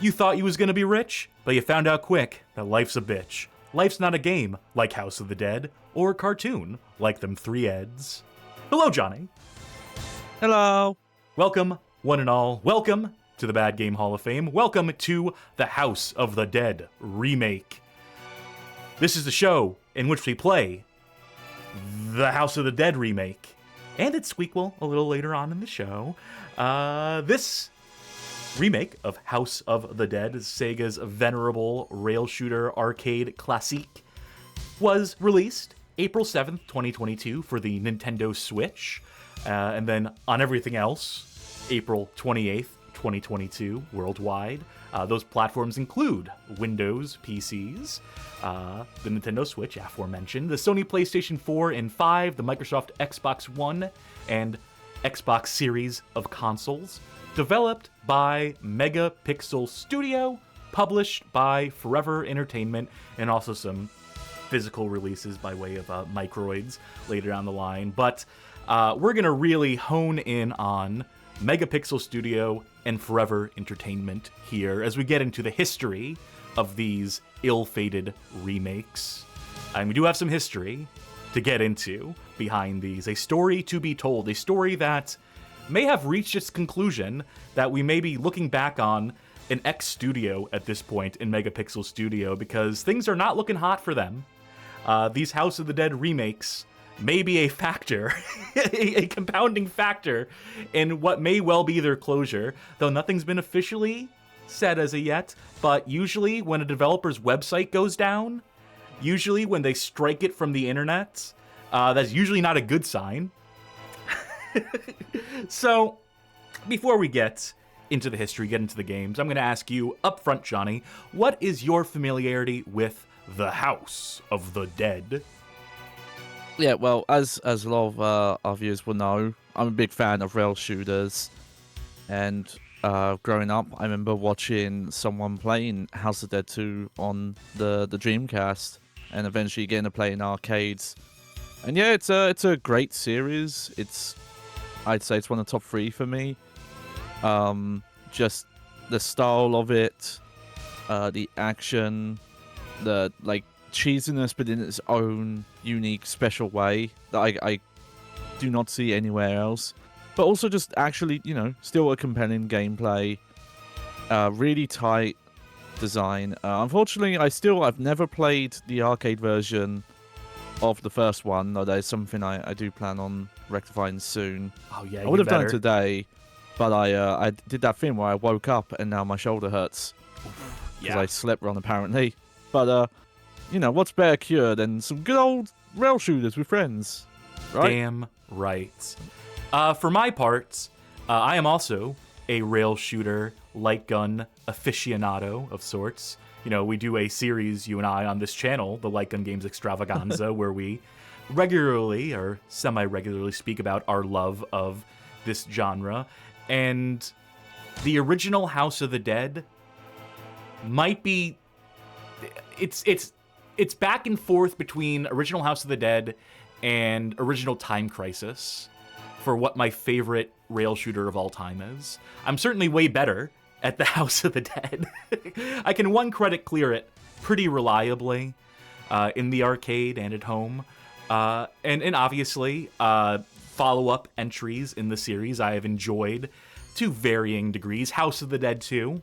You thought you was gonna be rich, but you found out quick that life's a bitch. Life's not a game like House of the Dead, or a cartoon like them three Eds. Hello, Johnny. Hello. Welcome, one and all. Welcome to the Bad Game Hall of Fame. Welcome to the House of the Dead Remake. This is the show in which we play the House of the Dead Remake. And its sequel a little later on in the show. This remake of House of the Dead, Sega's venerable rail shooter arcade classique, was released April 7th, 2022 for the Nintendo Switch. And then on everything else, April 28th, 2022 worldwide. Those platforms include Windows PCs, the Nintendo Switch, aforementioned, the Sony PlayStation 4 and 5, the Microsoft Xbox One, and Xbox Series of consoles. Developed by MegaPixel Studio, published by Forever Entertainment, and also some physical releases by way of Microids later down the line. But we're going to really hone in on MegaPixel Studio and Forever Entertainment here as we get into the history of these ill-fated remakes. And we do have some history to get into behind these. A story to be told. A story that may have reached its conclusion, that we may be looking back on an ex-studio at this point in MegaPixel Studio, because things are not looking hot for them. These House of the Dead remakes may be a factor, a compounding factor in what may well be their closure, though nothing's been officially said as of yet. But usually when a developer's website goes down, usually when they strike it from the internet, that's usually not a good sign. So, before we get into the history, get into the games, I'm going to ask you up front, Johnny, what is your familiarity with the House of the Dead? Yeah, well, as a lot of our viewers will know, I'm a big fan of rail shooters. And growing up, I remember watching someone playing House of Dead 2 on the Dreamcast, and eventually getting to play in arcades. And yeah, it's a great series. I'd say it's one of the top 3 for me. Just the style of it, the action, the cheesiness, but in its own unique, special way that I do not see anywhere else. But also just actually, still a compelling gameplay, really tight design. Unfortunately, I've never played the arcade version of the first one, though there's something I do plan on rectifying soon. Oh yeah, I would have done it today, but I did that thing where I woke up and now my shoulder hurts because I slept wrong apparently. But what's better cure than some good old rail shooters with friends, right? Damn right. For my part, I am also a rail shooter, light gun aficionado of sorts. We do a series, you and I, on this channel, the Light Gun Games Extravaganza, where we regularly or semi-regularly speak about our love of this genre. And the original House of the Dead might be... It's back and forth between original House of the Dead and original Time Crisis for what my favorite rail shooter of all time is. I'm certainly way better at the House of the Dead. I can one credit clear it pretty reliably in the arcade and at home. And obviously, follow-up entries in the series I have enjoyed to varying degrees. House of the Dead 2,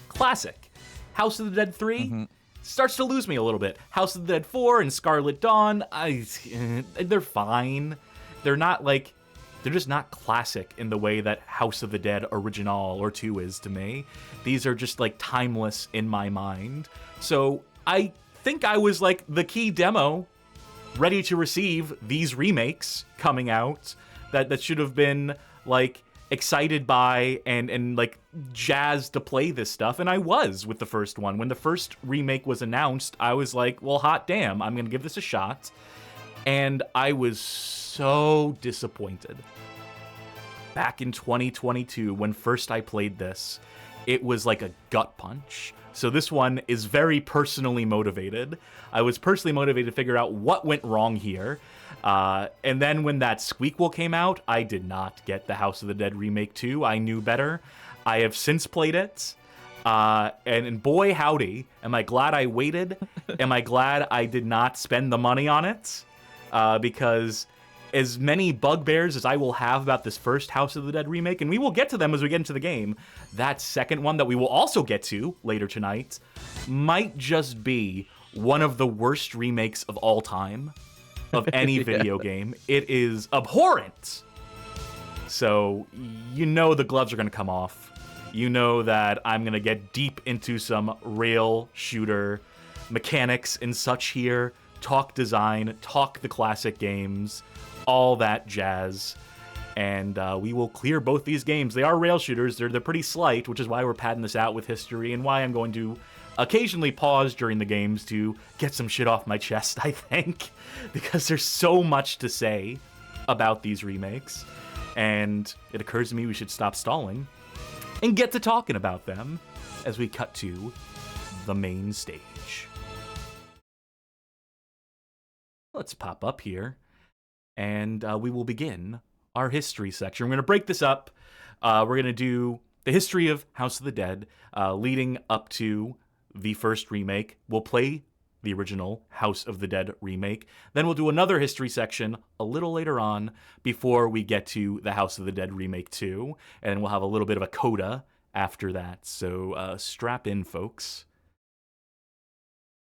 classic. House of the Dead 3, starts to lose me a little bit. House of the Dead 4 and Scarlet Dawn, they're fine. They're just not classic in the way that House of the Dead Original or 2 is to me. These are just timeless in my mind. So I think I was the key demo ready to receive these remakes coming out that should have been excited by and jazzed to play this stuff. And I was with the first one. When the first remake was announced, I was well, hot damn, I'm going to give this a shot. And I was so disappointed. Back in 2022, when first I played this, it was like a gut punch. So this one is very personally motivated. I was personally motivated to figure out what went wrong here. And then when that squeakquel came out, I did not get the House of the Dead Remake 2. I knew better. I have since played it, and boy howdy, am I glad I waited. Am I glad I did not spend the money on it, because as many bugbears as I will have about this first House of the Dead remake, and we will get to them as we get into the game, that second one that we will also get to later tonight might just be one of the worst remakes of all time of any video game. It is abhorrent. So you know the gloves are going to come off. You know that I'm going to get deep into some rail shooter mechanics and such here, talk design, talk the classic games, all that jazz. And we will clear both these games. They are rail shooters. They're pretty slight, which is why we're padding this out with history and why I'm going to occasionally pause during the games to get some shit off my chest, I think, because there's so much to say about these remakes. And it occurs to me we should stop stalling and get to talking about them as we cut to the main stage. Let's pop up here, and we will begin our history section. We're going to break this up. We're going to do the history of House of the Dead, leading up to the first remake. We'll play the original House of the Dead remake. Then we'll do another history section a little later on before we get to the House of the Dead remake 2. And we'll have a little bit of a coda after that. So strap in, folks.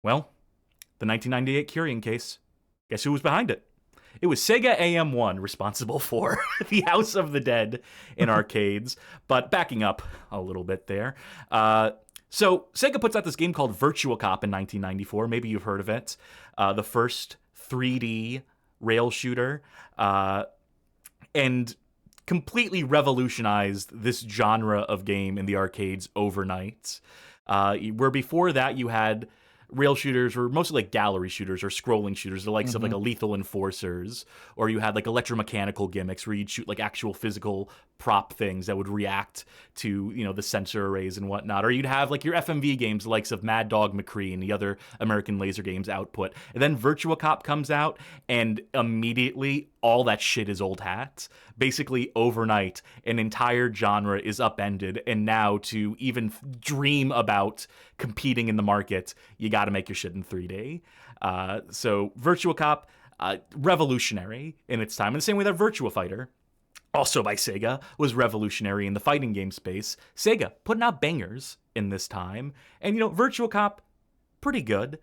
Well, the 1998 Curian case. Guess who was behind it? It was Sega AM1 responsible for the House of the Dead in arcades. But backing up a little bit there. So Sega puts out this game called Virtua Cop in 1994. Maybe you've heard of it. The first 3D rail shooter. And completely revolutionized this genre of game in the arcades overnight. Where before that you had rail shooters were mostly like gallery shooters or scrolling shooters, the likes of like a Lethal Enforcers, or you had like electromechanical gimmicks where you'd shoot like actual physical prop things that would react to, you know, the sensor arrays and whatnot, or you'd have like your FMV games, the likes of Mad Dog McCree and the other American Laser Games output. And then Virtua Cop comes out, and immediately all that shit is old hat. Basically, overnight, an entire genre is upended, and now to even dream about competing in the market, you got to make your shit in 3D. So Virtua Cop, revolutionary in its time. In the same way that Virtua Fighter, also by Sega, was revolutionary in the fighting game space. Sega putting out bangers in this time. And, you know, Virtua Cop, pretty good.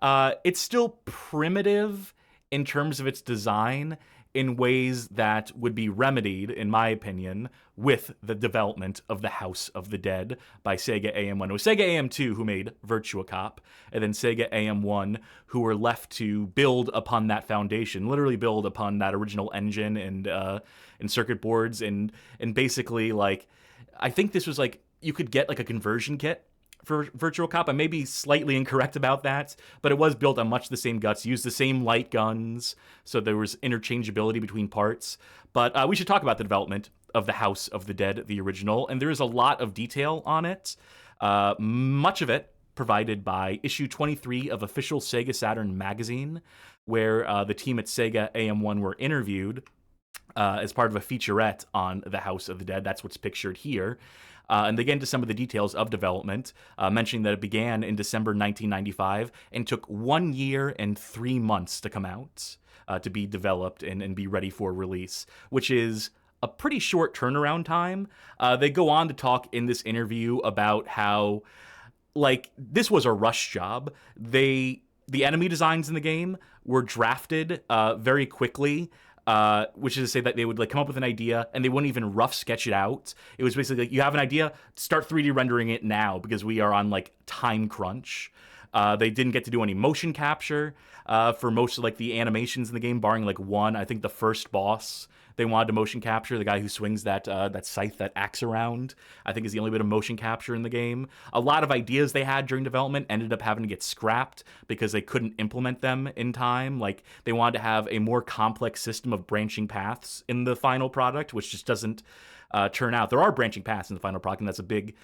It's still primitive in terms of its design in ways that would be remedied, in my opinion, with the development of the House of the Dead by Sega AM1. It was Sega AM2 who made Virtua Cop, and then Sega AM1 who were left to build upon that foundation, literally build upon that original engine and circuit boards, and basically, like, I think this was like, you could get like a conversion kit for Virtua Cop. I may be slightly incorrect about that, but it was built on much the same guts, used the same light guns, so there was interchangeability between parts. But we should talk about the development of the House of the Dead, the original, and there is a lot of detail on it, much of it provided by issue 23 of official Sega Saturn magazine, where the team at Sega AM1 were interviewed as part of a featurette on the House of the Dead. That's what's pictured here. And they get into some of the details of development, mentioning that it began in December 1995 and took 1 year and 3 months to come out, to be developed and be ready for release, which is a pretty short turnaround time. They go on to talk in this interview about how, like, this was a rush job. The enemy designs in the game were drafted very quickly. Which is to say that they would like come up with an idea and they wouldn't even rough sketch it out. It was basically like, you have an idea, start 3D rendering it now because we are on like time crunch. They didn't get to do any motion capture for most of like the animations in the game, barring like one. I think the first boss they wanted to motion capture, the guy who swings that scythe, that axe around, I think is the only bit of motion capture in the game. A lot of ideas they had during development ended up having to get scrapped because they couldn't implement them in time. Like, they wanted to have a more complex system of branching paths in the final product, which just doesn't turn out. There are branching paths in the final product, and that's a big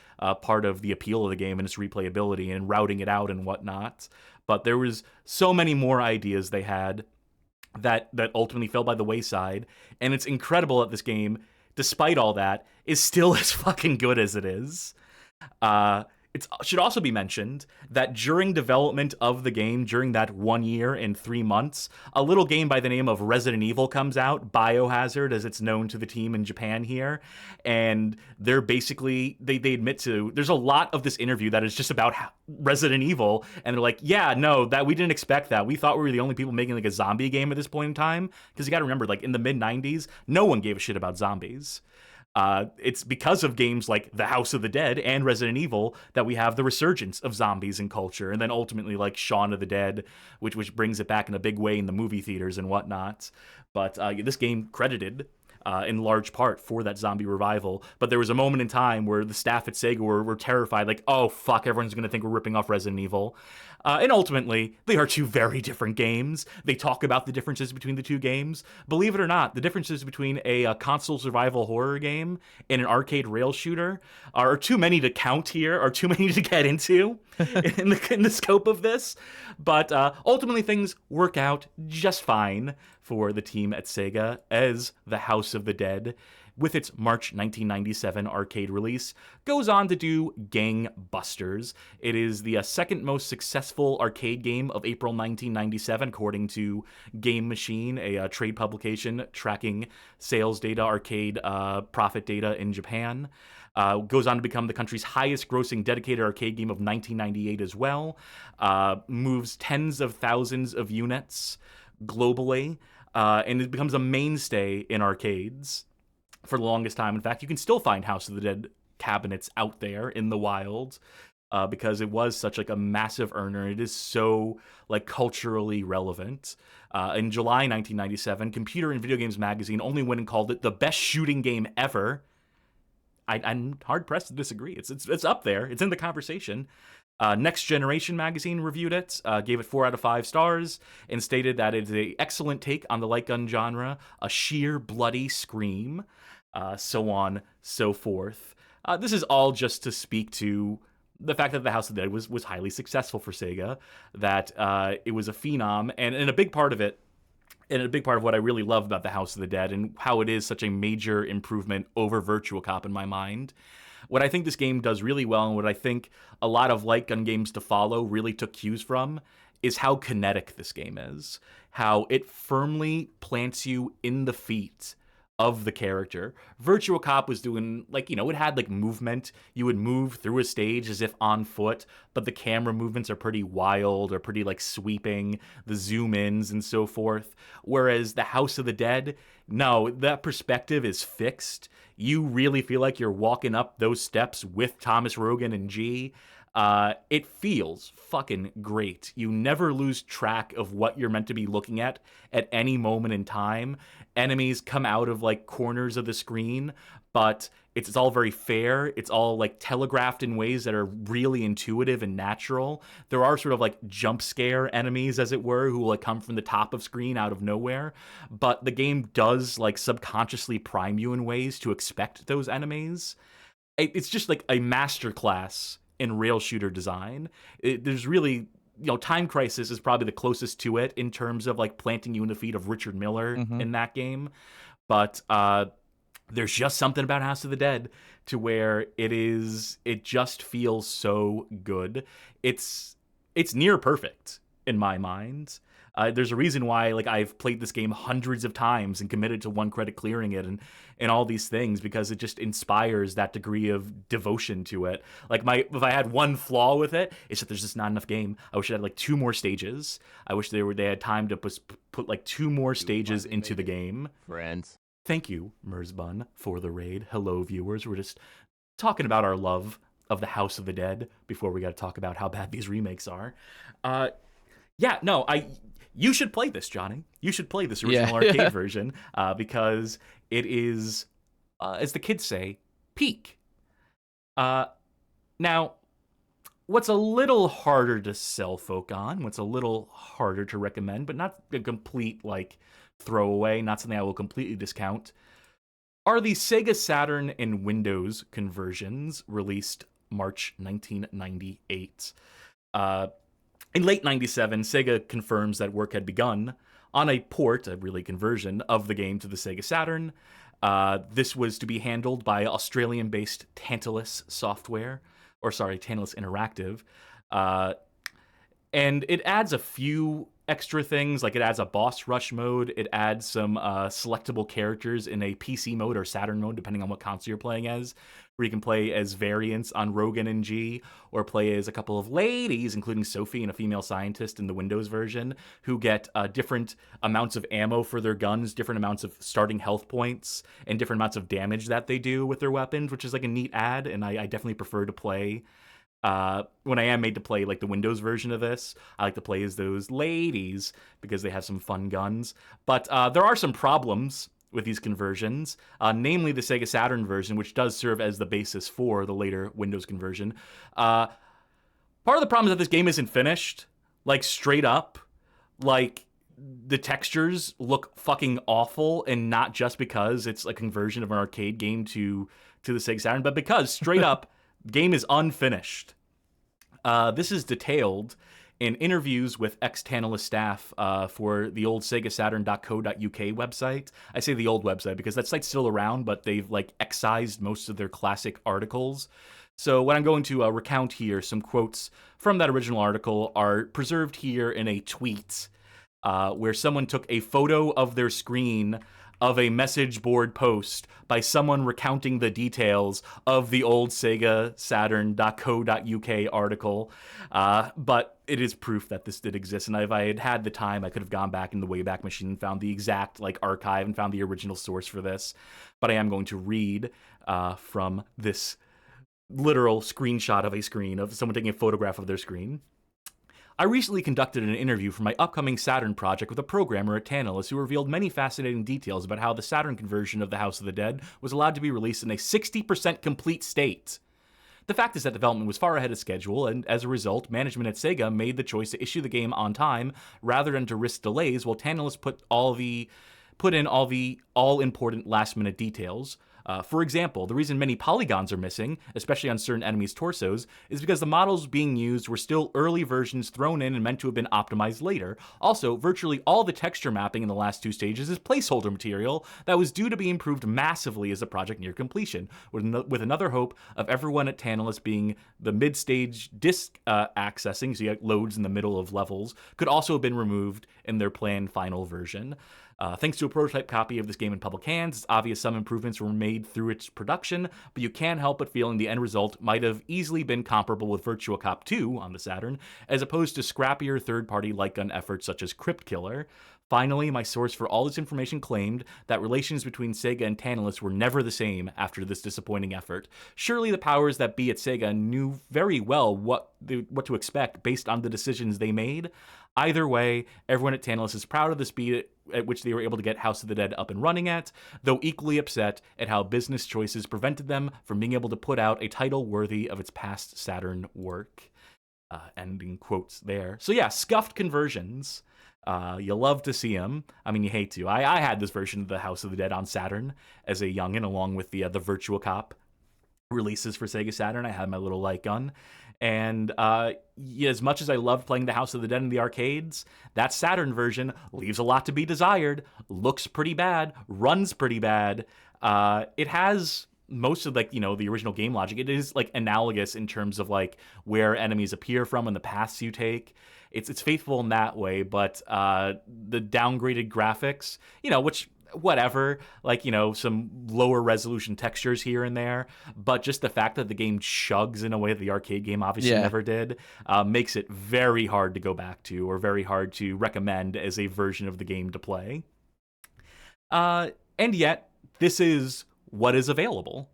part of the appeal of the game and its replayability and routing it out and whatnot. But there was so many more ideas they had that ultimately fell by the wayside. And it's incredible that this game despite all that, is still as fucking good as it is. It should also be mentioned that during development of the game, during that 1 year and 3 months, a little game by the name of Resident Evil comes out, Biohazard, as it's known to the team in Japan here. And they're basically, they admit to, there's a lot of this interview that is just about Resident Evil. And they're like, yeah, no, that we didn't expect that. We thought we were the only people making like a zombie game at this point in time. Because you got to remember, like in the mid-90s, no one gave a shit about zombies. It's because of games like The House of the Dead and Resident Evil that we have the resurgence of zombies in culture, and then ultimately like Shaun of the Dead, which brings it back in a big way in the movie theaters and whatnot. But this game credited in large part for that zombie revival. But there was a moment in time where the staff at Sega were terrified, like, oh fuck, everyone's going to think we're ripping off Resident Evil. And ultimately, they are two very different games. They talk about the differences between the two games. Believe it or not, the differences between a console survival horror game and an arcade rail shooter are too many to count here, are too many to get into in the scope of this. But ultimately, things work out just fine for the team at Sega as The House of the Dead, with its March 1997 arcade release, goes on to do gangbusters. It is the second most successful arcade game of April 1997, according to Game Machine, a trade publication tracking sales data, arcade profit data in Japan. Goes on to become the country's highest grossing dedicated arcade game of 1998 as well. Moves tens of thousands of units globally, and it becomes a mainstay in arcades for the longest time. In fact, you can still find House of the Dead cabinets out there in the wild because it was such like a massive earner. It is so like culturally relevant. In July 1997, Computer and Video Games Magazine only went and called it the best shooting game ever. I'm hard pressed to disagree. It's up there. It's in the conversation. Next Generation magazine reviewed it, gave it 4 out of 5 stars, and stated that it is an excellent take on the light gun genre, a sheer bloody scream, so on, so forth. This is all just to speak to the fact that The House of the Dead was highly successful for Sega, that it was a phenom, and a big part of it, and a big part of what I really love about The House of the Dead and how it is such a major improvement over Virtua Cop in my mind. What I think this game does really well, and what I think a lot of light gun games to follow really took cues from, is how kinetic this game is. How it firmly plants you in the feet of the character. Virtua Cop was doing, like, you know, it had, like, movement. You would move through a stage as if on foot, but the camera movements are pretty wild or pretty, like, sweeping, the zoom-ins and so forth. Whereas The House of the Dead, no, that perspective is fixed. You really feel like you're walking up those steps with Thomas Rogan and G. It feels fucking great. You never lose track of what you're meant to be looking at any moment in time. Enemies come out of like corners of the screen, but it's all very fair. It's all like telegraphed in ways that are really intuitive and natural. There are sort of like jump scare enemies, as it were, who will like come from the top of screen out of nowhere. But the game does like subconsciously prime you in ways to expect those enemies. It's just like a masterclass in rail shooter design. There's really, you know, Time Crisis is probably the closest to it in terms of like planting you in the feet of Richard Miller in that game. But there's just something about House of the Dead to where it just feels so good. It's near perfect in my mind. There's a reason why like I've played this game hundreds of times and committed to one credit clearing it and all these things, because it just inspires that degree of devotion to it. Like if I had one flaw with it, it's that there's just not enough game. I wish it had like 2 more stages. I wish they had time to put like 2 more stages into the game. Friends. Thank you, Merzbun, for the raid. Hello, viewers. We're just talking about our love of the House of the Dead before we got to talk about how bad these remakes are. You should play this, Johnny. You should play this original arcade version because it is, as the kids say, peak. Now, what's a little harder to sell folk on, what's a little harder to recommend, but not a complete like throwaway, not something I will completely discount, are the Sega Saturn and Windows conversions released March 1998. In late 97, Sega confirms that work had begun on a port, a really conversion, of the game to the Sega Saturn. This was to be handled by Australian-based Tantalus Software, Tantalus Interactive. And it adds a few extra things, like it adds a boss rush mode, it adds some selectable characters in a PC mode or Saturn mode, depending on what console you're playing as, where you can play as variants on Rogan and G, or play as a couple of ladies, including Sophie and a female scientist in the Windows version, who get different amounts of ammo for their guns, different amounts of starting health points, and different amounts of damage that they do with their weapons, which is like a neat add, and I definitely prefer to play when I am made to play like the Windows version of this. I like to play as those ladies because they have some fun guns. But there are some problems with these conversions, namely the Sega Saturn version, which does serve as the basis for the later Windows conversion. Part of the problem is that this game isn't finished, like straight up. Like, the textures look fucking awful, and not just because it's a conversion of an arcade game to the Sega Saturn, but because straight up, the game is unfinished. This is detailed in interviews with ex-Tantalus staff for the old SegaSaturn.co.uk website. I say the old website because that site's still around, but they've like excised most of their classic articles. So what I'm going to recount here, some quotes from that original article, are preserved here in a tweet where someone took a photo of their screen of a message board post by someone recounting the details of the old Sega Saturn.co.uk article. But it is proof that this did exist, and if I had had the time, I could have gone back in the Wayback Machine and found the exact like archive and found the original source for this. But I am going to read from this literal screenshot of a screen of someone taking a photograph of their screen. I recently conducted an interview for my upcoming Saturn project with a programmer at Tantalus who revealed many fascinating details about how the Saturn conversion of the House of the Dead was allowed to be released in a 60% complete state. The fact is that development was far ahead of schedule, and as a result, management at Sega made the choice to issue the game on time rather than to risk delays, while Tantalus put in all the all-important last-minute details. For example, the reason many polygons are missing, especially on certain enemies' torsos, is because the models being used were still early versions thrown in and meant to have been optimized later. Also, virtually all the texture mapping in the last two stages is placeholder material that was due to be improved massively as the project neared completion, with another hope of everyone at Tantalus being the mid-stage disk accessing, so you get loads in the middle of levels, could also have been removed in their planned final version. Thanks to a prototype copy of this game in public hands, it's obvious some improvements were made through its production, but you can't help but feeling the end result might have easily been comparable with Virtua Cop 2 on the Saturn, as opposed to scrappier third-party light gun efforts such as Crypt Killer. Finally, my source for all this information claimed that relations between Sega and Tantalus were never the same after this disappointing effort. Surely the powers that be at Sega knew very well what to expect based on the decisions they made. Either way, everyone at Tantalus is proud of the speed at which they were able to get House of the Dead up and running at, though equally upset at how business choices prevented them from being able to put out a title worthy of its past Saturn work. Ending quotes there. So yeah, scuffed conversions. You love to see them. I mean, you hate to. I had this version of the House of the Dead on Saturn as a youngin', along with the Virtua Cop releases for Sega Saturn. I had my little light gun. And as much as I loved playing the House of the Dead in the arcades, that Saturn version leaves a lot to be desired, looks pretty bad, runs pretty bad. It has most of the original game logic. It is like analogous in terms of like where enemies appear from and the paths you take. It's faithful in that way, but the downgraded graphics, which whatever, some lower resolution textures here and there, but just the fact that the game chugs in a way that the arcade game obviously never did, makes it very hard to go back to, or very hard to recommend as a version of the game to play. And yet, this is what is available.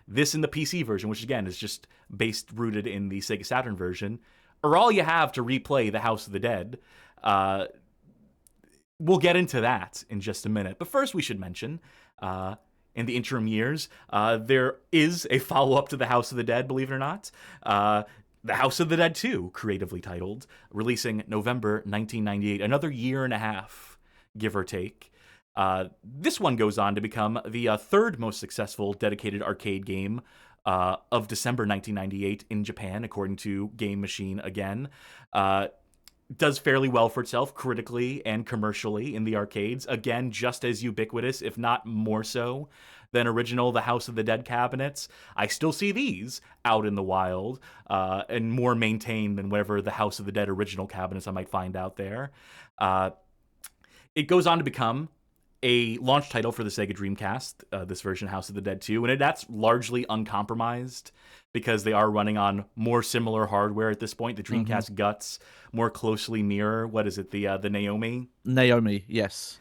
This in the PC version, which again is just rooted in the Sega Saturn version, are all you have to replay the House of the Dead. We'll get into that in just a minute. But first, we should mention, in the interim years, there is a follow-up to The House of the Dead, believe it or not. The House of the Dead 2, creatively titled, releasing November 1998, another year and a half, give or take. This one goes on to become the third most successful dedicated arcade game of December 1998 in Japan, according to Game Machine again. does fairly well for itself critically and commercially in the arcades. Again, just as ubiquitous, if not more so, than original The House of the Dead cabinets. I still see these out in the wild, and more maintained than whatever the House of the Dead original cabinets I might find out there. It goes on to become a launch title for the Sega Dreamcast, this version House of the Dead 2, and that's largely uncompromised because they are running on more similar hardware at this point. The Dreamcast guts more closely mirror, what is it, the Naomi? Naomi, yes.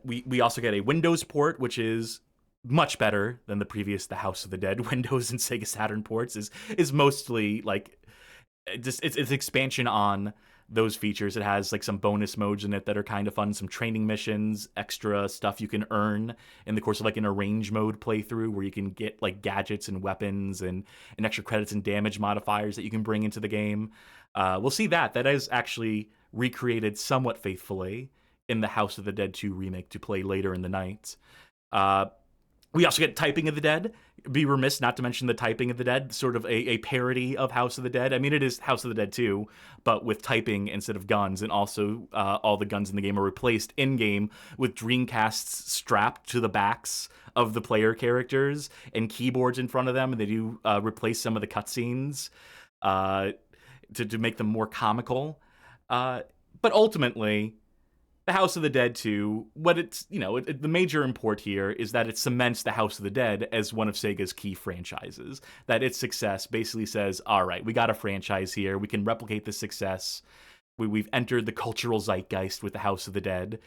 We also get a Windows port, which is much better than the previous The House of the Dead Windows and Sega Saturn ports. Is mostly like just it's expansion on those features. It has like some bonus modes in it that are kind of fun, some training missions, extra stuff you can earn in the course of like an arrange mode playthrough where you can get like gadgets and weapons and extra credits and damage modifiers that you can bring into the game. We'll see that is actually recreated somewhat faithfully in the House of the Dead 2 remake to play later in the night. We also get Typing of the Dead. Be remiss not to mention the Typing of the Dead, sort of a parody of House of the Dead. I mean, it is House of the Dead 2, but with typing instead of guns, and also all the guns in the game are replaced in-game with Dreamcasts strapped to the backs of the player characters and keyboards in front of them, and they do replace some of the cutscenes to make them more comical. But ultimately, the House of the Dead 2, the major import here is that it cements the House of the Dead as one of Sega's key franchises. That its success basically says, all right, we got a franchise here. We can replicate this success. We've entered the cultural zeitgeist with the House of the Dead.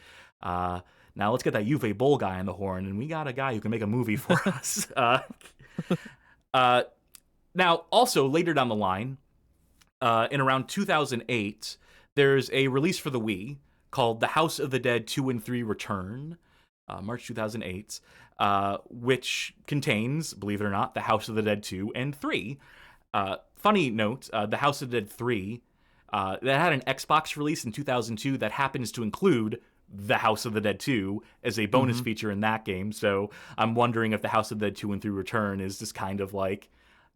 Now let's get that Uwe Boll guy on the horn, and we got a guy who can make a movie for us. Now, also, later down the line, in around 2008, there's a release for the Wii called The House of the Dead 2 and 3 Return, March 2008, which contains, believe it or not, The House of the Dead 2 and 3. Funny note, The House of the Dead 3, that had an Xbox release in 2002 that happens to include The House of the Dead 2 as a bonus feature in that game, so I'm wondering if The House of the Dead 2 and 3 Return is just kind of like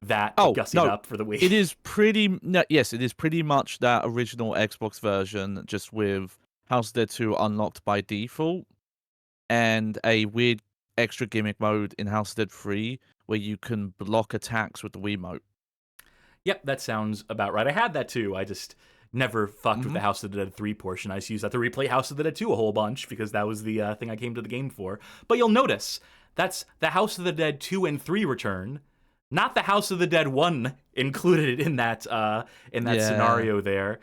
that gussied up for the Wii. It is it is pretty much that original Xbox version, just with House of the Dead 2 unlocked by default, and a weird extra gimmick mode in House of the Dead 3 where you can block attacks with the Wiimote. Yep, that sounds about right. I had that too. I just never fucked with the House of the Dead 3 portion. I used to use that to replay House of the Dead 2 a whole bunch because that was the thing I came to the game for. But you'll notice that's the House of the Dead 2 and 3 Return, not the House of the Dead 1 included in that scenario there.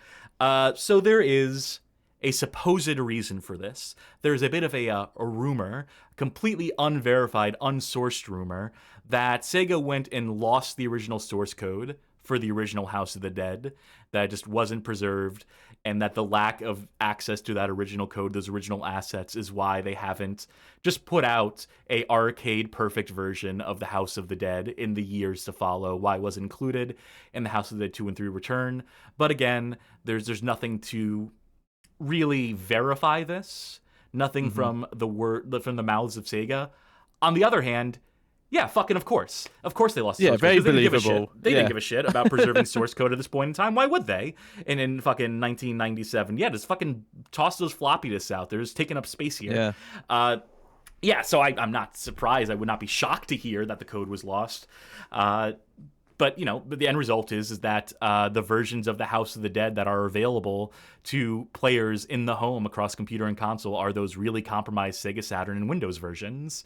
So there is a supposed reason for this. There's a bit of a rumor, completely unverified, unsourced rumor, that Sega went and lost the original source code for the original House of the Dead, that just wasn't preserved, and that the lack of access to that original code, those original assets, is why they haven't just put out a arcade perfect version of the House of the Dead in the years to follow, why it wasn't included in the House of the Dead 2 and 3 Return. But again, there's nothing to really verify this. Nothing from the mouths of Sega. On the other hand, yeah, fucking of course they lost. Yeah, very believable. They didn't give a shit about preserving source code at this point in time. Why would they? And in fucking 1997, yeah, just fucking toss those floppy disks out. They're just taking up space here. Yeah. So I'm not surprised. I would not be shocked to hear that the code was lost. But the end result is that the versions of the House of the Dead that are available to players in the home across computer and console are those really compromised Sega Saturn and Windows versions,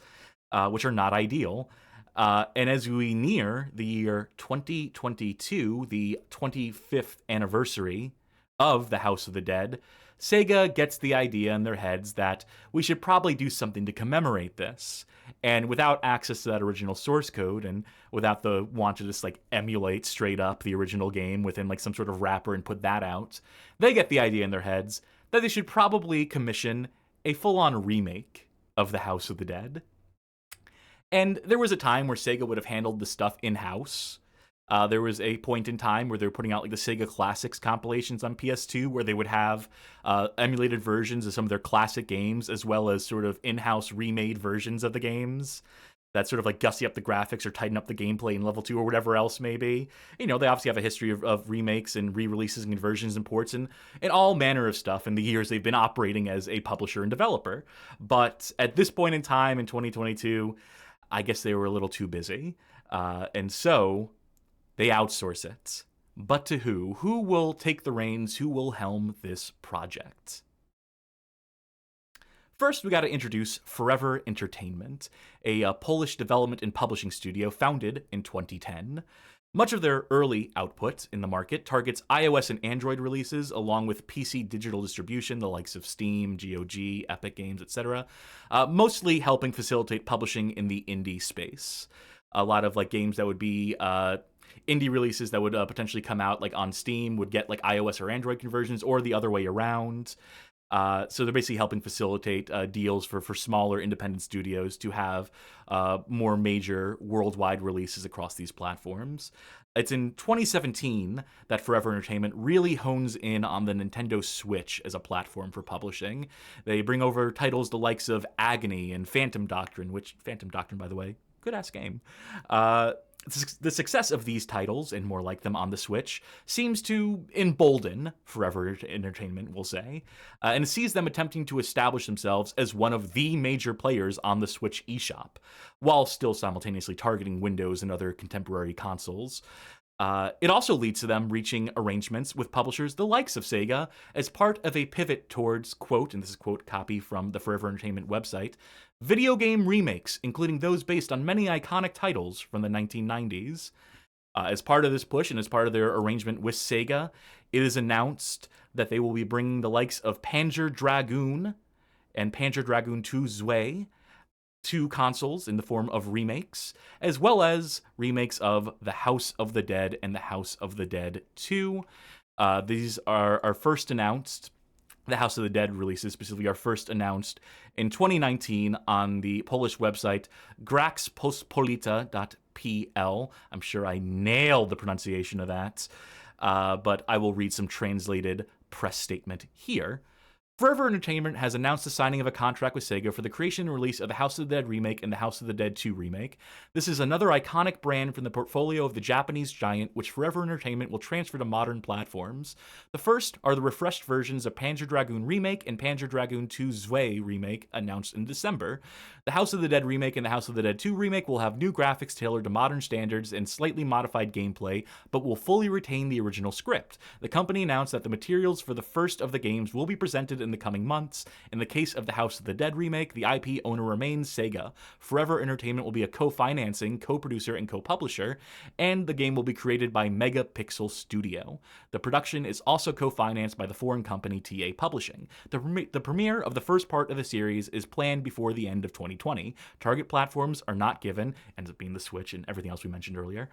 which are not ideal. And as we near the year 2022, the 25th anniversary of the House of the Dead, Sega gets the idea in their heads that we should probably do something to commemorate this. And without access to that original source code and without the want to just like emulate straight up the original game within like some sort of wrapper and put that out, they get the idea in their heads that they should probably commission a full-on remake of the House of the Dead. And there was a time where Sega would have handled the stuff in-house. There was a point in time where they were putting out like the Sega Classics compilations on PS2 where they would have emulated versions of some of their classic games as well as sort of in-house remade versions of the games. that sort of like gussy up the graphics or tighten up the gameplay in level 2 or whatever else may be. They obviously have a history of remakes and re-releases and conversions and ports and all manner of stuff in the years they've been operating as a publisher and developer. But at this point in time in 2022, I guess they were a little too busy. And so they outsource it. But to who? Who will take the reins? Who will helm this project? First, we got to introduce Forever Entertainment, a Polish development and publishing studio founded in 2010. Much of their early output in the market targets iOS and Android releases, along with PC digital distribution, the likes of Steam, GOG, Epic Games, etc., mostly helping facilitate publishing in the indie space. A lot of like games that would be indie releases that would potentially come out like on Steam would get like iOS or Android conversions, or the other way around. So they're basically helping facilitate deals for smaller independent studios to have more major worldwide releases across these platforms. It's in 2017 that Forever Entertainment really hones in on the Nintendo Switch as a platform for publishing. They bring over titles the likes of Agony and Phantom Doctrine, which, Phantom Doctrine, by the way, good-ass game. The success of these titles, and more like them on the Switch, seems to embolden Forever Entertainment, we'll say, and sees them attempting to establish themselves as one of the major players on the Switch eShop, while still simultaneously targeting Windows and other contemporary consoles. It also leads to them reaching arrangements with publishers the likes of Sega as part of a pivot towards, quote, and this is quote copy from the Forever Entertainment website, video game remakes, including those based on many iconic titles from the 1990s. As part of this push and as part of their arrangement with Sega, it is announced that they will be bringing the likes of Panzer Dragoon and Panzer Dragoon 2 Zwei to consoles in the form of remakes, as well as remakes of The House of the Dead and The House of the Dead 2. These are first announced. The House of the Dead releases specifically are first announced in 2019 on the Polish website graxpospolita.pl. I'm sure I nailed the pronunciation of that, but I will read some translated press statement here. Forever Entertainment has announced the signing of a contract with Sega for the creation and release of the House of the Dead Remake and the House of the Dead 2 Remake. This is another iconic brand from the portfolio of the Japanese giant, which Forever Entertainment will transfer to modern platforms. The first are the refreshed versions of Panzer Dragoon Remake and Panzer Dragoon 2 Zwei Remake, announced in December. The House of the Dead Remake and the House of the Dead 2 Remake will have new graphics tailored to modern standards and slightly modified gameplay, but will fully retain the original script. The company announced that the materials for the first of the games will be presented in the coming months. In the case of the House of the Dead remake, the IP owner remains Sega. Forever Entertainment will be a co-financing, co-producer, and co-publisher, and the game will be created by MegaPixel Studio. The production is also co-financed by the foreign company TA Publishing. The premiere of the first part of the series is planned before the end of 2020. Target platforms are not given, ends up being the Switch and everything else we mentioned earlier.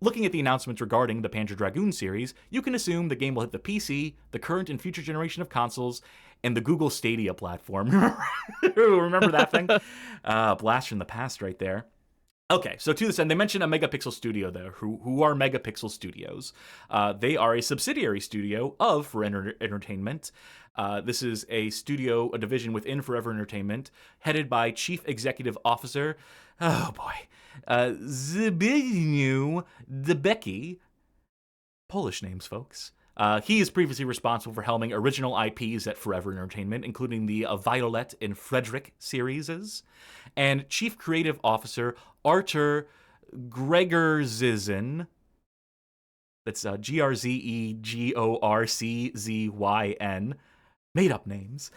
Looking at the announcements regarding the Panzer Dragoon series, you can assume the game will hit the PC, the current and future generation of consoles, and the Google Stadia platform. Remember that thing? Blast from the past right there. Okay, so to this end, they mentioned a MegaPixel Studio there. Who are MegaPixel Studios? They are a subsidiary studio of Forever Entertainment. This is a studio, a division within Forever Entertainment, headed by Chief Executive Officer, Zbigniew Debicki. Polish names, folks. He is previously responsible for helming original IPs at Forever Entertainment, including the Violet and Frederick series, and Chief Creative Officer Artur Gregorczyzyn. That's Grzegorczyn. Made up names.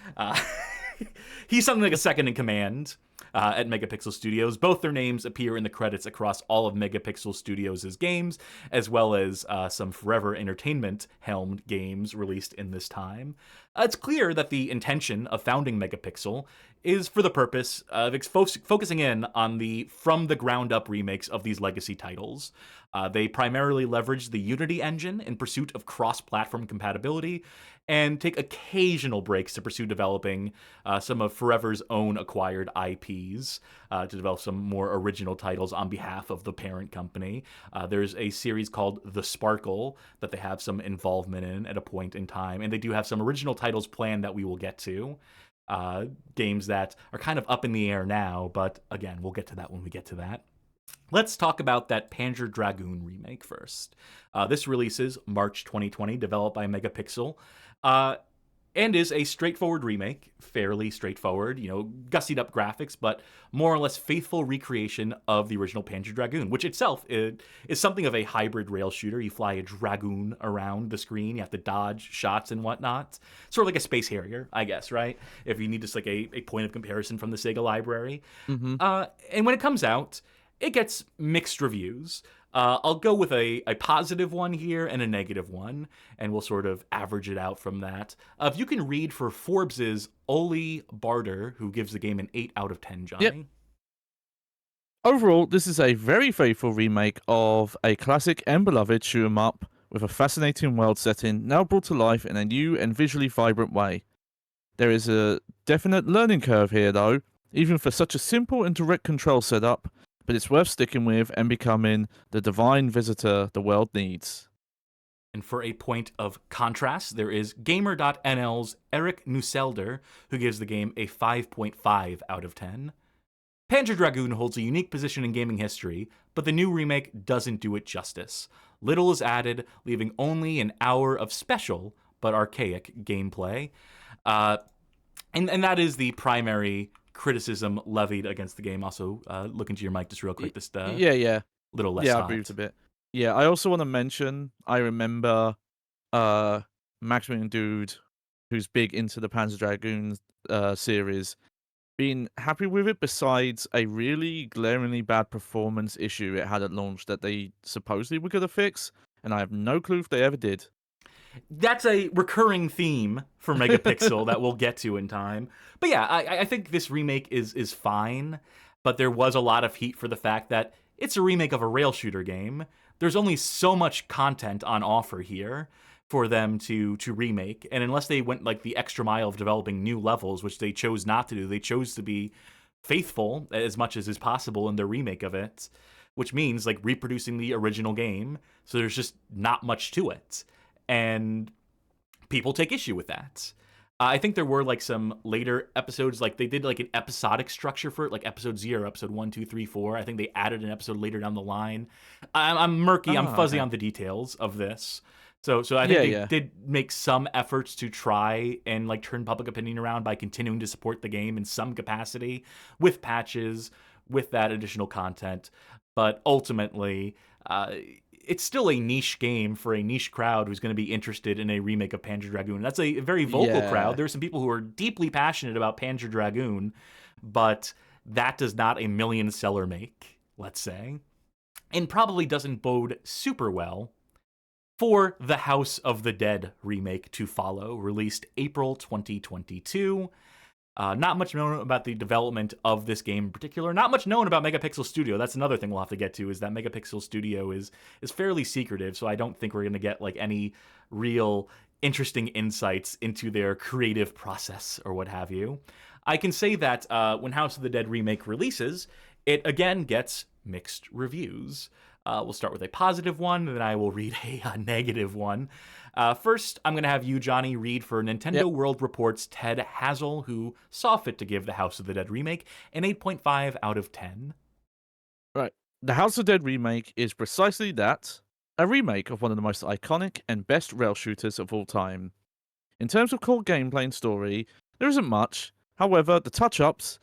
He's something like a second in command at MegaPixel Studios. Both their names appear in the credits across all of MegaPixel Studios' games, as well as some Forever Entertainment helmed games released in this time. It's clear that the intention of founding MegaPixel is for the purpose of focusing in on the from-the-ground-up remakes of these legacy titles. They primarily leverage the Unity engine in pursuit of cross-platform compatibility, and take occasional breaks to pursue developing some of Forever's own acquired IPs to develop some more original titles on behalf of the parent company. There's a series called The Sparkle that they have some involvement in at a point in time, and they do have some original titles planned that we will get to. games that are kind of up in the air now, but again, we'll get to that when we get to that. Let's talk about that Panzer Dragoon remake first. This releases March 2020, developed by MegaPixel, and is a straightforward remake, fairly straightforward, gussied up graphics, but more or less faithful recreation of the original Panzer Dragoon, which itself is something of a hybrid rail shooter. You fly a Dragoon around the screen, you have to dodge shots and whatnot. Sort of like a Space Harrier, I guess, right? If you need just like a point of comparison from the Sega library. Mm-hmm. And when it comes out, it gets mixed reviews. I'll go with a positive one here and a negative one, and we'll sort of average it out from that. If you can read for Forbes' Oli Barter, who gives the game an 8 out of 10, Johnny. Yep. Overall, this is a very faithful remake of a classic and beloved shoot 'em up with a fascinating world setting now brought to life in a new and visually vibrant way. There is a definite learning curve here, though, even for such a simple and direct control setup, but it's worth sticking with and becoming the divine visitor the world needs. And for a point of contrast, there is Gamer.nl's Eric Nusselder, who gives the game a 5.5 out of 10. Panzer Dragoon holds a unique position in gaming history, but the new remake doesn't do it justice. Little is added, leaving only an hour of special but archaic gameplay. And that is the primary criticism levied against the game. Also, look into your mic just real quick. Just little less hot. I breathed a bit. Yeah, I also want to mention, I remember Maximum Dude, who's big into the Panzer Dragoon series, being happy with it besides a really glaringly bad performance issue it had at launch that they supposedly were going to fix, and I have no clue if they ever did. That's a recurring theme for Megapixel that we'll get to in time. But yeah, I think this remake is fine, but there was a lot of heat for the fact that it's a remake of a rail shooter game. There's only so much content on offer here for them to remake, and unless they went like the extra mile of developing new levels, which they chose not to do, they chose to be faithful as much as is possible in their remake of it, which means like reproducing the original game, so there's just not much to it. And people take issue with that. I think there were like some later episodes, like they did like an episodic structure for it, like episode 0, episode 1, 2, 3, 4. I think they added an episode later down the line. I'm murky, I'm fuzzy on the details of this. So I think they did make some efforts to try and like turn public opinion around by continuing to support the game in some capacity with patches, with that additional content. But ultimately, it's still a niche game for a niche crowd who's going to be interested in a remake of Panzer Dragoon. That's a very vocal crowd. There are some people who are deeply passionate about Panzer Dragoon, but that does not a million seller make, let's say, and probably doesn't bode super well for the House of the Dead remake to follow, released April 2022. Not much known about the development of this game in particular. Not much known about MegaPixel Studio. That's another thing we'll have to get to, is that MegaPixel Studio is fairly secretive, so I don't think we're going to get like any real interesting insights into their creative process or what have you. I can say that when House of the Dead Remake releases, it again gets mixed reviews. We'll start with a positive one, and then I will read a negative one. First, I'm going to have you, Johnny, read for Nintendo World Report's Ted Hazel, who saw fit to give the House of the Dead remake an 8.5 out of 10. Right. The House of the Dead remake is precisely that, a remake of one of the most iconic and best rail shooters of all time. In terms of core gameplay and story, there isn't much. However, the touch-ups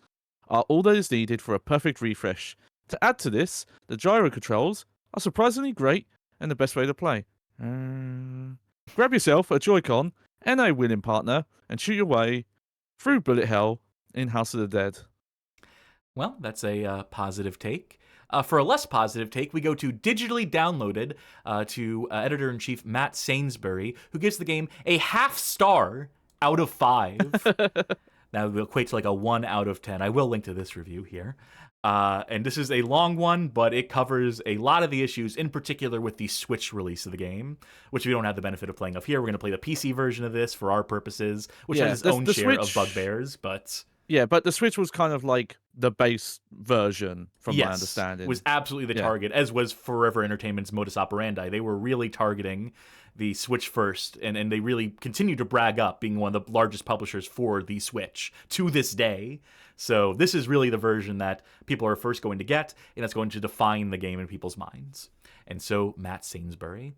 are all that is needed for a perfect refresh. To add to this, the gyro controls are surprisingly great and the best way to play. Grab yourself a Joy-Con and a willing partner and shoot your way through bullet hell in House of the Dead. Well, that's a positive take. For a less positive take, we go to Digitally Downloaded, to Editor-in-Chief Matt Sainsbury, who gives the game a half star out of 5. That will equate to like a 1 out of 10. I will link to this review here. And this is a long one, but it covers a lot of the issues, in particular with the Switch release of the game, which we don't have the benefit of playing of here. We're going to play the PC version of this for our purposes, which has its own share of bugbears, but... Yeah, but the Switch was kind of like the base version, from my Yes, understanding. was absolutely the Yeah. target, as was Forever Entertainment's modus operandi. They were really targeting the Switch first, and they really continue to brag up being one of the largest publishers for the Switch to this day. So this is really the version that people are first going to get, and it's going to define the game in people's minds. And so Matt Sainsbury.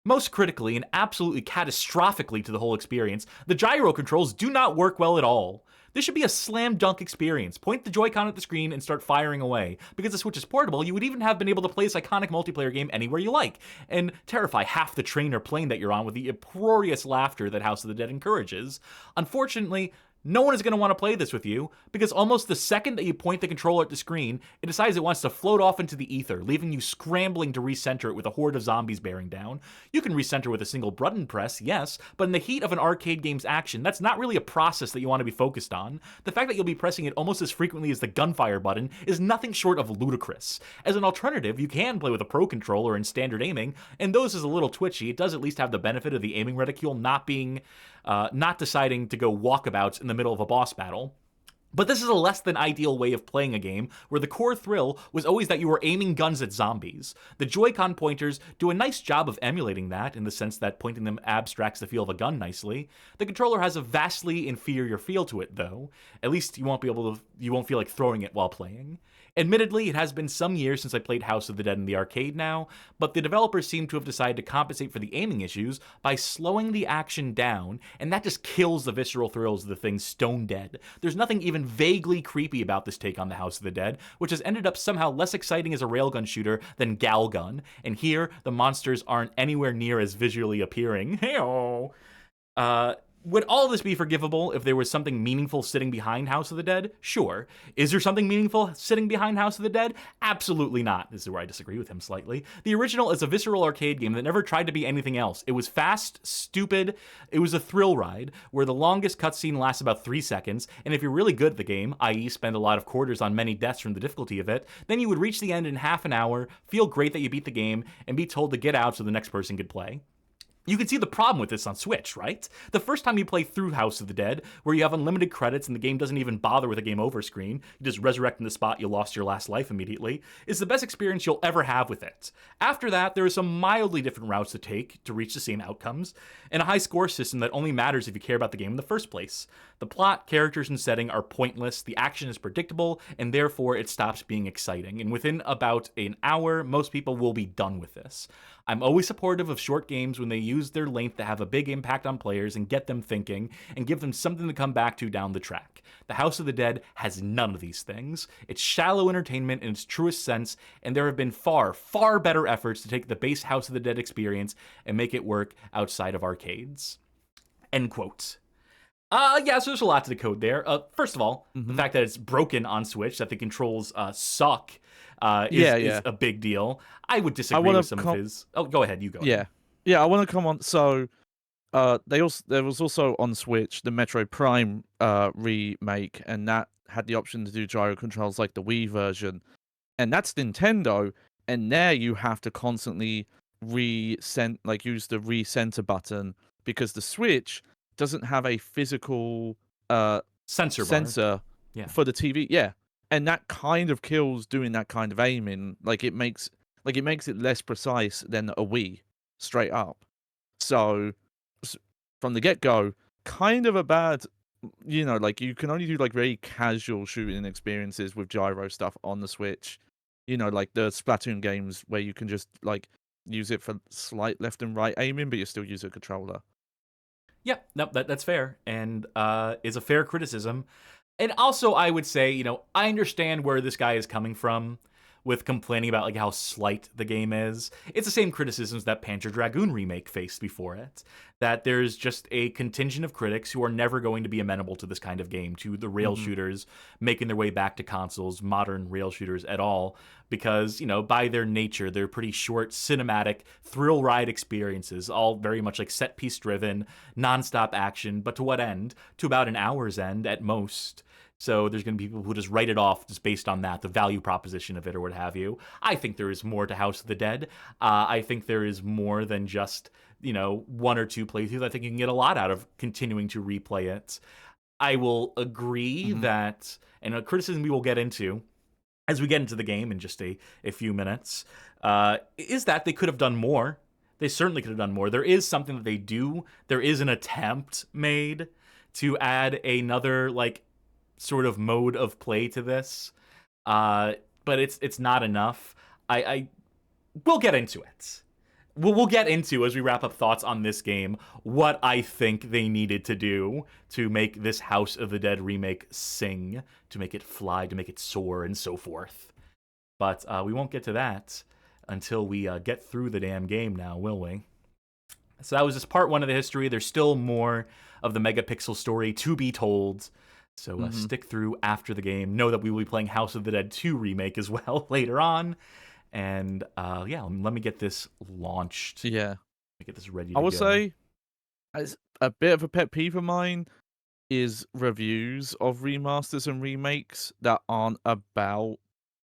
Most critically and absolutely catastrophically to the whole experience, the gyro controls do not work well at all. This should be a slam dunk experience. Point the Joy-Con at the screen and start firing away. Because the Switch is portable, you would even have been able to play this iconic multiplayer game anywhere you like, and terrify half the train or plane that you're on with the uproarious laughter that House of the Dead encourages. Unfortunately, no one is going to want to play this with you, because almost the second that you point the controller at the screen, it decides it wants to float off into the ether, leaving you scrambling to recenter it with a horde of zombies bearing down. You can recenter with a single button press, yes, but in the heat of an arcade game's action, that's not really a process that you want to be focused on. The fact that you'll be pressing it almost as frequently as the gunfire button is nothing short of ludicrous. As an alternative, you can play with a Pro Controller in standard aiming, and though this is a little twitchy, it does at least have the benefit of the aiming reticule not deciding to go walkabouts in the middle of a boss battle. But this is a less than ideal way of playing a game where the core thrill was always that you were aiming guns at zombies. The Joy-Con pointers do a nice job of emulating that, in the sense that pointing them abstracts the feel of a gun nicely. The controller has a vastly inferior feel to it, though. At least you won't feel like throwing it while playing. Admittedly, it has been some years since I played House of the Dead in the arcade now, but the developers seem to have decided to compensate for the aiming issues by slowing the action down, and that just kills the visceral thrills of the thing stone dead. There's nothing even vaguely creepy about this take on the House of the Dead, which has ended up somehow less exciting as a railgun shooter than Galgun, and here, the monsters aren't anywhere near as visually appealing. Hey-oh! Would all this be forgivable if there was something meaningful sitting behind House of the Dead? Sure. Is there something meaningful sitting behind House of the Dead? Absolutely not. This is where I disagree with him slightly. The original is a visceral arcade game that never tried to be anything else. It was fast, stupid, it was a thrill ride, where the longest cutscene lasts about 3 seconds, and if you're really good at the game, i.e. spend a lot of quarters on many deaths from the difficulty of it, then you would reach the end in half an hour, feel great that you beat the game, and be told to get out so the next person could play. You can see the problem with this on Switch, right? The first time you play through House of the Dead, where you have unlimited credits and the game doesn't even bother with a game over screen, you just resurrect in the spot you lost your last life immediately, is the best experience you'll ever have with it. After that, there are some mildly different routes to take to reach the same outcomes, and a high score system that only matters if you care about the game in the first place. The plot, characters, and setting are pointless, the action is predictable, and therefore it stops being exciting, and within about an hour, most people will be done with this. I'm always supportive of short games when they use their length to have a big impact on players and get them thinking, and give them something to come back to down the track. The House of the Dead has none of these things. It's shallow entertainment in its truest sense, and there have been far, far better efforts to take the base House of the Dead experience and make it work outside of arcades. End quote. Yeah, so there's a lot to the code there. First of all, the fact that it's broken on Switch, that the controls suck, is a big deal. I would disagree with some of his... Oh, go ahead, you go ahead. Yeah, I want to come on. So, there was also on Switch the Metro Prime remake, and that had the option to do gyro controls like the Wii version, and that's Nintendo. And there you have to constantly use the recenter button, because the Switch doesn't have a physical sensor for the TV. Yeah, and that kind of kills doing that kind of aiming. It makes it less precise than a Wii, straight up. So from the get-go, kind of a bad, you can only do very casual shooting experiences with gyro stuff on the Switch. Like the Splatoon games where you can just use it for slight left and right aiming, but you still use a controller. Yeah, no, that's fair, and is a fair criticism. And also, I would say, I understand where this guy is coming from with complaining about how slight the game is. It's the same criticisms that Panzer Dragoon Remake faced before it, that there's just a contingent of critics who are never going to be amenable to this kind of game, to the rail shooters making their way back to consoles, modern rail shooters at all, because, by their nature, they're pretty short, cinematic, thrill ride experiences, all very much set-piece driven, non-stop action, but to what end? To about an hour's end at most. So there's going to be people who just write it off just based on that, the value proposition of it or what have you. I think there is more to House of the Dead. I think there is more than just, one or two playthroughs. I think you can get a lot out of continuing to replay it. I will agree that, and a criticism we will get into as we get into the game in just a few minutes, is that they could have done more. They certainly could have done more. There is something that they do. There is an attempt made to add another, like, sort of mode of play to this. But it's not enough. We'll get into it. We'll get into, as we wrap up thoughts on this game, what I think they needed to do to make this House of the Dead remake sing, to make it fly, to make it soar, and so forth. But we won't get to that until we get through the damn game now, will we? So that was just part one of the history. There's still more of the Megapixel story to be told. So stick through after the game. Know that we will be playing House of the Dead 2 Remake as well later on. And yeah, let me get this launched. Yeah. Let me get this ready to go. I will say, as a bit of a pet peeve of mine is reviews of remasters and remakes that aren't about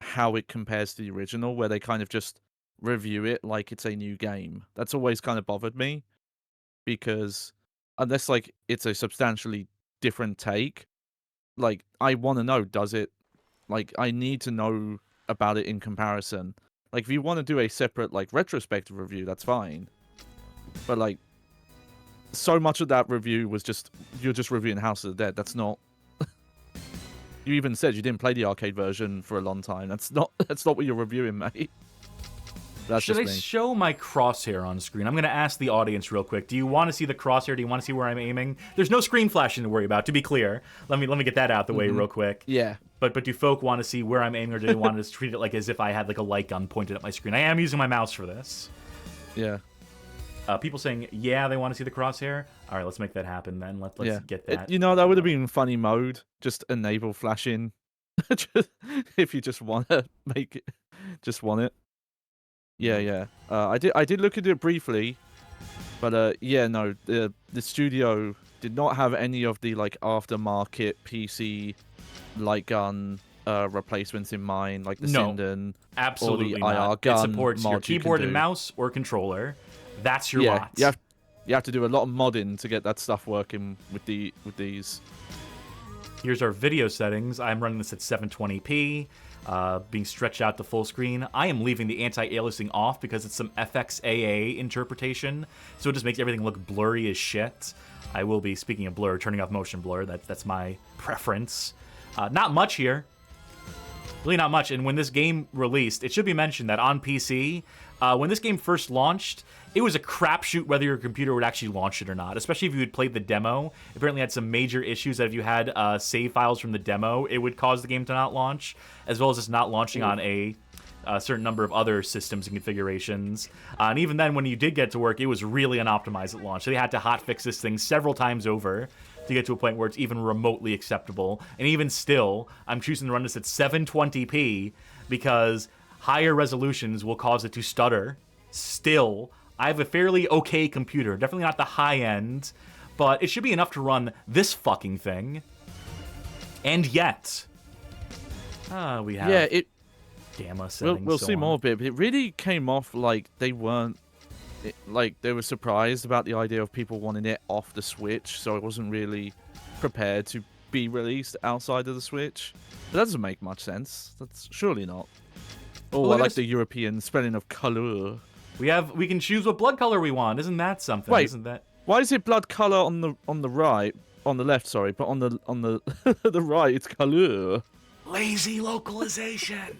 how it compares to the original, where they kind of just review it like it's a new game. That's always kind of bothered me, because unless like it's a substantially different take, like I want to know, does it, like I need to know about it in comparison. Like if you want to do a separate like retrospective review, that's fine, but like so much of that review was just, you're just reviewing House of the Dead. That's not you even said you didn't play the arcade version for a long time. That's not what you're reviewing, mate. That's Should I just me. show my crosshair on screen? I'm going to ask the audience real quick. Do you want to see the crosshair? Do you want to see where I'm aiming? There's no screen flashing to worry about, to be clear. Let me get that out the way real quick. Yeah. But do folk want to see where I'm aiming, or do they want to just treat it like as if I had like a light gun pointed at my screen? I am using my mouse for this. Yeah. People saying, yeah, they want to see the crosshair. All right, let's make that happen then. Let's get that. That would have been funny mode. Just enable flashing. If you just want to make it, just want it. Yeah. I did look at it briefly, but yeah, no, the studio did not have any of the like aftermarket PC light gun replacements in mind, like the Sinden absolutely or the not. IR gun. It supports your keyboard and mouse or controller. That's your lot. You have to do a lot of modding to get that stuff working with these. Here's our video settings. I'm running this at 720p, being stretched out to full screen. I am leaving the anti-aliasing off because it's some FXAA interpretation, so it just makes everything look blurry as shit. I will be, speaking of blur, turning off motion blur. That's my preference. Not much here. Really not much. And when this game released, it should be mentioned that on PC, when this game first launched, it was a crapshoot whether your computer would actually launch it or not, especially if you had played the demo. Apparently had some major issues that if you had save files from the demo, it would cause the game to not launch, as well as just not launching on a certain number of other systems and configurations. And even then, when you did get to work, it was really unoptimized at launch. So they had to hotfix this thing several times over to get to a point where it's even remotely acceptable. And even still, I'm choosing to run this at 720p because higher resolutions will cause it to stutter. Still, I have a fairly okay computer. Definitely not the high end, but it should be enough to run this fucking thing. And yet, we have gamma settings. We'll see more of it, but it really came off like they weren't, like they were surprised about the idea of people wanting it off the Switch, so it wasn't really prepared to be released outside of the Switch. But that doesn't make much sense. That's surely not. Oh, I like the European spelling of color. We can choose what blood color we want. Isn't that something? Wait, isn't that? Why is it blood color on the right, on the left? Sorry, but on the the right it's color. Lazy localization.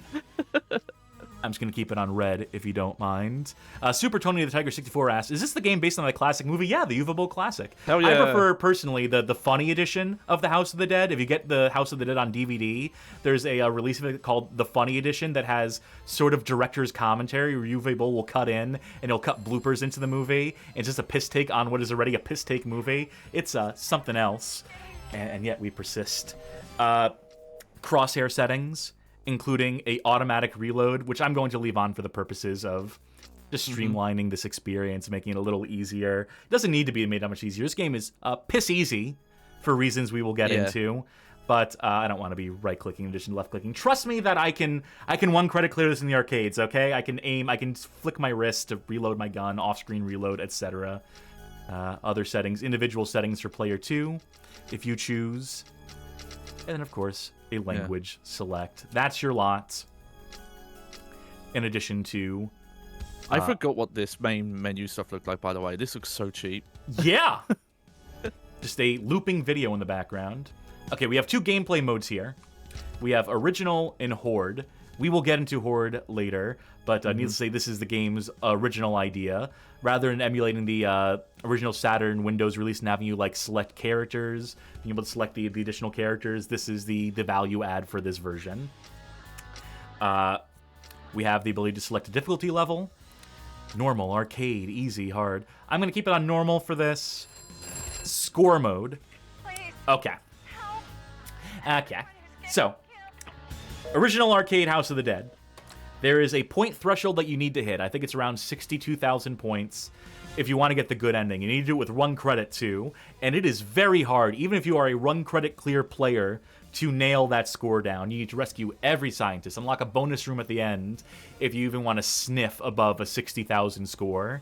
I'm just going to keep it on red, if you don't mind. Super Tony the Tiger 64 asks, is this the game based on the classic movie? Yeah, the Uwe Boll classic. Hell yeah. I prefer, personally, the funny edition of The House of the Dead. If you get The House of the Dead on DVD, there's a release of it called The Funny Edition that has sort of director's commentary where Uwe Boll will cut in and he'll cut bloopers into the movie. It's just a piss take on what is already a piss take movie. It's something else, and yet we persist. Crosshair settings, including a automatic reload, which I'm going to leave on for the purposes of just streamlining this experience, making it a little easier. It doesn't need to be made that much easier. This game is piss easy for reasons we will get into, but I don't want to be right-clicking in addition to left-clicking. Trust me that I can one credit clear this in the arcades, okay? I can aim, I can flick my wrist to reload my gun, off-screen reload, etc. Other settings, individual settings for player 2, if you choose. And then, of course, a language select. That's your lot. In addition to... I forgot what this main menu stuff looked like, by the way. This looks so cheap. Yeah! Just a looping video in the background. Okay, we have 2 gameplay modes here. We have Original and Horde. We will get into Horde later, but needless to say, this is the game's original idea. Rather than emulating the original Saturn Windows release and having you like select characters, being able to select the additional characters, this is the value add for this version. We have the ability to select a difficulty level. Normal, arcade, easy, hard. I'm going to keep it on normal for this. Score mode. Okay. Okay. So, original arcade House of the Dead. There is a point threshold that you need to hit. I think it's around 62,000 points if you want to get the good ending. You need to do it with run credit too, and it is very hard, even if you are a run credit clear player, to nail that score down. You need to rescue every scientist, unlock a bonus room at the end if you even want to sniff above a 60,000 score.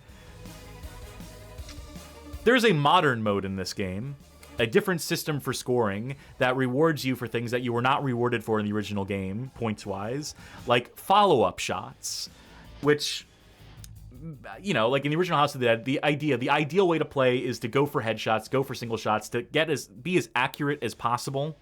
There's a modern mode in this game, a different system for scoring that rewards you for things that you were not rewarded for in the original game, points-wise, like follow-up shots, which, you know, like in the original House of the Dead, the ideal way to play is to go for headshots, go for single shots, to be as accurate as possible,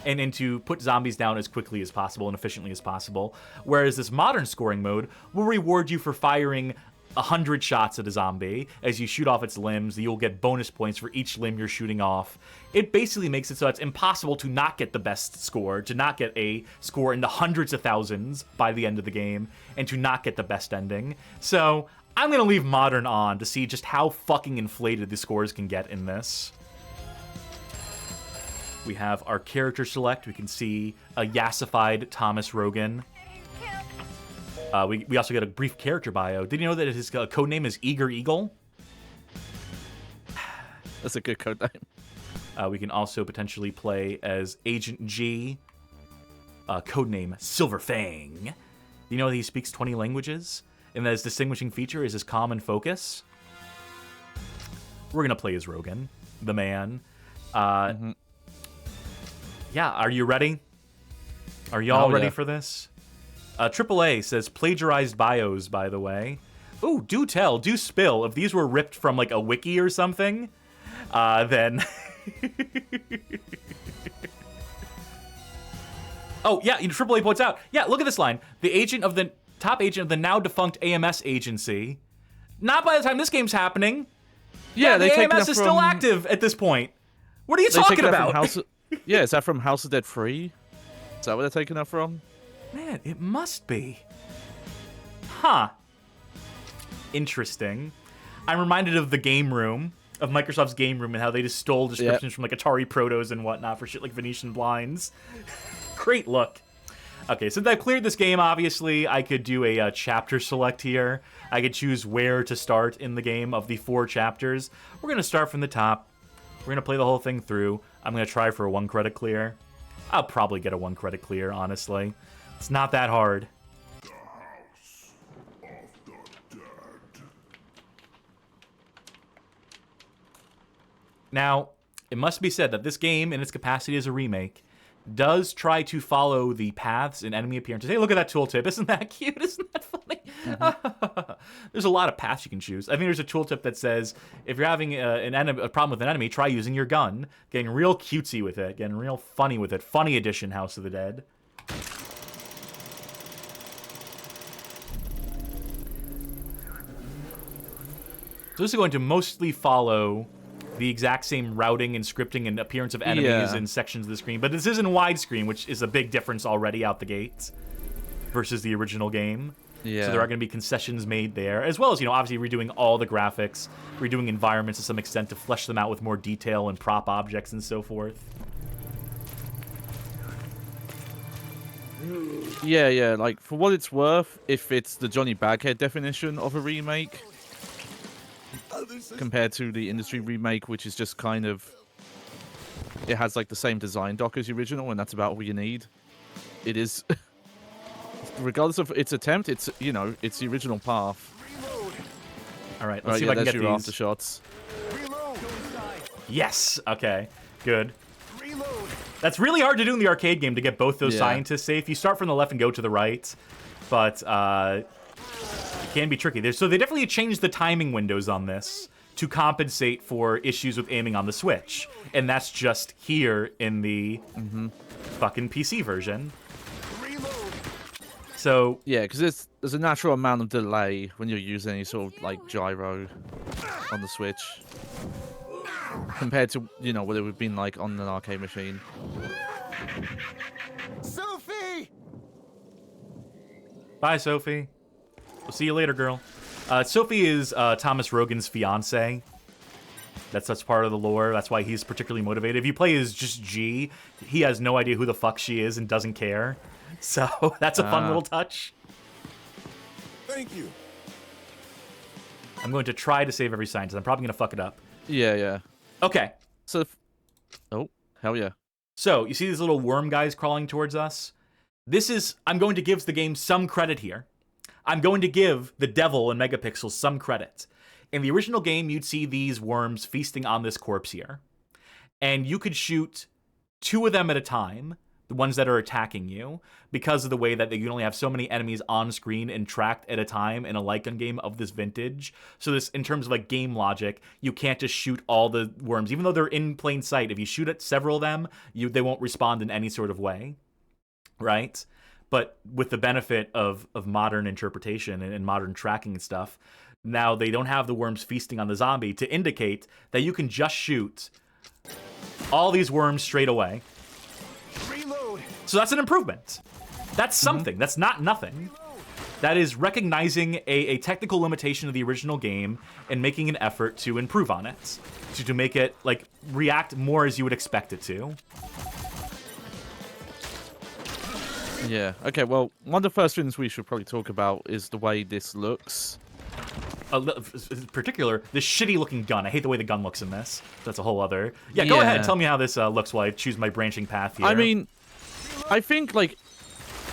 and to put zombies down as quickly as possible and efficiently as possible. Whereas this modern scoring mode will reward you for firing 100 shots at a zombie. As you shoot off its limbs, you'll get bonus points for each limb you're shooting off. It basically makes it so it's impossible to not get the best score, to not get a score in the hundreds of thousands by the end of the game, and to not get the best ending. So I'm going to leave modern on to see just how fucking inflated the scores can get in this. We have our character select. We can see a yassified Thomas Rogan. We also get a brief character bio. Did you know that his code name is Eager Eagle? That's a good code name. We can also potentially play as Agent G, codename Silver Fang. Do you know that he speaks 20 languages? And that his distinguishing feature is his calm and focus? We're going to play as Rogan, the man. Yeah, are you ready? Are y'all ready for this? AAA says plagiarized bios, by the way. Ooh, do tell, do spill. If these were ripped from like a wiki or something, then... Oh, yeah, AAA points out. Yeah, look at this line. The top agent of the now defunct AMS agency. Not by the time this game's happening. Yeah, the AMS is still active at this point. What are you talking about? Yeah, is that from House of Dead 3? Is that where they're taking that from? Man, it must be. Huh. Interesting. I'm reminded of the game room, of Microsoft's game room, and how they just stole descriptions from like Atari Protos and whatnot for shit like Venetian blinds. Great look. Okay, since I've cleared this game, obviously, I could do a chapter select here. I could choose where to start in the game of the 4 chapters. We're going to start from the top. We're going to play the whole thing through. I'm going to try for a 1 credit clear. I'll probably get a 1 credit clear, honestly. It's not that hard. The House of the Dead. Now, it must be said that this game, in its capacity as a remake, does try to follow the paths and enemy appearances. Hey, look at that tooltip. Isn't that cute? Isn't that funny? There's a lot of paths you can choose. I think there's a tooltip that says, if you're having a problem with an enemy, try using your gun. Getting real cutesy with it. Getting real funny with it. Funny edition House of the Dead. So this is going to mostly follow the exact same routing and scripting and appearance of enemies in sections of the screen. But this is in widescreen, which is a big difference already out the gate versus the original game. Yeah. So there are going to be concessions made there, as well as, obviously redoing all the graphics, redoing environments to some extent to flesh them out with more detail and prop objects and so forth. Yeah, like, for what it's worth, if it's the Johnny Baghead definition of a remake, compared to the industry remake, which is just kind of, it has like the same design dock as the original, and that's about all you need. It is, regardless of its attempt, it's it's the original path. All right, let's Right, see yeah, if I can there's get your these. aftershots. Yes. Okay. Good. That's really hard to do in the arcade game to get both those Yeah. scientists safe. You start from the left and go to the right, but it can be tricky. So they definitely changed the timing windows on this to compensate for issues with aiming on the Switch, and that's just here in the fucking PC version. So Yeah, because there's a natural amount of delay when you're using any sort of like gyro on the Switch compared to what it would have been like on an arcade machine. Sophie! bye, Sophie. We'll see you later, girl. Sophie is Thomas Rogan's fiance. That's part of the lore. That's why he's particularly motivated. If you play as just G, he has no idea who the fuck she is and doesn't care. So that's a fun little touch. Thank you. I'm going to try to save every scientist. I'm probably going to fuck it up. Yeah. Okay. So, oh, hell yeah. So, you see these little worm guys crawling towards us? I'm going to give the game some credit here. I'm going to give the devil in Megapixels some credit. In the original game, you'd see these worms feasting on this corpse here. And you could shoot 2 of them at a time, the ones that are attacking you, because of the way that you only have so many enemies on screen and tracked at a time in a Lycan game of this vintage. So this, in terms of like game logic, you can't just shoot all the worms. Even though they're in plain sight, if you shoot at several of them, they won't respond in any sort of way, right? But with the benefit of modern interpretation and modern tracking and stuff, now they don't have the worms feasting on the zombie to indicate that you can just shoot all these worms straight away. Reload. So that's an improvement. That's something. That's not nothing. That is recognizing a technical limitation of the original game and making an effort to improve on it. To make it, like, react more as you would expect it to. Yeah. Okay, well, one of the first things we should probably talk about is the way this looks. In particular, this shitty-looking gun. I hate the way the gun looks in this. That's a whole other... Yeah, go ahead. Tell me how this looks while I choose my branching path here. I mean, I think, like,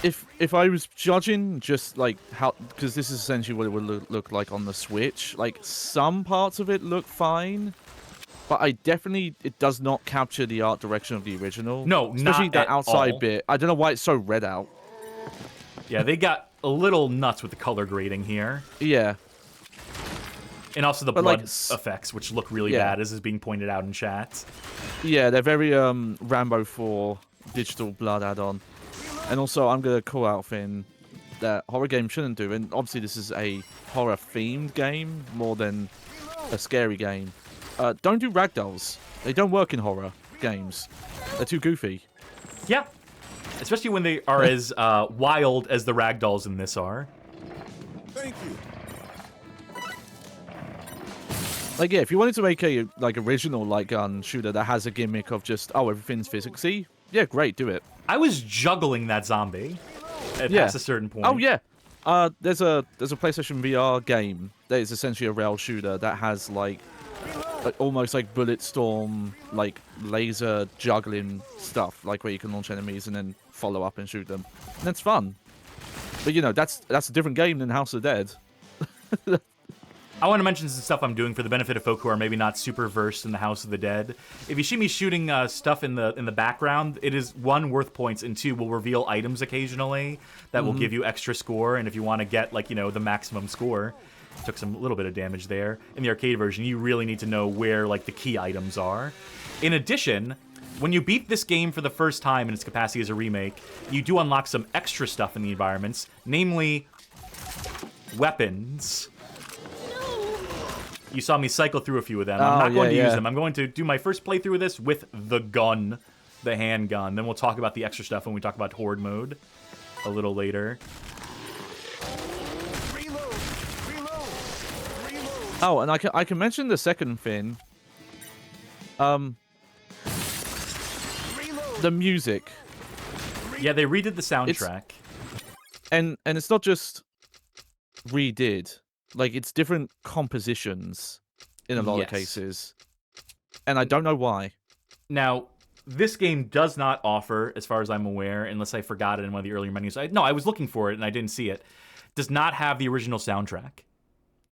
if I was judging just, like, how... Because this is essentially what it would look like on the Switch. Like, some parts of it look fine, but it does not capture the art direction of the original. No, especially not that at outside all. bit. I don't know why it's so red out. Yeah, they got a little nuts with the color grading here. Yeah. And also the But, blood like, effects, which look really yeah. bad, as is being pointed out in chat. Yeah, they're very Rambo 4 digital blood add-on. And also, I'm going to call out a thing that horror games shouldn't do. And obviously, this is a horror-themed game more than a scary game. Don't do ragdolls. They don't work in horror games. They're too goofy. Yeah. Especially when they are as wild as the ragdolls in this are. Thank you. Like, yeah, if you wanted to make a original light gun shooter that has a gimmick of just, oh, everything's physicsy, yeah, great, do it. I was juggling that zombie past a certain point. Oh yeah. There's a PlayStation VR game that is essentially a rail shooter that has like almost like Bulletstorm, like laser juggling stuff, like where you can launch enemies and then follow up and shoot them. And that's fun. But that's a different game than House of the Dead. I want to mention some stuff I'm doing for the benefit of folk who are maybe not super versed in the House of the Dead. If you see me shooting stuff in the background, it is 1, worth points, and 2, will reveal items occasionally that will give you extra score. And if you want to get the maximum score, took some little bit of damage there. In the arcade version, you really need to know where the key items are. In addition, when you beat this game for the first time in its capacity as a remake, you do unlock some extra stuff in the environments, namely weapons. You saw me cycle through a few of them. I'm not going to use them. I'm going to do my first playthrough of this with the gun, the handgun. Then we'll talk about the extra stuff when we talk about Horde mode a little later. Reload. Oh, and I can mention the second thing. The music. Yeah, they redid the soundtrack. And it's not just redid. Like, it's different compositions in a lot of cases. And I don't know why. Now, this game does not offer, as far as I'm aware, unless I forgot it in one of the earlier menus. I was looking for it and I didn't see it. Does not have the original soundtrack.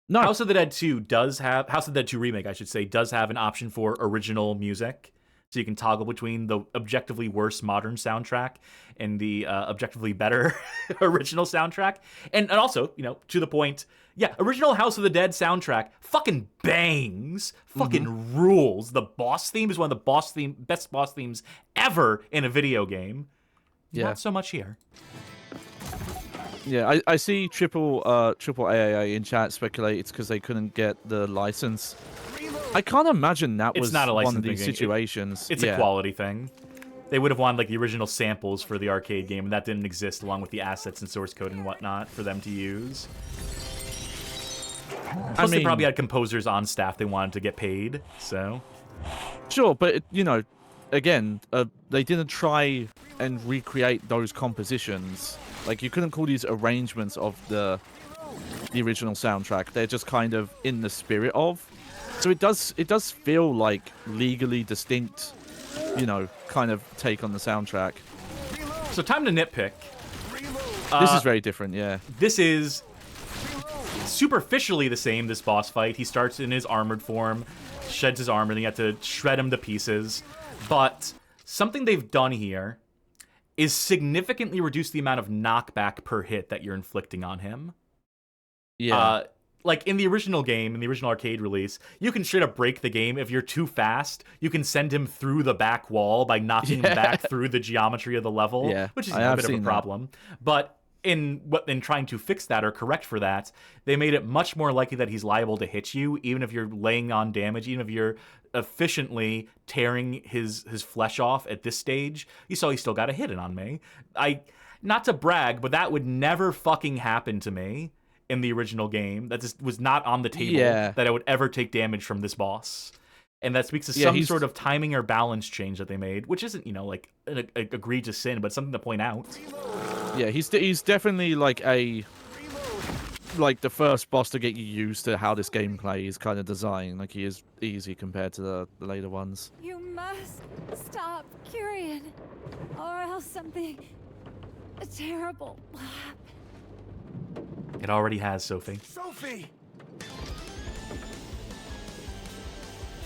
No. House of the Dead 2 House of the Dead 2 Remake, I should say, does have an option for original music. So you can toggle between the objectively worse modern soundtrack and the objectively better original soundtrack. And also, to the point, yeah, original House of the Dead soundtrack fucking bangs, fucking rules. The boss theme is one of the best boss themes ever in a video game. Yeah. Not so much here. Yeah, I see triple AAA in chat speculate it's because they couldn't get the license. I can't imagine that It's was not a one of licensing these thing. situations. It's a quality thing. They would have wanted like the original samples for the arcade game, and that didn't exist, along with the assets and source code and whatnot for them to use. Plus, they probably had composers on staff they wanted to get paid, so... Sure, but, again, they didn't try and recreate those compositions. Like, you couldn't call these arrangements of the original soundtrack. They're just kind of in the spirit of. So it does feel like legally distinct, kind of take on the soundtrack. So time to nitpick. This is very different, yeah. This is superficially the same, this boss fight. He starts in his armored form, sheds his armor, then you have to shred him to pieces. But something they've done here is significantly reduce the amount of knockback per hit that you're inflicting on him. Yeah. Like in the original game, in the original arcade release, you can straight up break the game. If you're too fast, you can send him through the back wall by knocking him back through the geometry of the level, which is a bit of a problem. But in trying to fix that or correct for that, they made it much more likely that he's liable to hit you, even if you're laying on damage, even if you're efficiently tearing his flesh off at this stage. You saw he still got a hit in on me. Not to brag, but that would never fucking happen to me in the original game. That just was not on the table that I would ever take damage from this boss. And that speaks to some sort of timing or balance change that they made, which isn't, like an egregious sin, but something to point out. Yeah, he's definitely like the first boss to get you used to how this gameplay is kind of designed. Like, he is easy compared to the later ones. You must stop, Kyrian, or else something terrible will happen. It already has, Sophie. Sophie!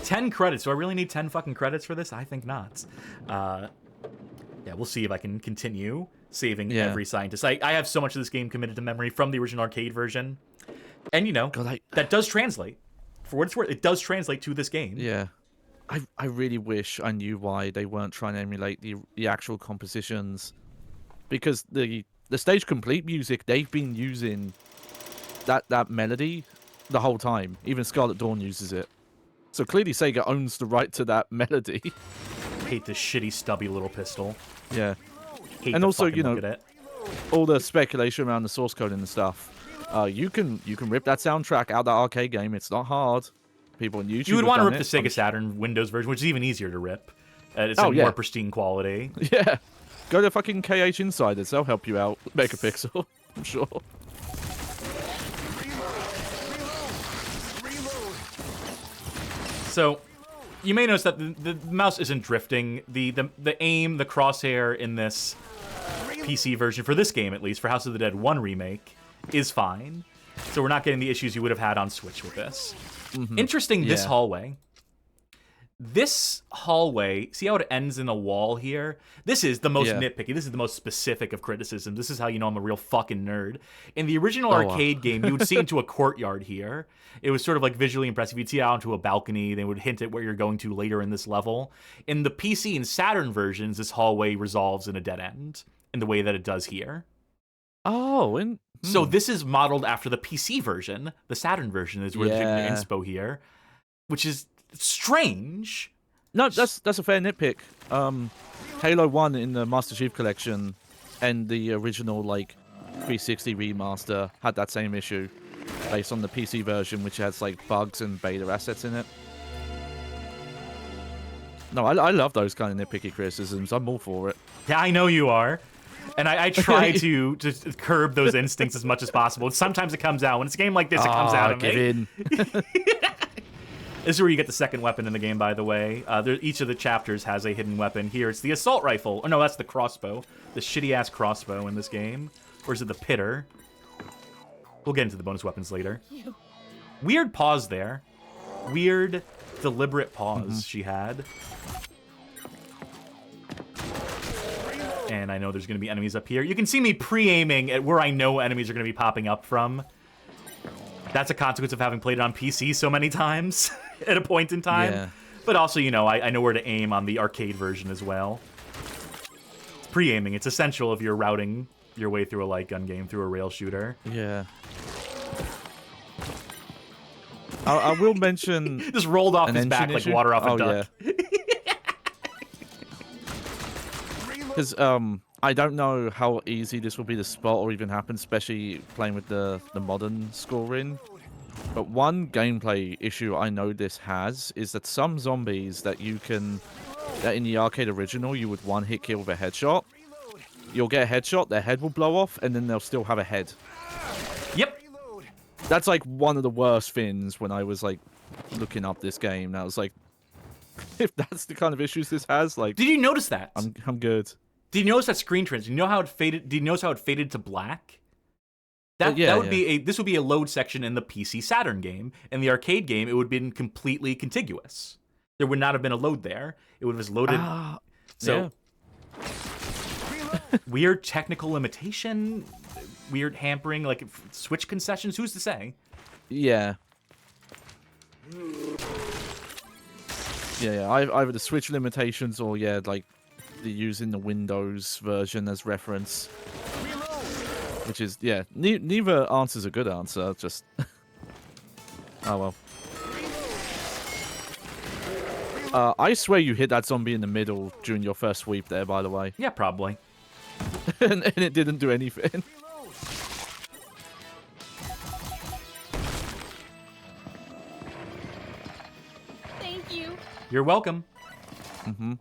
10 credits. Do I really need 10 fucking credits for this? I think not. Yeah, we'll see if I can continue saving every scientist. I have so much of this game committed to memory from the original arcade version. And, that does translate. For what it's worth, it does translate to this game. Yeah. I really wish I knew why they weren't trying to emulate the actual compositions. Because the stage complete music, they've been using that melody the whole time. Even Scarlet Dawn uses it. So clearly Sega owns the right to that melody. Hate this shitty stubby little pistol. Yeah. Hate and also, look at it. all the speculation around the source code and stuff. You can rip that soundtrack out of that arcade game. It's not hard. People on YouTube. You would want to rip the Sega Saturn Windows version, which is even easier to rip. It's more pristine quality. Yeah. Go to fucking KH Insiders. They'll help you out, MegaPixel. I'm sure. So, you may notice that the mouse isn't drifting. The aim, the crosshair in this PC version, for this game at least, for House of the Dead 1 Remake, is fine. So we're not getting the issues you would have had on Switch with this. Interesting, this hallway. This hallway, see how it ends in a wall here? This is the most nitpicky. This is the most specific of criticism. This is how you know I'm a real fucking nerd. In the original arcade game, you would see into a courtyard here. It was sort of like visually impressive. You'd see out onto a balcony. They would hint at where you're going to later in this level. In the PC and Saturn versions, this hallway resolves in a dead end in the way that it does here. Oh, So this is modeled after the PC version. The Saturn version is where they're taking the inspo here, which is strange. No, that's a fair nitpick. Halo 1 in the Master Chief Collection and the original 360 remaster had that same issue based on the PC version, which has bugs and beta assets in it. No, I love those kind of nitpicky criticisms. I'm all for it. Yeah, I know you are. And I try to curb those instincts as much as possible. Sometimes it comes out. When it's a game like this, it comes out of me. Give in. This is where you get the second weapon in the game, by the way. Each of the chapters has a hidden weapon. Here, it's the assault rifle. Oh, no, that's the crossbow. The shitty-ass crossbow in this game. Or is it the pitter? We'll get into the bonus weapons later. Weird pause there. Weird, deliberate pause she had. And I know there's going to be enemies up here. You can see me pre-aiming at where I know enemies are going to be popping up from. That's a consequence of having played it on PC so many times at a point in time. Yeah. But also, you know, I know where to aim on the arcade version as well. It's pre-aiming. It's essential if you're routing your way through a light gun game, through a rail shooter. Yeah. I will mention... Just rolled off an his back engine like issue. water off a duck. Yeah. Because I don't know how easy this will be to spot or even happen, especially playing with the modern scoring. But one gameplay issue I know this has is that some zombies that you can... that in the arcade original you would one-hit kill with a headshot. You'll get a headshot, their head will blow off, and then they'll still have a head. Yep. That's like one of the worst things when I was like looking up this game. I was like, if that's the kind of issues this has, like... Did you notice that? I'm good. Did you notice that screen transition? You know how it faded? Did you notice how it faded to black? That would be this would be a load section in the PC Saturn game. In the arcade game, it would have been completely contiguous. There would not have been a load there. It would have just loaded. So weird technical limitation, weird hampering, like Switch concessions. Who's to say? Yeah. Yeah. Either the Switch limitations or like the using the Windows version as reference. Which is, neither answer's a good answer, just... oh, well. I swear you hit that zombie in the middle during your first sweep there, by the way. Yeah, probably. and it didn't do anything. Thank you. You're welcome. Mm-hmm.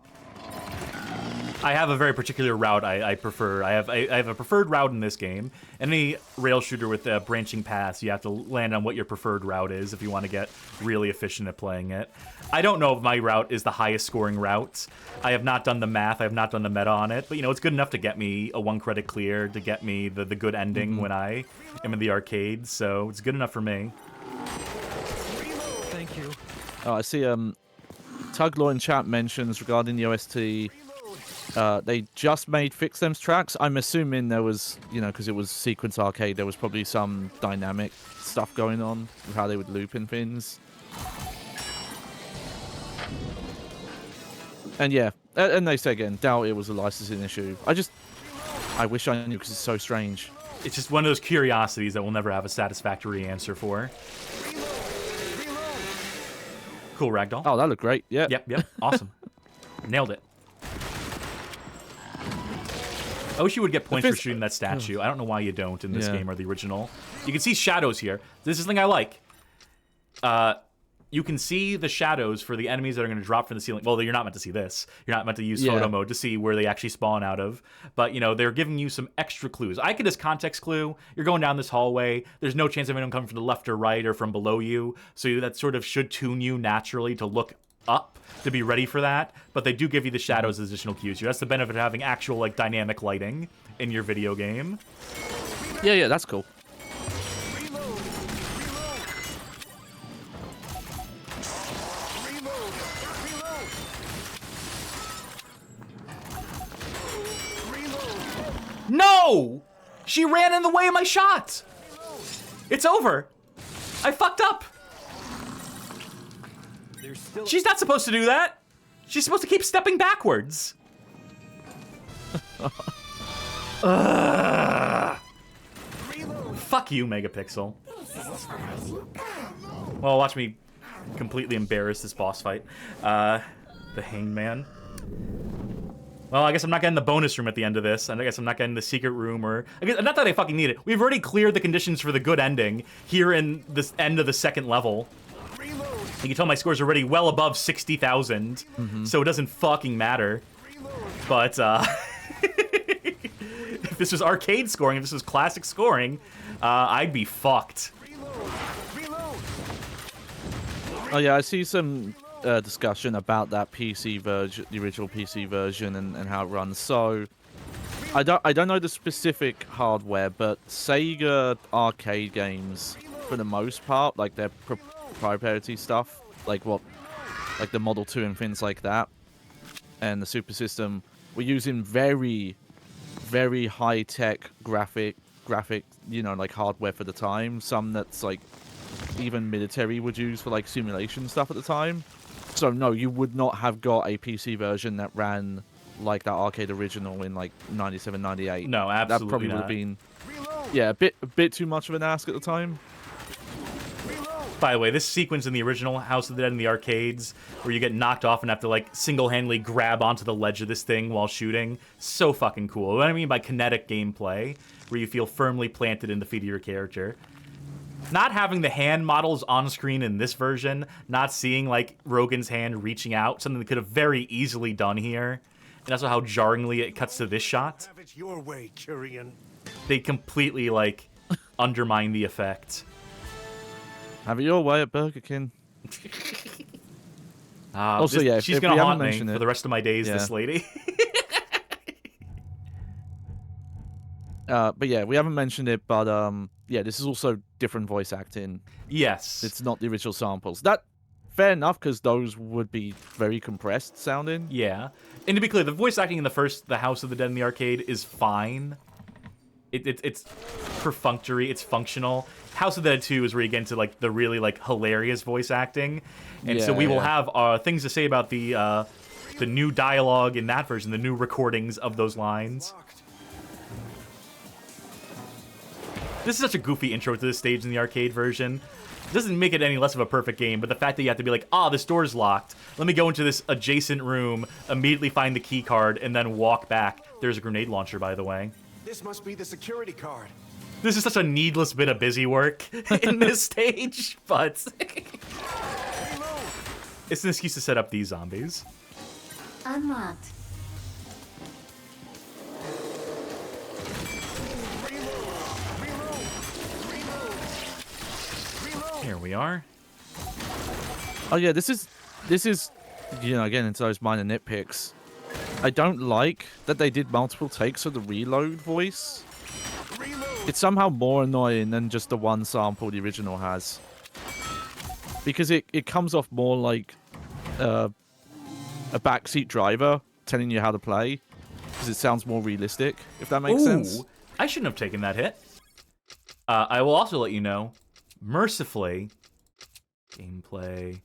I have a very particular route I prefer. I have a preferred route in this game. Any rail shooter with branching paths, you have to land on what your preferred route is if you want to get really efficient at playing it. I don't know if my route is the highest scoring route. I have not done the math. I have not done the meta on it. But, you know, it's good enough to get me a 1-credit clear, to get me the good ending when I am in the arcade. So it's good enough for me. Thank you. Oh, I see Tuglaw in chat mentions regarding the OST... they just made Fix Them's tracks. I'm assuming there was, because it was Sequence Arcade, there was probably some dynamic stuff going on with how they would loop in things. And yeah, and they say again, doubt it was a licensing issue. I wish I knew because it's so strange. It's just one of those curiosities that we'll never have a satisfactory answer for. Cool, Ragdoll. Oh, that looked great. Yeah. Yep. Awesome. Nailed it. I wish you would get points for shooting that statue. I don't know why you don't in this game or the original. You can see shadows here. This is the thing I like. You can see the shadows for the enemies that are going to drop from the ceiling. Well, you're not meant to see this. You're not meant to use photo mode to see where they actually spawn out of. But, they're giving you some extra clues. I could, as context clue, you're going down this hallway. There's no chance of anyone coming from the left or right or from below you. So that sort of should tune you naturally to look up to be ready for that, but they do give you the shadows as additional cues here. That's the benefit of having actual dynamic lighting in your video game. Yeah, that's cool. No! She ran in the way of my shot! It's over. I fucked up. She's not supposed to do that. She's supposed to keep stepping backwards. Fuck you, Megapixel. Well, watch me completely embarrass this boss fight. The Hangman. Well, I guess I'm not getting the bonus room at the end of this, and I guess I'm not getting the secret room, or... I guess, not that I fucking need it. We've already cleared the conditions for the good ending here in this end of the second level. You can tell my score's already well above 60,000, so it doesn't fucking matter. But, if this was arcade scoring, if this was classic scoring, I'd be fucked. Oh yeah, I see some discussion about that PC version, the original PC version, and how it runs. So, I don't know the specific hardware, but Sega arcade games for the most part, like their proprietary stuff, like the Model 2 and things like that, and the Super System, were using very, very high-tech graphic, like hardware for the time. Some that's like even military would use for like simulation stuff at the time. So no, you would not have got a PC version that ran like that arcade original in like 97, 98. No, absolutely that probably would not. have been, yeah, a bit too much of an ask at the time. By the way, this sequence in the original House of the Dead in the arcades, where you get knocked off and have to like single-handedly grab onto the ledge of this thing while shooting, so fucking cool. What I mean by kinetic gameplay, where you feel firmly planted in the feet of your character. Not having the hand models on screen in this version, not seeing like Rogan's hand reaching out, something that could have very easily done here, and also how jarringly it cuts to this shot. Have it your way, Curian. They completely like undermine the effect. Have it your way at Burger King. Also, yeah, she's if gonna we haven't haunt me mentioned for it- the rest of my days. Yeah. This lady. But yeah, we haven't mentioned it, but yeah, this is also different voice acting. Yes. It's not the original samples. That fair enough, because those would be very compressed sounding. Yeah. And to be clear, the voice acting in the House of the Dead in the arcade is fine. It's perfunctory, it's functional. House of the Dead 2 is where you get into like the really like hilarious voice acting. And so we will have things to say about the new dialogue in that version, the new recordings of those lines. This is such a goofy intro to this stage in the arcade version. It doesn't make it any less of a perfect game, but the fact that you have to be like, this door's locked. Let me go into this adjacent room, immediately find the key card, and then walk back. There's a grenade launcher, by the way. This must be the security card. This is such a needless bit of busy work in this stage, but it's an excuse to set up these zombies. Unlocked. Here we are. Oh yeah, this is, again, into those minor nitpicks. I don't like that they did multiple takes of the reload voice. It's somehow more annoying than just the one sample the original has. Because it comes off more like a backseat driver telling you how to play. Because it sounds more realistic, if that makes sense. I shouldn't have taken that hit. I will also let you know, mercifully, gameplay.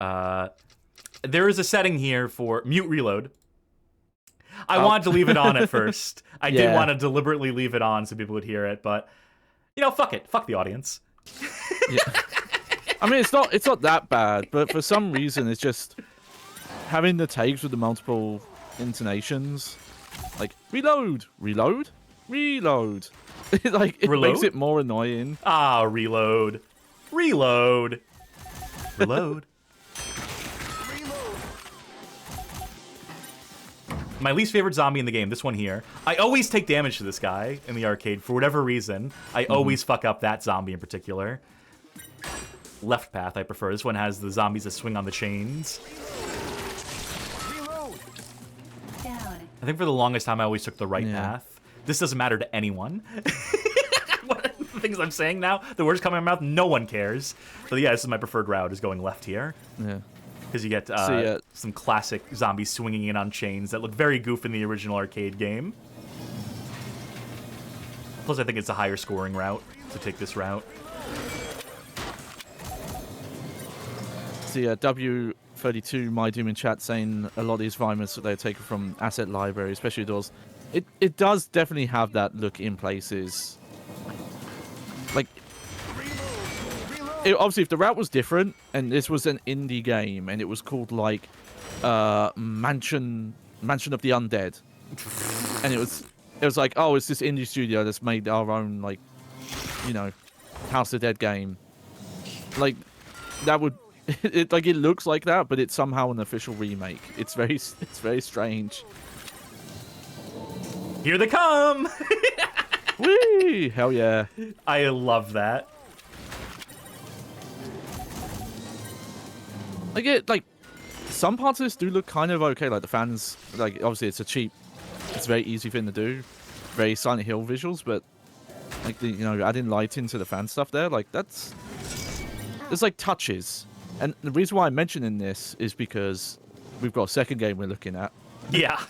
There is a setting here for mute reload. I wanted to leave it on at first. I did want to deliberately leave it on so people would hear it, but fuck it. Fuck the audience. Yeah. I mean, it's not that bad, but for some reason, it's just having the takes with the multiple intonations, like reload, reload, reload. Like it Reload? makes it more annoying. Reload. Reload. Reload. My least favorite zombie in the game, this one here. I always take damage to this guy in the arcade for whatever reason. I always fuck up that zombie in particular. Left path, I prefer. This one has the zombies that swing on the chains. Down. I think for the longest time, I always took the right Yeah. path. This doesn't matter to anyone. What are the things I'm saying now? The words coming out of my mouth, no one cares. So yeah, this is my preferred route, is going left here. Yeah. Because you get some classic zombies swinging in on chains that look very goof in the original arcade game. Plus, I think it's a higher scoring route to take this route. See, W32, my doom in chat, saying a lot of these environments that they're taken from asset library, especially doors. It does definitely have that look in places. Like, obviously, if the route was different, and this was an indie game, and it was called like Mansion of the Undead, and it was like, oh, it's this indie studio that's made our own like, House of the Dead game. Like, that would it looks like that, but it's somehow an official remake. It's very strange. Here they come! Whee! Hell yeah! I love that. Like some parts of this do look kind of okay. Like the fans, like obviously it's a very easy thing to do, very Silent Hill visuals, but like the, adding lighting to the fan stuff there, like there's like touches. And the reason why I'm mentioning this is because we've got a second game we're looking at. Yeah.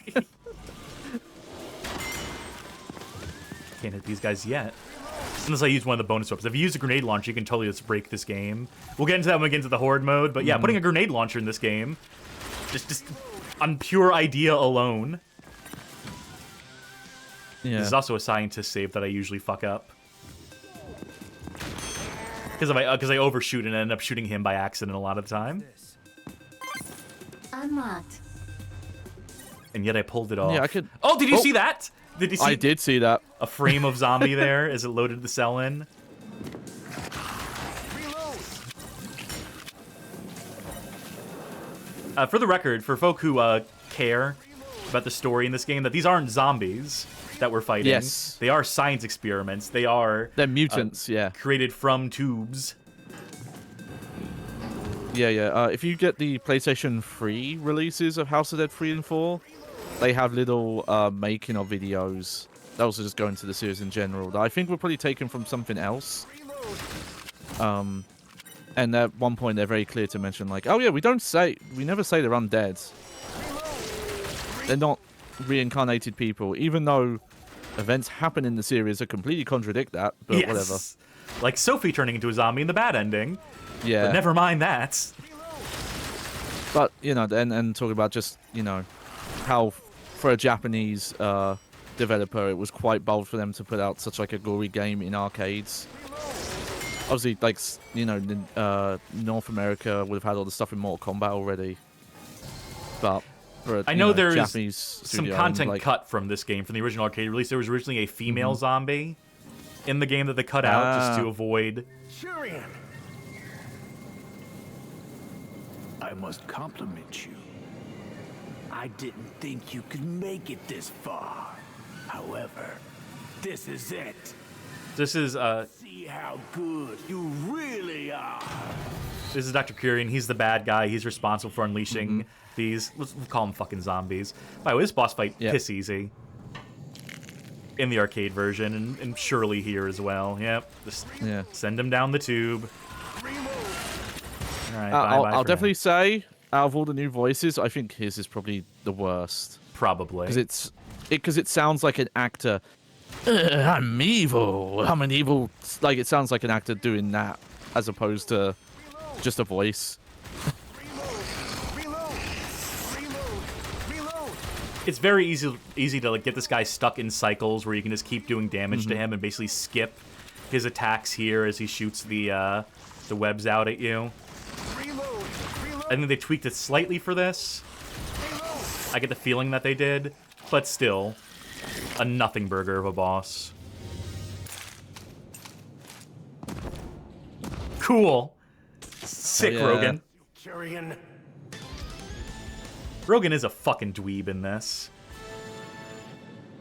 Can't hit these guys yet. Unless I use one of the bonus weapons. If you use a grenade launcher, you can totally just break this game. We'll get into that when we get into the horde mode, but yeah, putting a grenade launcher in this game, just on pure idea alone. Yeah. This is also a scientist save that I usually fuck up. Because I overshoot and end up shooting him by accident a lot of the time. Unlocked. And yet I pulled it off. Yeah, I could. Oh, did you see that? Did you see? I did see that. A frame of zombie there as it loaded the cell in. For the record, for folk who care about the story in this game, that these aren't zombies that we're fighting. Yes. They are science experiments. They're mutants, yeah. Created from tubes. Yeah. If you get the PlayStation 3 releases of House of Dead 3 and 4, they have little making of videos that also just go into the series in general that I think were probably taken from something else. And at one point they're very clear to mention, like, oh yeah, we never say they're undead. They're not reincarnated people, even though events happen in the series that completely contradict that, but yes. whatever. Like Sophie turning into a zombie in the bad ending. Yeah. But never mind that. But, and talking about just, how for a Japanese developer, it was quite bold for them to put out such like a gory game in arcades. Obviously, like, North America would have had all the stuff in Mortal Kombat already. But for a, I know there's Japanese some studio, content cut from this game, from the original arcade release. There was originally a female zombie in the game that they cut out just to avoid... Curian! I must compliment you. I didn't think you could make it this far. However, this is it. This is, See how good you really are. This is Dr. Curian. He's the bad guy. He's responsible for unleashing these... Let's call them fucking zombies. By the way, this boss fight, piss easy. In the arcade version, and surely here as well. Yep. Just send him down the tube. All right, I'll definitely say, out of all the new voices, I think his is probably the worst. Probably. Because it sounds like an actor. I'm evil. I'm an evil... Like, it sounds like an actor doing that, as opposed to just a voice. It's very easy to like get this guy stuck in cycles where you can just keep doing damage to him and basically skip his attacks here as he shoots the webs out at you. I think they tweaked it slightly for this. I get the feeling that they did, but still, a nothing burger of a boss. Cool. Sick, Rogan. Curian. Rogan is a fucking dweeb in this.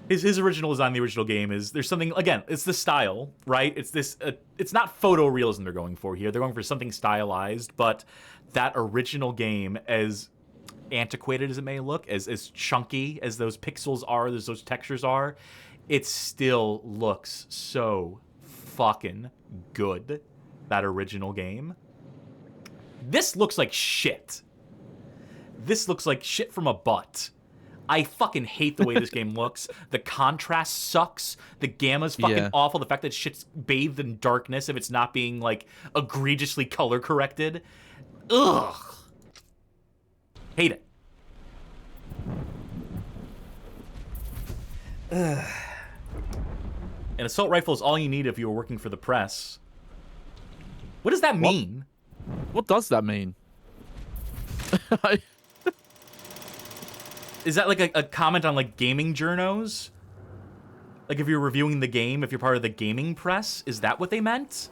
His original design, the original game, is there's something, again, it's the style, right? It's this, it's not photorealism they're going for here. They're going for something stylized, but that original game, as antiquated as it may look, as chunky as those pixels are, as those textures are, it still looks so fucking good, that original game. This looks like shit. This looks like shit from a butt. I fucking hate the way this game looks. The contrast sucks. The gamma's fucking awful. The fact that shit's bathed in darkness if it's not being, like, egregiously color corrected. Ugh. Hate it. Ugh. An assault rifle is all you need if you were working for the press. What does that mean? What does that mean? Is that like a comment on like gaming journos? Like if you're reviewing the game, if you're part of the gaming press, is that what they meant?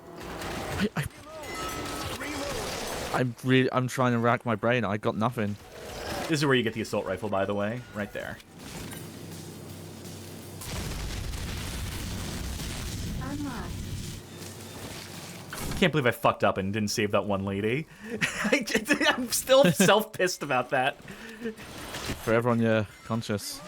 I'm trying to rack my brain. I got nothing. This is where you get the assault rifle, by the way, right there. Can't believe I fucked up and didn't save that one lady. I'm still self-pissed about that. Forever on your conscience.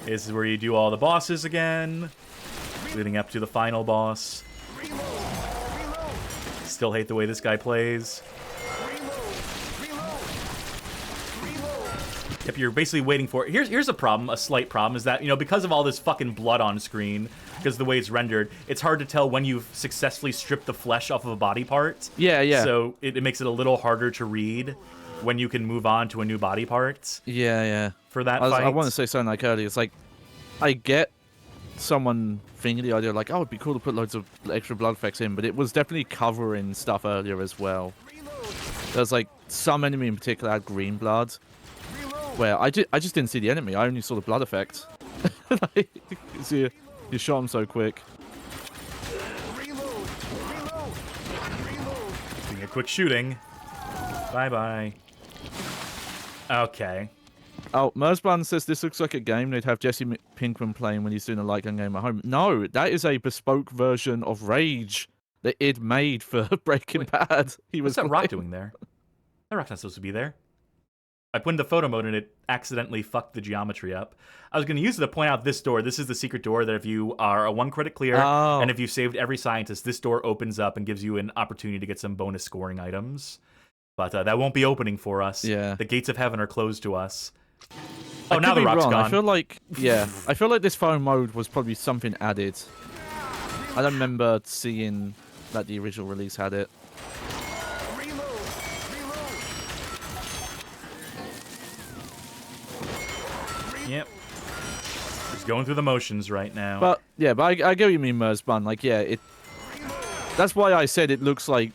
This is where you do all the bosses again, leading up to the final boss. Still hate the way this guy plays. Yep, you're basically waiting for it. Here's a problem, a slight problem, is that, you know, because of all this fucking blood on screen, because of the way it's rendered, it's hard to tell when you've successfully stripped the flesh off of a body part. Yeah, yeah. So it makes it a little harder to read when you can move on to a new body part. Yeah, yeah. For that fight. I want to say something like earlier. It's like, I get someone thinking the idea like, oh, it'd be cool to put loads of extra blood effects in, but it was definitely covering stuff earlier as well. There's like some enemy in particular had green blood, where I just didn't see the enemy. I only saw the blood effect. Like, you shot him so quick. Doing a quick shooting. Bye-bye. Okay. Oh, Merzban says this looks like a game they'd have Jesse Pinkman playing when he's doing a light gun game at home. No, that is a bespoke version of Rage that id made for Breaking Bad. What's that rock doing there? That rock's not supposed to be there. I put in the photo mode and it accidentally fucked the geometry up. I was going to use it to point out this door. This is the secret door that if you are a 1 credit clear and if you saved every scientist, this door opens up and gives you an opportunity to get some bonus scoring items. But that won't be opening for us. Yeah. The gates of heaven are closed to us. Oh, now the rock's gone. I feel like, yeah, I feel like this phone mode was probably something added. I don't remember seeing that the original release had it. Yep. Just going through the motions right now. But yeah, but I get what you mean, Merzban. Like, yeah, that's why I said it looks like,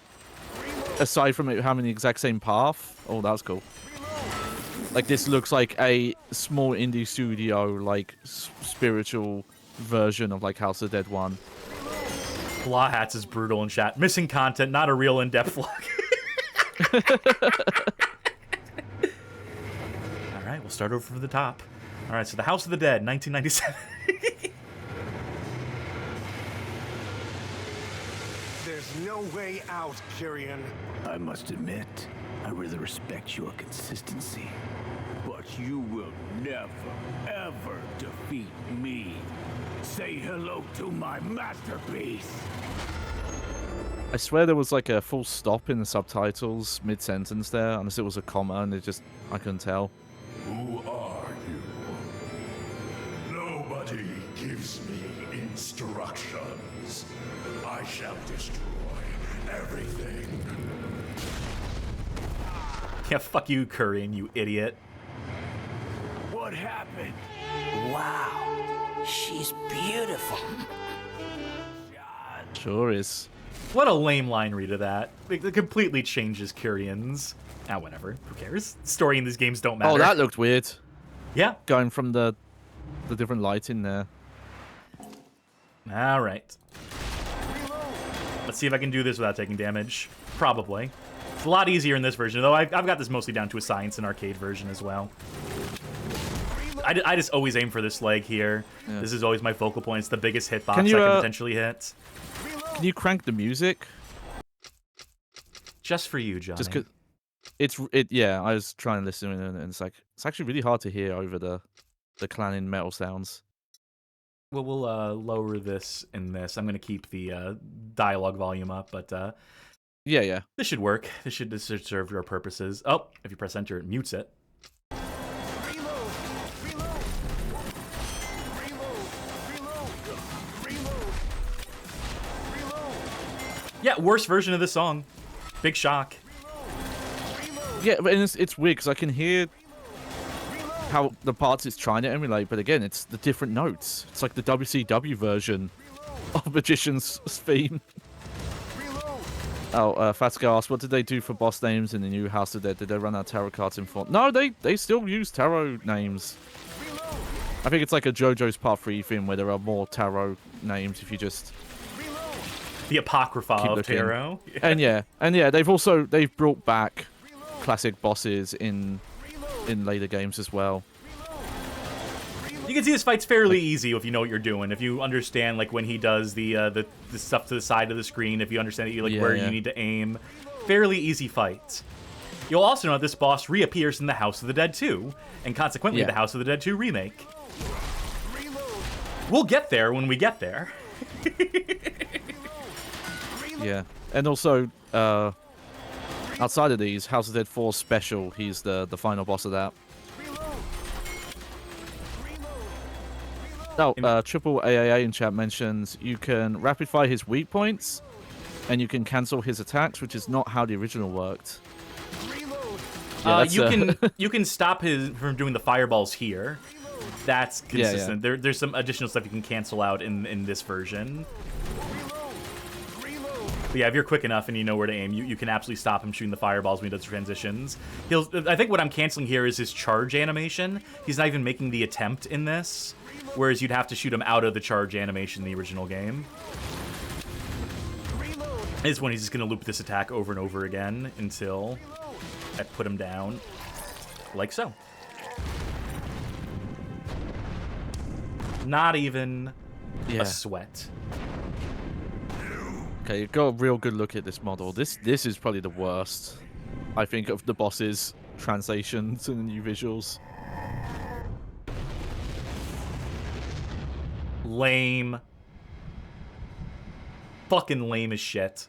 aside from it having the exact same path. Oh, that's cool. Like, this looks like a small indie studio, like, spiritual version of, like, House of the Dead 1. Blah Hats is brutal in chat. Missing content, not a real in-depth look. Alright, we'll start over from the top. Alright, so the House of the Dead, 1997. There's no way out, Kyrian. I must admit, I really respect your consistency. But you will never, ever defeat me. Say hello to my masterpiece. I swear there was like a full stop in the subtitles mid-sentence there, unless it was a comma and I couldn't tell. Who are you? Nobody gives me instructions. I shall destroy everything. Yeah, fuck you, Curran, you idiot. What happened? Wow, she's beautiful. Sure is. What a lame line read of that. It completely changes Kyrian's. Ah, whatever. Who cares? Story in these games don't matter. Oh, that looked weird. Yeah. Going from the different lighting there. All right. Let's see if I can do this without taking damage. Probably. It's a lot easier in this version, though I've got this mostly down to a science and arcade version as well. I just always aim for this leg here. Yeah. This is always my focal point. It's the biggest hitbox I can potentially hit. Can you crank the music? Just for you, Johnny. Just 'cause yeah, I was trying to listen and it's like, it's actually really hard to hear over the clanging metal sounds. Well, we'll lower this and this. I'm going to keep the dialogue volume up, but yeah. This should work. This should serve your purposes. Oh, if you press enter, it mutes it. Yeah, worst version of this song. Big shock. Yeah, but it's weird because I can hear how the parts it's trying to emulate, but again, it's the different notes. It's like the WCW version of Magician's theme. Oh, Fatsko asked, what did they do for boss names in the new House of Dead? Did they run out of tarot cards in font? No, they still use tarot names. I think it's like a JoJo's Part 3 thing where there are more tarot names if you just... The Apocrypha of Tarot. Yeah. And yeah, they've brought back classic bosses in later games as well. You can see this fight's fairly easy if you know what you're doing. If you understand, like, when he does the stuff to the side of the screen, if you understand where you need to aim. Fairly easy fight. You'll also know that this boss reappears in the House of the Dead 2, and consequently the House of the Dead 2 remake. We'll get there when we get there. Yeah, and also outside of these, House of Dead 4 Special, he's the final boss of that. Oh, Triple AAA in chat mentions you can rapid fire his weak points, and you can cancel his attacks, which is not how the original worked. Yeah, you can stop his from doing the fireballs here. That's consistent. Yeah. There's some additional stuff you can cancel out in this version. But yeah, if you're quick enough and you know where to aim, you can absolutely stop him shooting the fireballs when he does transitions. I think what I'm canceling here is his charge animation. He's not even making the attempt in this, whereas you'd have to shoot him out of the charge animation in the original game. This one, he's just going to loop this attack over and over again until I put him down, like so. Not even a sweat. Okay, you've got a real good look at this model. This is probably the worst, I think, of the bosses' translations and the new visuals. Lame. Fucking lame as shit.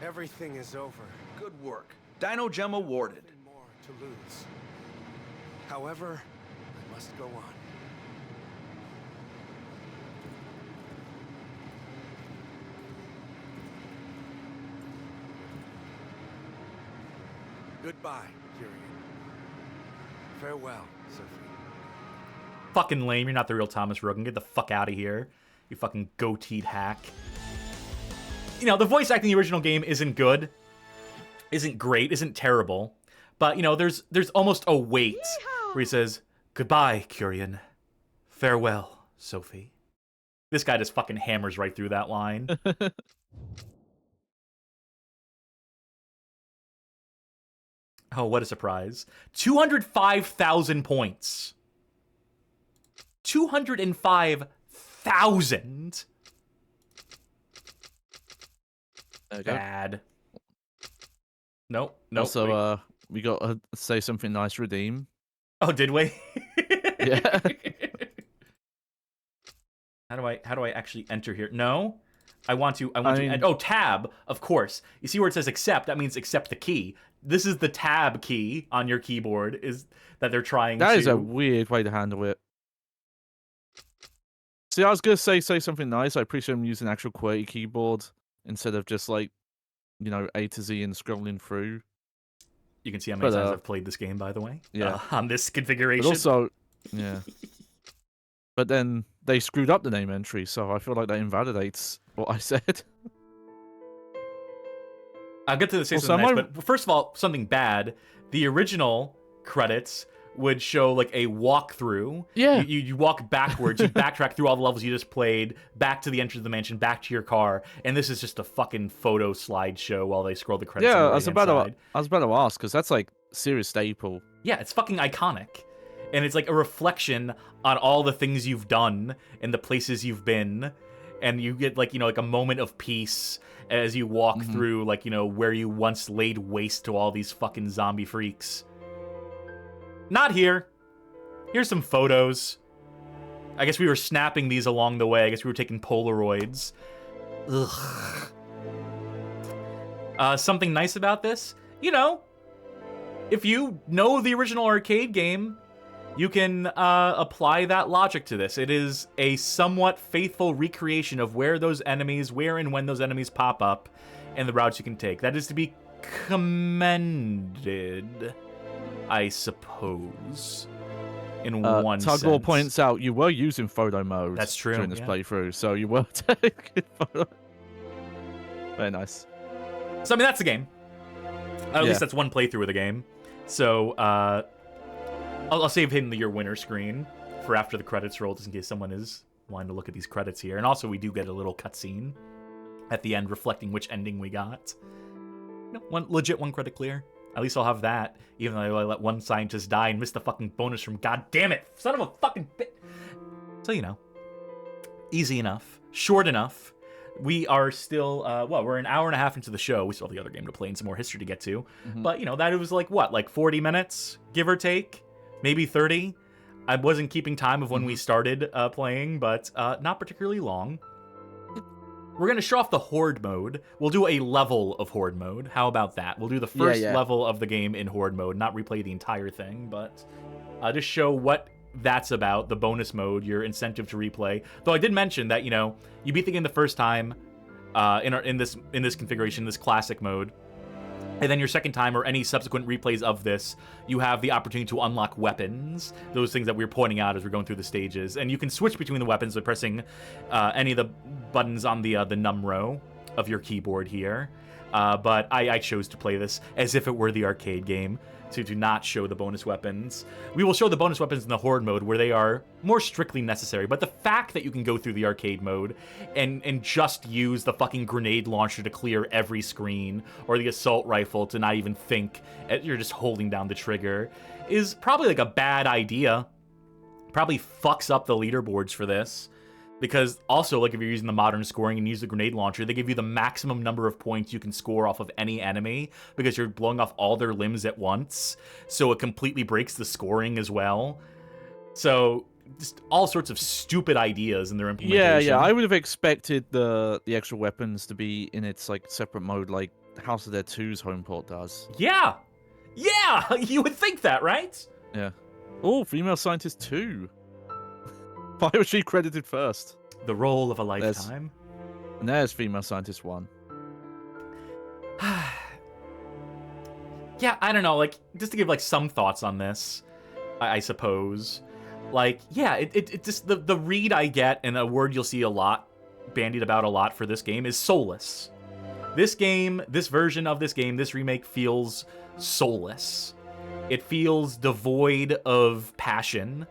Everything is over. Good work. Dino Gem awarded. Nothing more to lose. However, I must go on. Goodbye, Kyrian. Farewell, Sophie. Fucking lame. You're not the real Thomas Rogan. Get the fuck out of here. You fucking goateed hack. You know, the voice acting in the original game isn't good. Isn't great. Isn't terrible. But, you know, there's almost a weight where he says, "Goodbye, Kyrian. Farewell, Sophie." This guy just fucking hammers right through that line. Oh, what a surprise. 205,000 points. 205,000. Bad. Nope. Also, we got to say something nice, redeem. Oh, did we? Yeah. How do I actually enter here? No. I want to oh, tab, of course. You see where it says accept, that means accept the key. This is the tab key on your keyboard is that they're trying to... That is a weird way to handle it. See, I was going to say something nice. I appreciate them using actual QWERTY keyboard instead of just like, you know, A to Z and scrolling through. You can see how many times I've played this game, by the way. Yeah. On this configuration. But also, yeah. But then they screwed up the name entry, so I feel like that invalidates what I said. I'll get to the say something nice, but first of all, something bad. The original credits would show like a walkthrough. Yeah. You walk backwards, you backtrack through all the levels you just played, back to the entrance of the mansion, back to your car, and this is just a fucking photo slideshow while they scroll the credits. Yeah, I was about to ask, because that's like serious staple. Yeah, it's fucking iconic. And it's like a reflection on all the things you've done and the places you've been. And you get like, you know, like a moment of peace as you walk through, like, you know, where you once laid waste to all these fucking zombie freaks. Not here. Here's some photos. I guess we were snapping these along the way. I guess we were taking Polaroids. Ugh. Something nice about this? You know, if you know the original arcade game, you can apply that logic to this. It is a somewhat faithful recreation of where and when those enemies pop up, and the routes you can take. That is to be commended, I suppose, in one sense. Tugwell points out you were using photo mode. That's true, during this playthrough, so you were taking photo. Very nice. So, I mean, that's the game. At least that's one playthrough of the game. So, I'll save him your winner screen for after the credits roll, just in case someone is wanting to look at these credits here. And also, we do get a little cutscene at the end reflecting which ending we got. You know, one credit clear. At least I'll have that, even though I let one scientist die and missed the fucking bonus from God damn it, son of a fucking bit. So, you know, easy enough, short enough. We are still, we're an hour and a half into the show. We still have the other game to play and some more history to get to. But, you know, that was like 40 minutes, give or take? Maybe 30. I wasn't keeping time of when we started playing, but not particularly long. We're going to show off the Horde mode. We'll do a level of Horde mode. How about that? We'll do the first level of the game in Horde mode, not replay the entire thing, but just show what that's about, the bonus mode, your incentive to replay. Though I did mention that, you know, you beat the game the first time in this configuration, this classic mode. And then your second time or any subsequent replays of this, you have the opportunity to unlock weapons, those things that we were pointing out as we're going through the stages. And you can switch between the weapons by pressing any of the buttons on the num row of your keyboard here. But I chose to play this as if it were the arcade game, to not show the bonus weapons. We will show the bonus weapons in the Horde mode where they are more strictly necessary, but the fact that you can go through the arcade mode and just use the fucking grenade launcher to clear every screen, or the assault rifle to not even think you're just holding down the trigger, is probably like a bad idea. Probably fucks up the leaderboards for this. Because also, like, if you're using the modern scoring and use the grenade launcher, they give you the maximum number of points you can score off of any enemy because you're blowing off all their limbs at once. So it completely breaks the scoring as well. So just all sorts of stupid ideas in their implementation. Yeah. I would have expected the extra weapons to be in its like separate mode, like House of the Dead 2's home port does. Yeah, you would think that, right? Yeah. Oh, Female Scientist 2. Why was she credited first? The role of a lifetime. And there's Female Scientist 1. Yeah, I don't know, like, just to give, like, some thoughts on this, I suppose. Like, yeah, it just, the read I get, and a word you'll see a lot, bandied about a lot for this game, is soulless. This game, this version of this game, this remake feels soulless. It feels devoid of passion.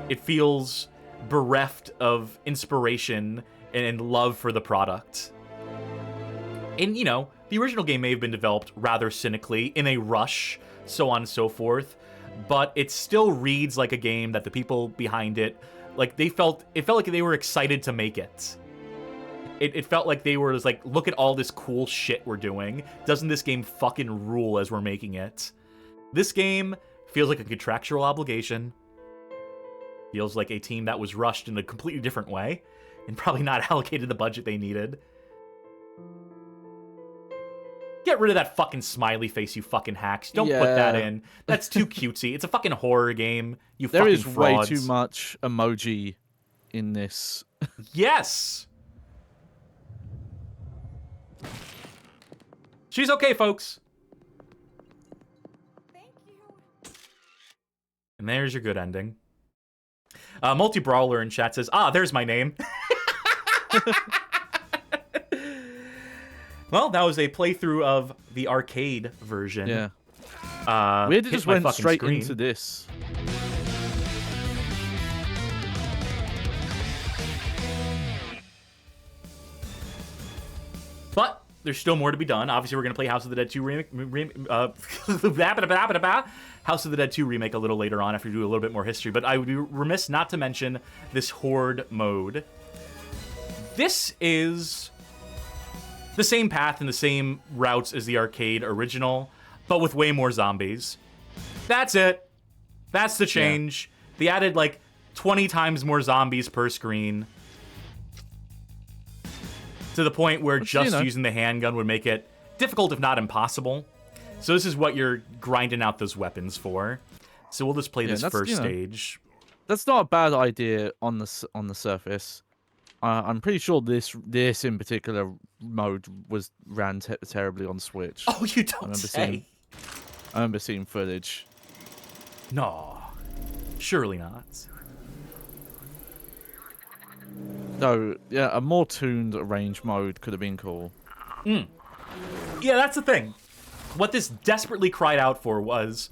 It feels bereft of inspiration and love for the product. And, you know, the original game may have been developed rather cynically, in a rush, so on and so forth, but it still reads like a game that the people behind it, like, it felt like they were excited to make it. It felt like they were just like, look at all this cool shit we're doing. Doesn't this game fucking rule as we're making it? This game feels like a contractual obligation. Feels like a team that was rushed in a completely different way and probably not allocated the budget they needed. Get rid of that fucking smiley face, you fucking hacks. Don't put that in. That's too cutesy. It's a fucking horror game, you fucking frauds. There is way too much emoji in this. Yes! She's okay, folks. Thank you. And there's your good ending. Multi-Brawler in chat says, there's my name. Well, that was a playthrough of the arcade version. Yeah. We just went straight into this. But there's still more to be done. Obviously, we're going to play House of the Dead 2 House of the Dead 2 Remake a little later on after we do a little bit more history. But I would be remiss not to mention this Horde mode. This is the same path and the same routes as the arcade original, but with way more zombies. That's it. That's the change. Yeah. They added like 20 times more zombies per screen. To the point where using the handgun would make it difficult, if not impossible. So this is what you're grinding out those weapons for. So we'll just play this first stage. That's not a bad idea on the surface. I'm pretty sure this in particular mode ran terribly on Switch. Oh, you don't say. I remember seeing footage. No, surely not. So, yeah, a more tuned range mode could have been cool. Yeah, that's the thing. What this desperately cried out for was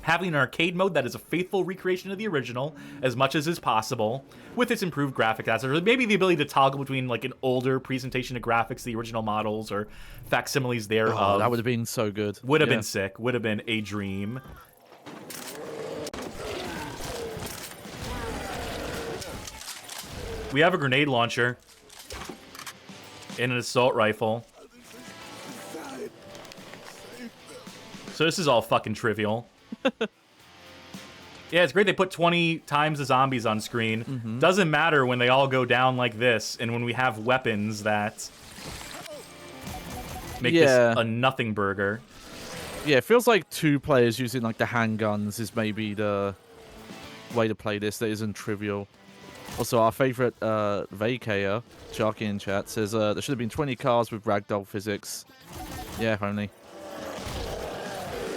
having an arcade mode that is a faithful recreation of the original as much as is possible, with its improved graphic assets, maybe the ability to toggle between like an older presentation of graphics, the original models, or facsimiles thereof. Oh, that would have been so good. Would have been sick. Would have been a dream. We have a grenade launcher and an assault rifle. So this is all fucking trivial. Yeah, it's great they put 20 times the zombies on screen. Doesn't matter when they all go down like this, and when we have weapons that make this a nothing burger. Yeah, it feels like 2 players using like the handguns is maybe the way to play this that isn't trivial. Also, our favorite vacayer, Sharky in chat, says there should have been 20 cars with ragdoll physics. Yeah, only.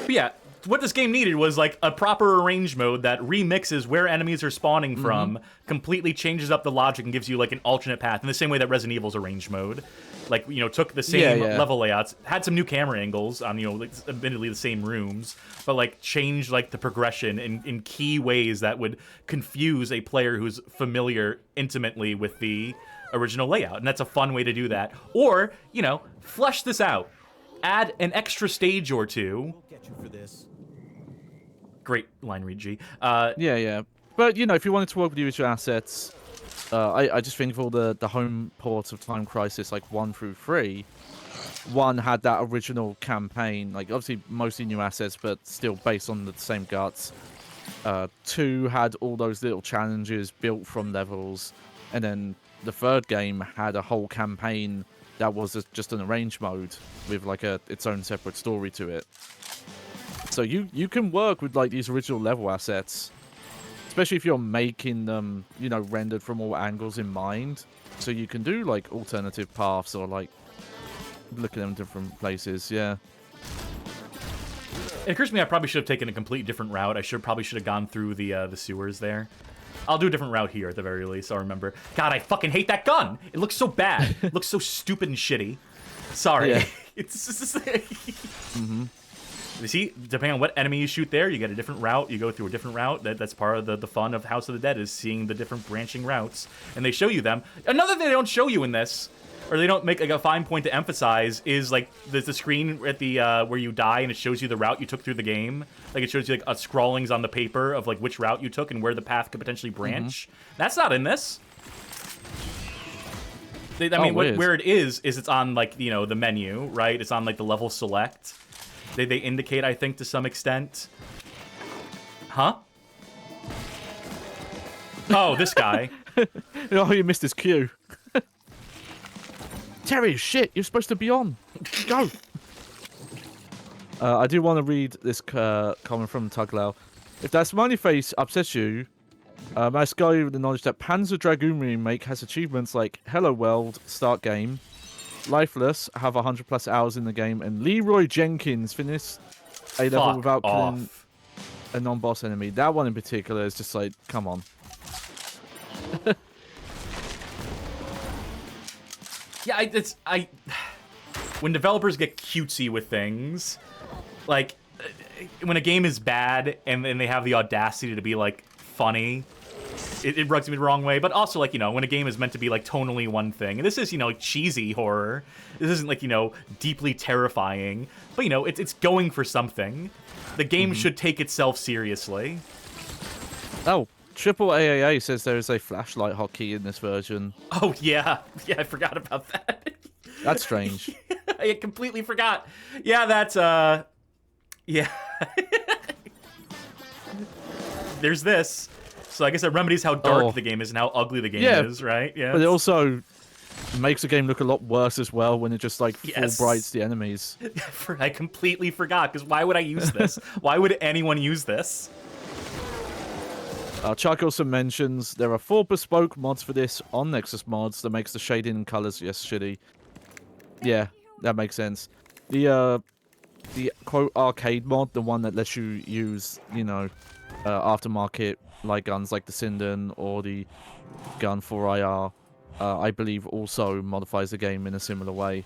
But yeah, what this game needed was like a proper arrange mode that remixes where enemies are spawning from, completely changes up the logic and gives you like an alternate path in the same way that Resident Evil's arrange mode. Like, you know, took the same level layouts, had some new camera angles on, you know, like, admittedly the same rooms, but like changed like the progression in key ways that would confuse a player who's familiar intimately with the original layout. And that's a fun way to do that. Or, you know, flesh this out. Add an extra stage or two. We'll get you for this. Great line read, G. Yeah. But, you know, if you wanted to work with your assets, I just think of all the home ports of Time Crisis, like 1 through 3. 1 had that original campaign, like obviously mostly new assets, but still based on the same guts. 2 had all those little challenges built from levels, and then the 3rd game had a whole campaign that was just an arrange mode with like its own separate story to it. So you can work with like these original level assets, especially if you're making them, you know, rendered from all angles in mind. So you can do like alternative paths or like look at them in different places. Yeah. It occurs to me I probably should have taken a complete different route. I probably should have gone through the sewers there. I'll do a different route here at the very least. I'll remember. God, I fucking hate that gun. It looks so bad. It looks so stupid and shitty. Sorry. Yeah. It's just... You see, depending on what enemy you shoot there, you get a different route. You go through a different route. That's part of the fun of House of the Dead, is seeing the different branching routes. And they show you them. Another thing they don't show you in this, or they don't make like a fine point to emphasize, is like the screen at the where you die and it shows you the route you took through the game. Like it shows you like scrawlings on the paper of like which route you took and where the path could potentially branch. That's not in this. I mean, where it is it's on like, you know, the menu, right? It's on like the level select. They indicate, I think, to some extent. Huh? Oh, this guy. Oh, you missed his cue. Terry, shit, you're supposed to be on. Go. I do want to read this comment from Tuglau. If that smiley face upsets you, I scar you with the knowledge that Panzer Dragoon Remake has achievements like Hello World, Start Game, Lifeless, have 100+ hours in the game, and Leroy Jenkins finish a level without killing a non-boss enemy. That one in particular is just like, come on. Yeah, when developers get cutesy with things, like when a game is bad and they have the audacity to be like funny, it rubs me the wrong way. But also, like, you know, when a game is meant to be like tonally one thing, and this is, you know, like cheesy horror. This isn't like, you know, deeply terrifying, but you know, it's going for something. The game should take itself seriously. Oh, Triple AAA says there is a flashlight hotkey in this version. Oh yeah, I forgot about that. That's strange. I completely forgot. Yeah, that's yeah. There's this. So I guess it remedies how dark the game is and how ugly the game is, right? Yeah. But it also makes the game look a lot worse as well when it just like full brights the enemies. I completely forgot, because why would I use this? Why would anyone use this? Chuck also mentions there are 4 bespoke mods for this on Nexus Mods that makes the shading and colors shitty. Yeah, that makes sense. The quote arcade mod, the one that lets you use, you know, aftermarket light guns like the Sinden or the Gun 4IR, I believe also modifies the game in a similar way.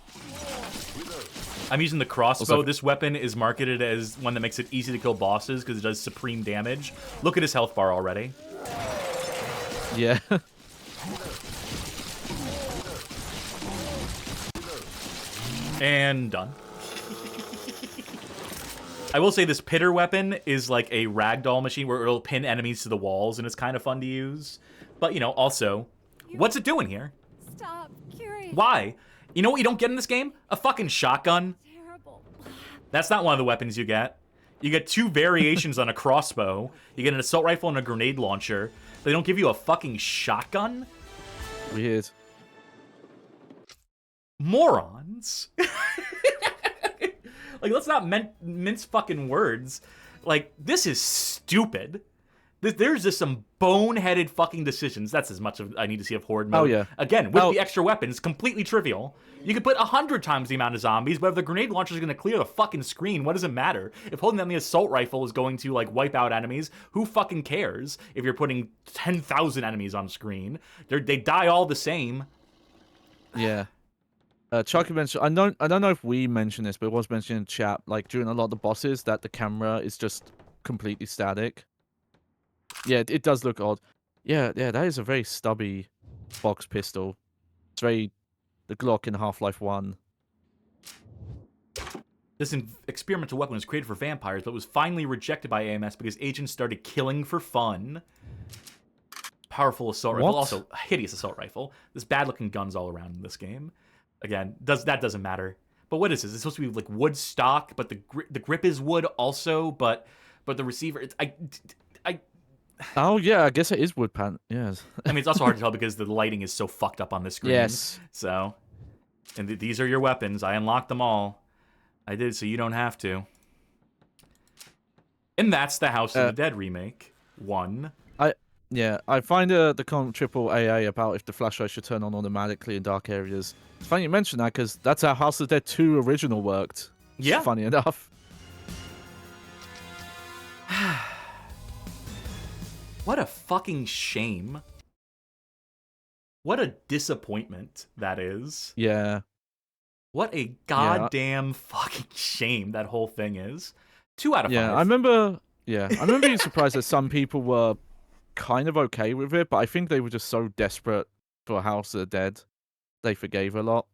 I'm using the crossbow. Also, this weapon is marketed as one that makes it easy to kill bosses because it does supreme damage. Look at his health bar already. Yeah. And done. I will say this pitter weapon is like a ragdoll machine where it'll pin enemies to the walls, and it's kind of fun to use. But, you know, also, what's it doing here? Stop, curious. Why? You know what you don't get in this game? A fucking shotgun. Terrible. That's not one of the weapons you get. You get 2 variations on a crossbow. You get an assault rifle and a grenade launcher. They don't give you a fucking shotgun? Weird. Morons. Like, let's not mince fucking words. Like, this is stupid. There's just some boneheaded fucking decisions. That's as much of I need to see of Horde mode. Oh, yeah. Again, with the extra weapons, completely trivial. You could put 100 times the amount of zombies, but if the grenade launcher is going to clear the fucking screen, what does it matter? If holding down the assault rifle is going to, like, wipe out enemies, who fucking cares if you're putting 10,000 enemies on screen? They die all the same. Yeah. Chucky mentioned, I don't know if we mentioned this, but it was mentioned in chat, like, during a lot of the bosses, that the camera is just completely static. Yeah, it does look odd. Yeah, that is a very stubby box pistol. It's very the Glock in Half-Life 1. This experimental weapon was created for vampires, but was finally rejected by AMS because agents started killing for fun. Powerful assault rifle, also a hideous assault rifle. There's bad-looking guns all around in this game. Again, that doesn't matter. But what is this? It's supposed to be like wood stock, but the grip is wood also, but the receiver, Oh yeah, I guess it is wood pan. Yes. I mean, it's also hard to tell because the lighting is so fucked up on the screen. Yes. So, and these are your weapons. I unlocked them all. I did, so you don't have to. And that's the House of the Dead remake 1. I find the triple AA about if the flashlight should turn on automatically in dark areas. It's funny you mention that because that's how House of the Dead 2 original worked. Yeah. Funny enough. What a fucking shame. What a disappointment that is. Yeah. What a goddamn fucking shame that whole thing is. 2 out of 5. I remember being surprised that some people were kind of okay with it, but I think they were just so desperate for House of the Dead, they forgave a lot.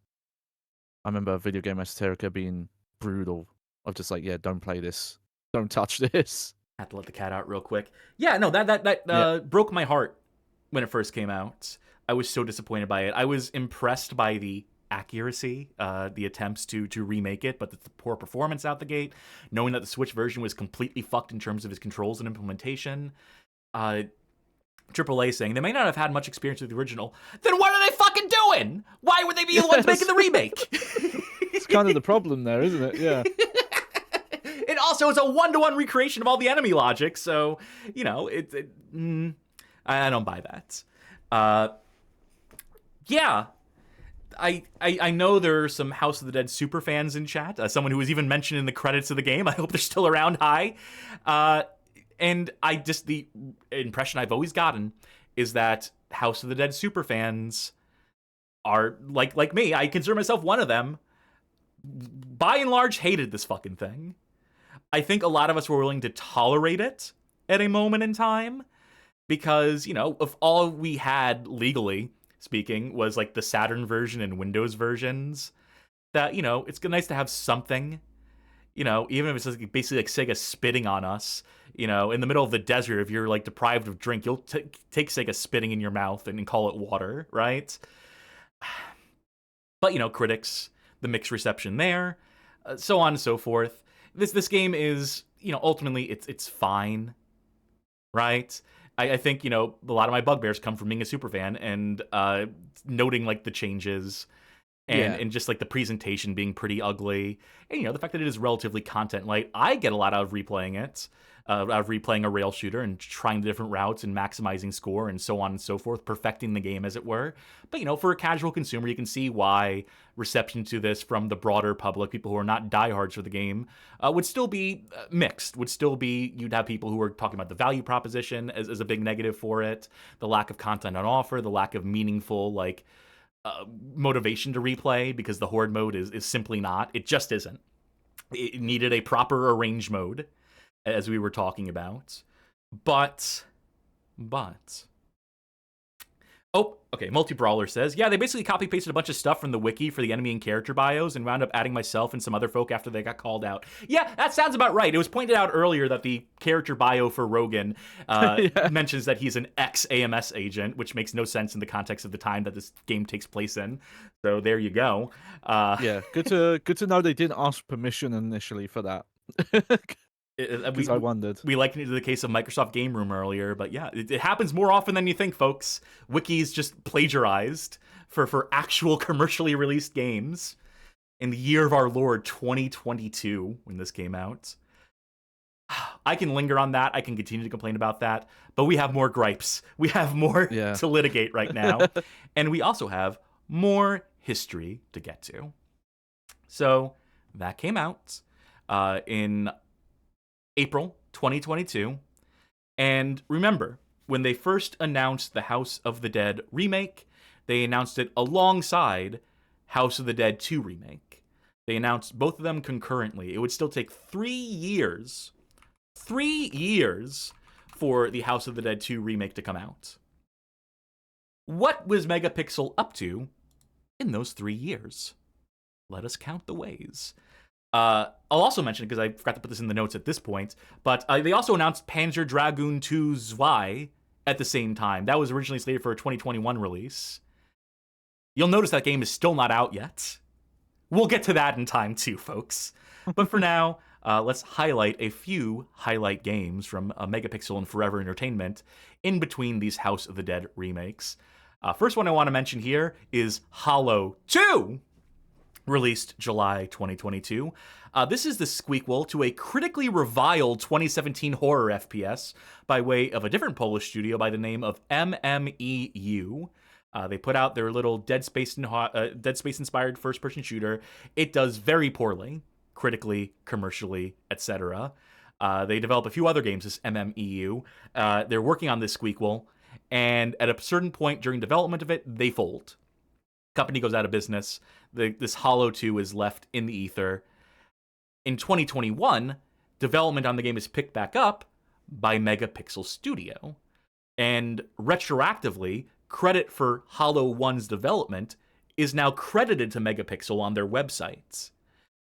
I remember Video Game Esoterica being brutal of just like, yeah, don't play this. Don't touch this. Have to let the cat out real quick. Yeah, no, that broke my heart when it first came out. I was so disappointed by it. I was impressed by the accuracy, the attempts to remake it, but the poor performance out the gate, knowing that the Switch version was completely fucked in terms of its controls and implementation. AAA saying they may not have had much experience with the original. Then what are they fucking doing? Why would they be the ones making the remake? It's kind of the problem there, isn't it? Yeah. It also is a 1-to-1 recreation of all the enemy logic, so, you know, I don't buy that. Yeah. I know there are some House of the Dead super fans in chat. Someone who was even mentioned in the credits of the game. I hope they're still around. Hi. And the impression I've always gotten is that House of the Dead super fans are like me. I consider myself one of them. By and large, hated this fucking thing. I think a lot of us were willing to tolerate it at a moment in time because, you know, if all we had legally speaking was like the Saturn version and Windows versions, that, you know, it's nice to have something, you know, even if it's like basically like Sega spitting on us, you know, in the middle of the desert, if you're like deprived of drink, you'll take Sega spitting in your mouth and call it water, right? But, you know, critics, the mixed reception there, so on and so forth. This game is, you know, ultimately it's fine, right? I think, you know, a lot of my bugbears come from being a superfan and noting like the changes and just like the presentation being pretty ugly, and you know the fact that it is relatively content light. I get a lot out of replaying it, out of replaying a rail shooter and trying the different routes and maximizing score and so on and so forth, perfecting the game as it were. But you know, for a casual consumer, you can see why reception to this from the broader public, people who are not diehards for the game, would still be mixed. Would still be, you'd have people who are talking about the value proposition as a big negative for it, the lack of content on offer, the lack of meaningful like motivation to replay, because the horde mode is simply not. It just isn't. It needed a proper arrange mode, as we were talking about. But oh, okay, Multi-Brawler says, yeah, they basically copy-pasted a bunch of stuff from the wiki for the enemy and character bios and wound up adding myself and some other folk after they got called out. Yeah, that sounds about right. It was pointed out earlier that the character bio for Rogan mentions that he's an ex-AMS agent, which makes no sense in the context of the time that this game takes place in. So there you go. Yeah, good to know they didn't ask permission initially for that. Because I wondered. We likened it to the case of Microsoft Game Room earlier, but yeah, it happens more often than you think, folks. Wikis just plagiarized for actual commercially released games in the year of our Lord 2022 when this came out. I can linger on that. I can continue to complain about that, but we have more gripes. We have more to litigate right now, and we also have more history to get to. So that came out in April 2022. And remember, when they first announced the House of the Dead remake, they announced it alongside House of the Dead 2 remake. They announced both of them concurrently. It would still take 3 years for the House of the Dead 2 remake to come out. What was MegaPixel up to in those 3 years? Let us count the ways. I'll also mention, because I forgot to put this in the notes at this point, but they also announced Panzer Dragoon 2 Zwei at the same time. That was originally slated for a 2021 release. You'll notice that game is still not out yet. We'll get to that in time too, folks. But for now, let's highlight a few highlight games from MegaPixel and Forever Entertainment in between these House of the Dead remakes. First one I want to mention here is Hollow 2, released July 2022. This is the squeakquel to a critically reviled 2017 horror FPS by way of a different Polish studio by the name of MMEU. They put out their little Dead Space-inspired first-person shooter. It does very poorly, critically, commercially, etc. They develop a few other games, this MMEU. They're working on this squeakquel, and at a certain point during development of it, they fold. Company goes out of business. This Hollow 2 is left in the ether. In 2021, development on the game is picked back up by MegaPixel Studio. And retroactively, credit for Hollow 1's development is now credited to MegaPixel on their websites,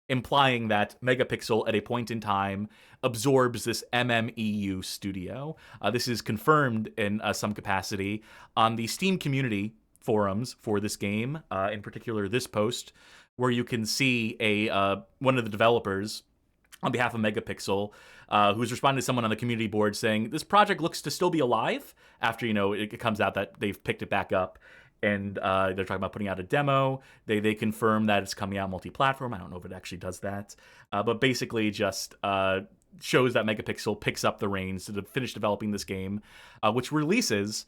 implying that MegaPixel at a point in time absorbs this MMEU studio. This is confirmed in some capacity on the Steam community forums for this game, in particular this post, where you can see one of the developers on behalf of MegaPixel, who's responding to someone on the community board saying, this project looks to still be alive after, it comes out that they've picked it back up, and they're talking about putting out a demo. They confirm that it's coming out multi-platform. I don't know if it actually does that, but basically just shows that MegaPixel picks up the reins to finish developing this game, which releases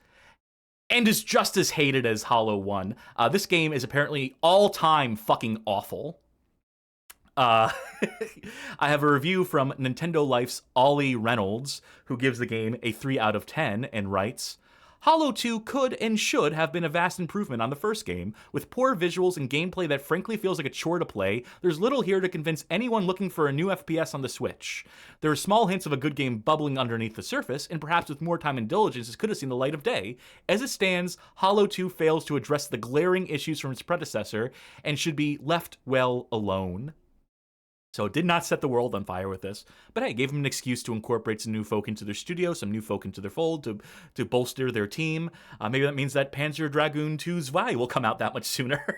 and is just as hated as Hollow 1. This game is apparently all-time fucking awful. I have a review from Nintendo Life's Ollie Reynolds, who gives the game a 3 out of 10 and writes, Hollow 2 could and should have been a vast improvement on the first game. With poor visuals and gameplay that frankly feels like a chore to play, there's little here to convince anyone looking for a new FPS on the Switch. There are small hints of a good game bubbling underneath the surface, and perhaps with more time and diligence this could have seen the light of day. As it stands, Hollow 2 fails to address the glaring issues from its predecessor, and should be left well alone. So it did not set the world on fire with this, but hey, gave them an excuse to incorporate some new folk into their studio, some new folk into their fold to bolster their team. Maybe that means that Panzer Dragoon 2 Zwei will come out that much sooner.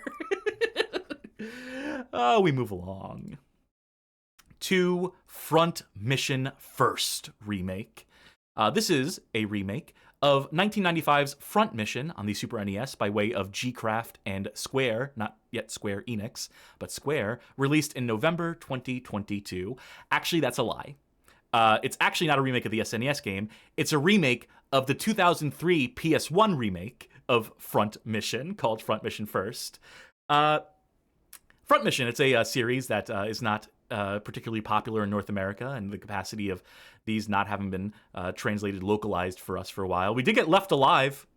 We move along to Front Mission First remake. This is a remake of 1995's Front Mission on the Super NES by way of G-Craft and Square, not yet Square Enix, but Square, released in November 2022. Actually, that's a lie. It's actually not a remake of the SNES game. It's a remake of the 2003 PS1 remake of Front Mission, called Front Mission First. Front Mission, it's a series that is not particularly popular in North America, and the capacity of these not having been translated, localized for us for a while. We did get Left Alive.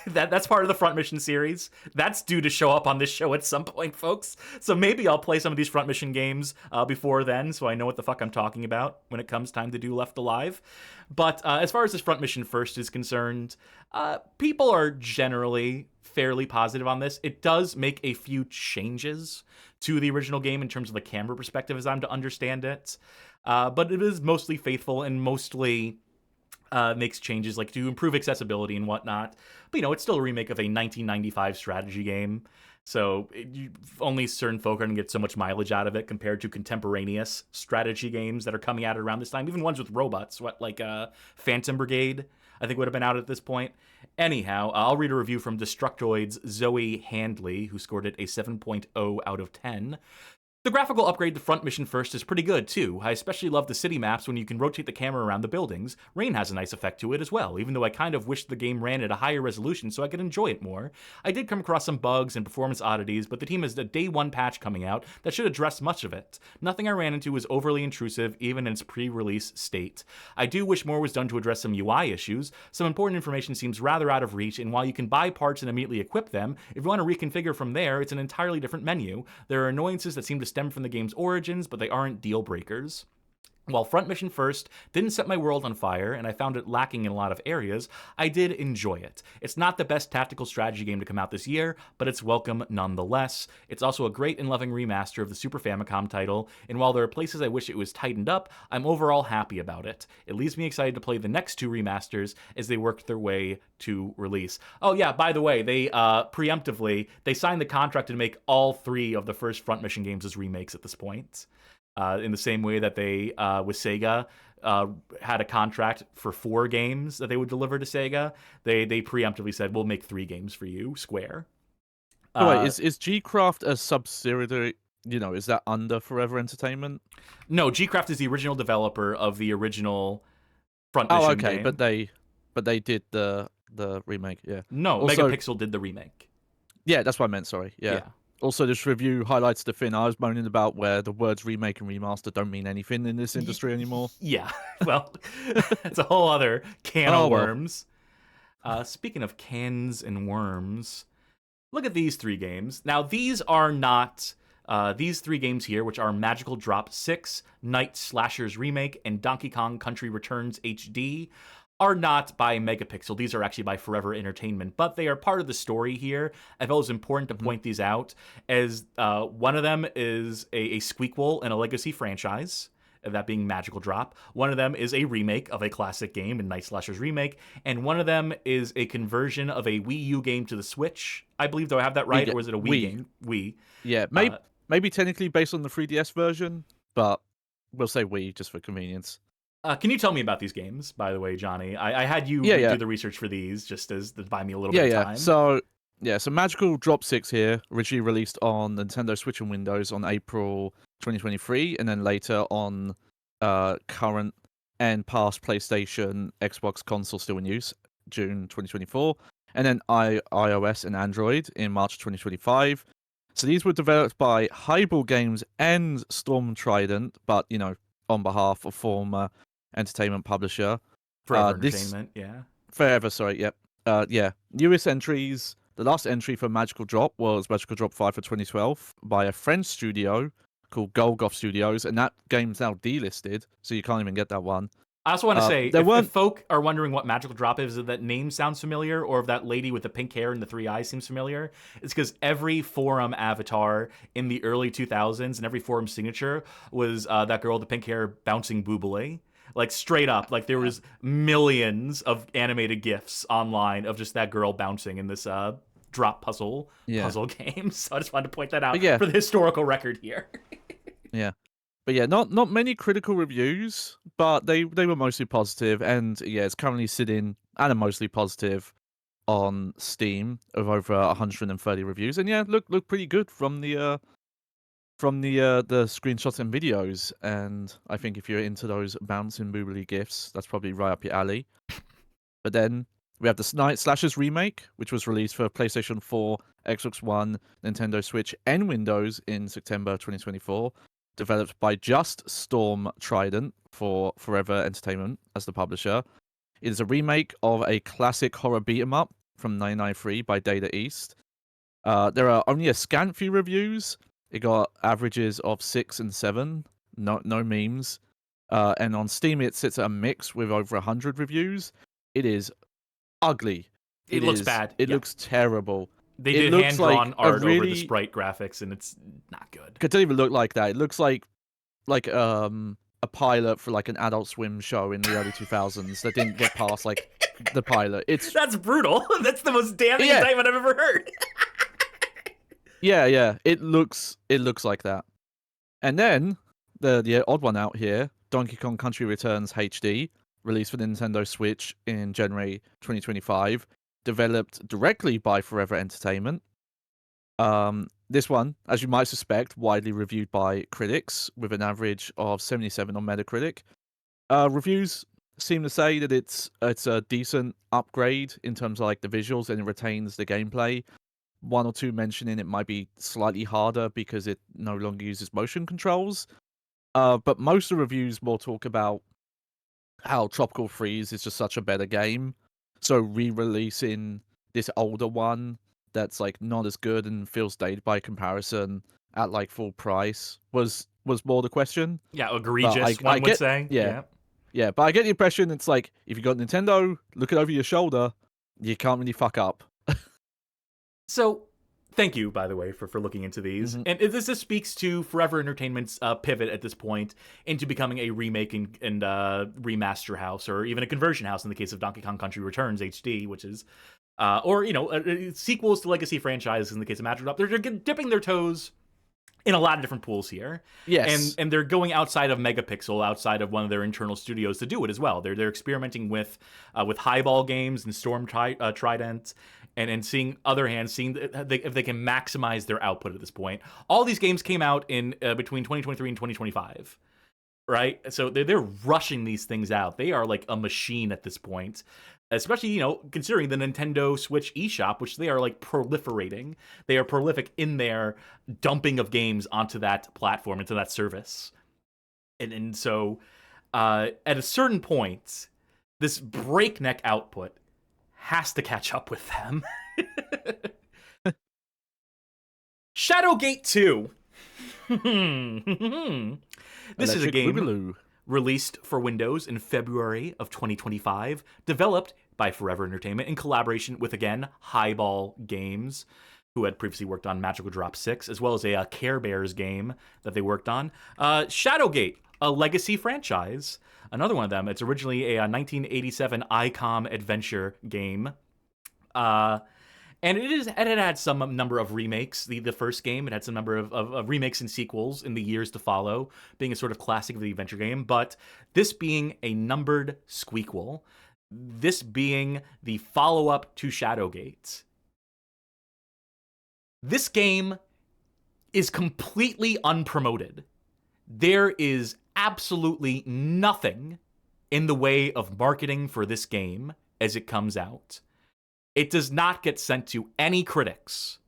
That's part of the Front Mission series. That's due to show up on this show at some point, folks. So maybe I'll play some of these Front Mission games before then, so I know what the fuck I'm talking about when it comes time to do Left Alive. But as far as this Front Mission First is concerned, people are generally fairly positive on this. It does make a few changes to the original game in terms of the camera perspective, as I'm to understand it. But it is mostly faithful and mostly makes changes like to improve accessibility and whatnot. But it's still a remake of a 1995 strategy game. So only certain folk are going to get so much mileage out of it compared to contemporaneous strategy games that are coming out around this time. Even ones with robots, like Phantom Brigade, I think would have been out at this point. Anyhow, I'll read a review from Destructoid's Zoe Handley, who scored it a 7.0 out of 10. The graphical upgrade to front mission first is pretty good, too. I especially love the city maps when you can rotate the camera around the buildings. Rain has a nice effect to it as well, even though I kind of wish the game ran at a higher resolution so I could enjoy it more. I did come across some bugs and performance oddities, but the team has a day one patch coming out that should address much of it. Nothing I ran into was overly intrusive, even in its pre-release state. I do wish more was done to address some UI issues. Some important information seems rather out of reach, and while you can buy parts and immediately equip them, if you want to reconfigure from there, it's an entirely different menu. There are annoyances that seem to stem from the game's origins, but they aren't deal breakers. While Front Mission First didn't set my world on fire, and I found it lacking in a lot of areas, I did enjoy it. It's not the best tactical strategy game to come out this year, but it's welcome nonetheless. It's also a great and loving remaster of the Super Famicom title, and while there are places I wish it was tightened up, I'm overall happy about it. It leaves me excited to play the next two remasters as they work their way to release. Oh yeah, by the way, they preemptively, they signed the contract to make all three of the first Front Mission games as remakes at this point. In the same way that they, with Sega, had a contract for 4 games that they would deliver to Sega, they preemptively said, we'll make 3 games for you, Square. Wait, is G-Craft a subsidiary, is that under Forever Entertainment? No, G-Craft is the original developer of the original Front Mission game. But they did the remake, yeah. No, also, MegaPixel did the remake. Yeah, that's what I meant, sorry, yeah. Also, this review highlights the thing I was moaning about, where the words remake and remaster don't mean anything in this industry anymore. Yeah, well, it's a whole other can of worms. Speaking of cans and worms, look at these 3 games. Now, these are not... these 3 games here, which are Magical Drop 6, Night Slashers Remake, and Donkey Kong Country Returns HD, are not by MegaPixel. These are actually by Forever Entertainment, but they are part of the story here. I felt it was important to point these out, as one of them is a squeakquel in a legacy franchise, that being Magical Drop. One of them is a remake of a classic game in Night Slashers Remake, and one of them is a conversion of a Wii U game to the Switch. I believe, do I have that right, or was it a Wii game? Wii. Yeah, maybe technically based on the 3DS version, but we'll say Wii just for convenience. Can you tell me about these games, by the way, Johnny? I had you do the research for these just to buy me a little bit of time. So Magical Drop 6 here, originally released on Nintendo Switch and Windows on April 2023, and then later on current and past PlayStation, Xbox console still in use, June 2024, and then iOS and Android in March 2025. So these were developed by Highball Games and Storm Trident, but, on behalf of former entertainment publisher. Forever Entertainment, yeah. Forever, sorry, yep. Newest entries, the last entry for Magical Drop was Magical Drop 5 for 2012 by a French studio called Golgoth Studios, and that game's now delisted, so you can't even get that one. I also want to say, if folk are wondering what Magical Drop is, if that name sounds familiar, or if that lady with the pink hair and the 3 eyes seems familiar, it's because every forum avatar in the early 2000s and every forum signature was that girl with the pink hair bouncing Boobale. Like, straight up. Like, there was millions of animated GIFs online of just that girl bouncing in this drop puzzle game. So I just wanted to point that out for the historical record here. Yeah. But yeah, not many critical reviews, but they were mostly positive, and it's currently sitting at a mostly positive on Steam of over 130 reviews, and look pretty good from the screenshots and videos, and I think if you're into those bouncing boobly gifs, that's probably right up your alley. But then we have the Night Slashers remake, which was released for PlayStation 4, Xbox One, Nintendo Switch, and Windows in September 2024. Developed by just Storm Trident for Forever Entertainment as the publisher. It is a remake of a classic horror beat-em-up from 1993 by Data East. There are only a scant few reviews. It got averages of 6 and 7, no memes. And on Steam, it sits at a mix with over 100 reviews. It is ugly. It looks bad. It looks terrible. They did hand-drawn art over the sprite graphics, and it's not good. It doesn't even look like that. It looks like a pilot for like an Adult Swim show in the early 2000s that didn't get past like the pilot. That's brutal. That's the most damning Yeah. indictment I've ever heard. Yeah. It looks like that. And then the odd one out here, Donkey Kong Country Returns HD, released for Nintendo Switch in January 2025, developed directly by Forever Entertainment. This one, as you might suspect, widely reviewed by critics with an average of 77 on Metacritic. Reviews seem to say that it's a decent upgrade in terms of like the visuals, and it retains the gameplay. One or two mentioning it might be slightly harder because it no longer uses motion controls. But most of the reviews more talk about how Tropical Freeze is just such a better game. So re-releasing this older one that's like not as good and feels dated by comparison at like full price was more the question. Yeah, egregious, But one would say. Yeah, but I get the impression it's like, if you got Nintendo looking over your shoulder, you can't really fuck up. So, thank you, by the way, for looking into these. Mhm. And this just speaks to Forever Entertainment's pivot at this point into becoming a remake and remaster house, or even a conversion house in the case of Donkey Kong Country Returns HD, which is, or, sequels to legacy franchises in the case of Magic Drop. They're dipping their toes in a lot of different pools here. Yes. And they're going outside of Megapixel, outside of one of their internal studios to do it as well. They're experimenting with highball games and Storm Trident, and seeing if they can maximize their output at this point. All these games came out in between 2023 and 2025. Right? So they're rushing these things out. They are like a machine at this point. Especially, considering the Nintendo Switch eShop, which they are like proliferating. They are prolific in their dumping of games onto that platform, into that service. And so at a certain point, this breakneck output has to catch up with them. Shadowgate 2. This is a game released for Windows in February of 2025, developed by Forever Entertainment in collaboration with, again, Highball Games, who had previously worked on Magical Drop 6, as well as a Care Bears game that they worked on. Shadowgate, a legacy franchise. Another one of them. It's originally a 1987 ICOM adventure game. And it had some number of remakes. The first game, it had some number of remakes and sequels in the years to follow, being a sort of classic of the adventure game. But this being a numbered squeakquel, this being the follow-up to Shadowgate. This game is completely unpromoted. There is absolutely nothing in the way of marketing for this game as it comes out. It does not get sent to any critics.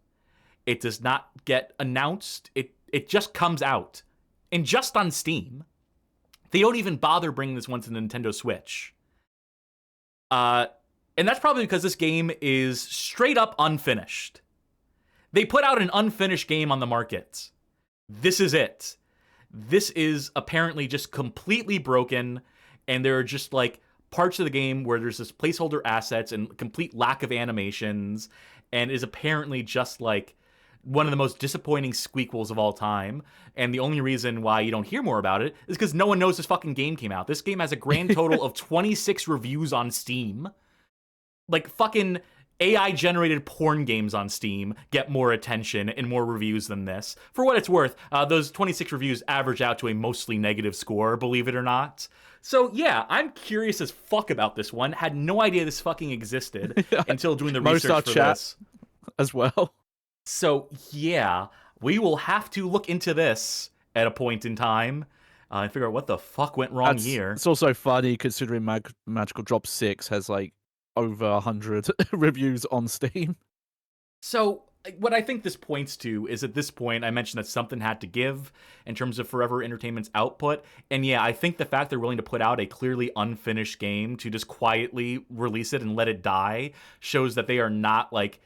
It does not get announced. It just comes out. And just on Steam. They don't even bother bringing this one to the Nintendo Switch. And that's probably because this game is straight up unfinished. They put out an unfinished game on the market. This is it. This is apparently just completely broken, and there are just like parts of the game where there's this placeholder assets and complete lack of animations, and is apparently just like one of the most disappointing squeakquels of all time. And the only reason why you don't hear more about it is because no one knows this fucking game came out. This game has a grand total of 26 reviews on Steam. Like fucking AI-generated porn games on Steam get more attention and more reviews than this. For what it's worth, those 26 reviews average out to a mostly negative score, believe it or not. So yeah, I'm curious as fuck about this one. Had no idea this fucking existed until doing the research for this as well. So yeah, we will have to look into this at a point in time and figure out what the fuck went wrong here. It's also funny considering Magical Drop 6 has like over 100 reviews on Steam. So what I think this points to is, at this point, I mentioned that something had to give in terms of Forever Entertainment's output. And yeah, I think the fact they're willing to put out a clearly unfinished game to just quietly release it and let it die shows that they are not like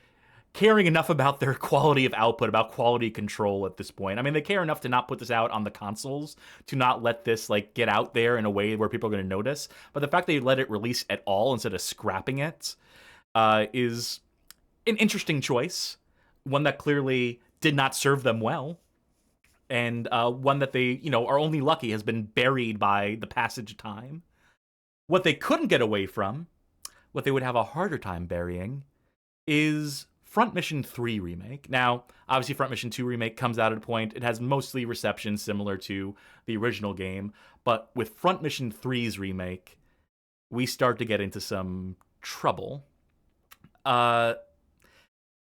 caring enough about their quality of output, about quality control at this point. I mean, they care enough to not put this out on the consoles, to not let this like get out there in a way where people are going to notice. But the fact they let it release at all instead of scrapping it is an interesting choice. One that clearly did not serve them well. and one that they, are only lucky has been buried by the passage of time. What they couldn't get away from, what they would have a harder time burying, is Front Mission 3 Remake. Now, obviously Front Mission 2 Remake comes out at a point, it has mostly reception similar to the original game, but with Front Mission 3's remake, we start to get into some trouble.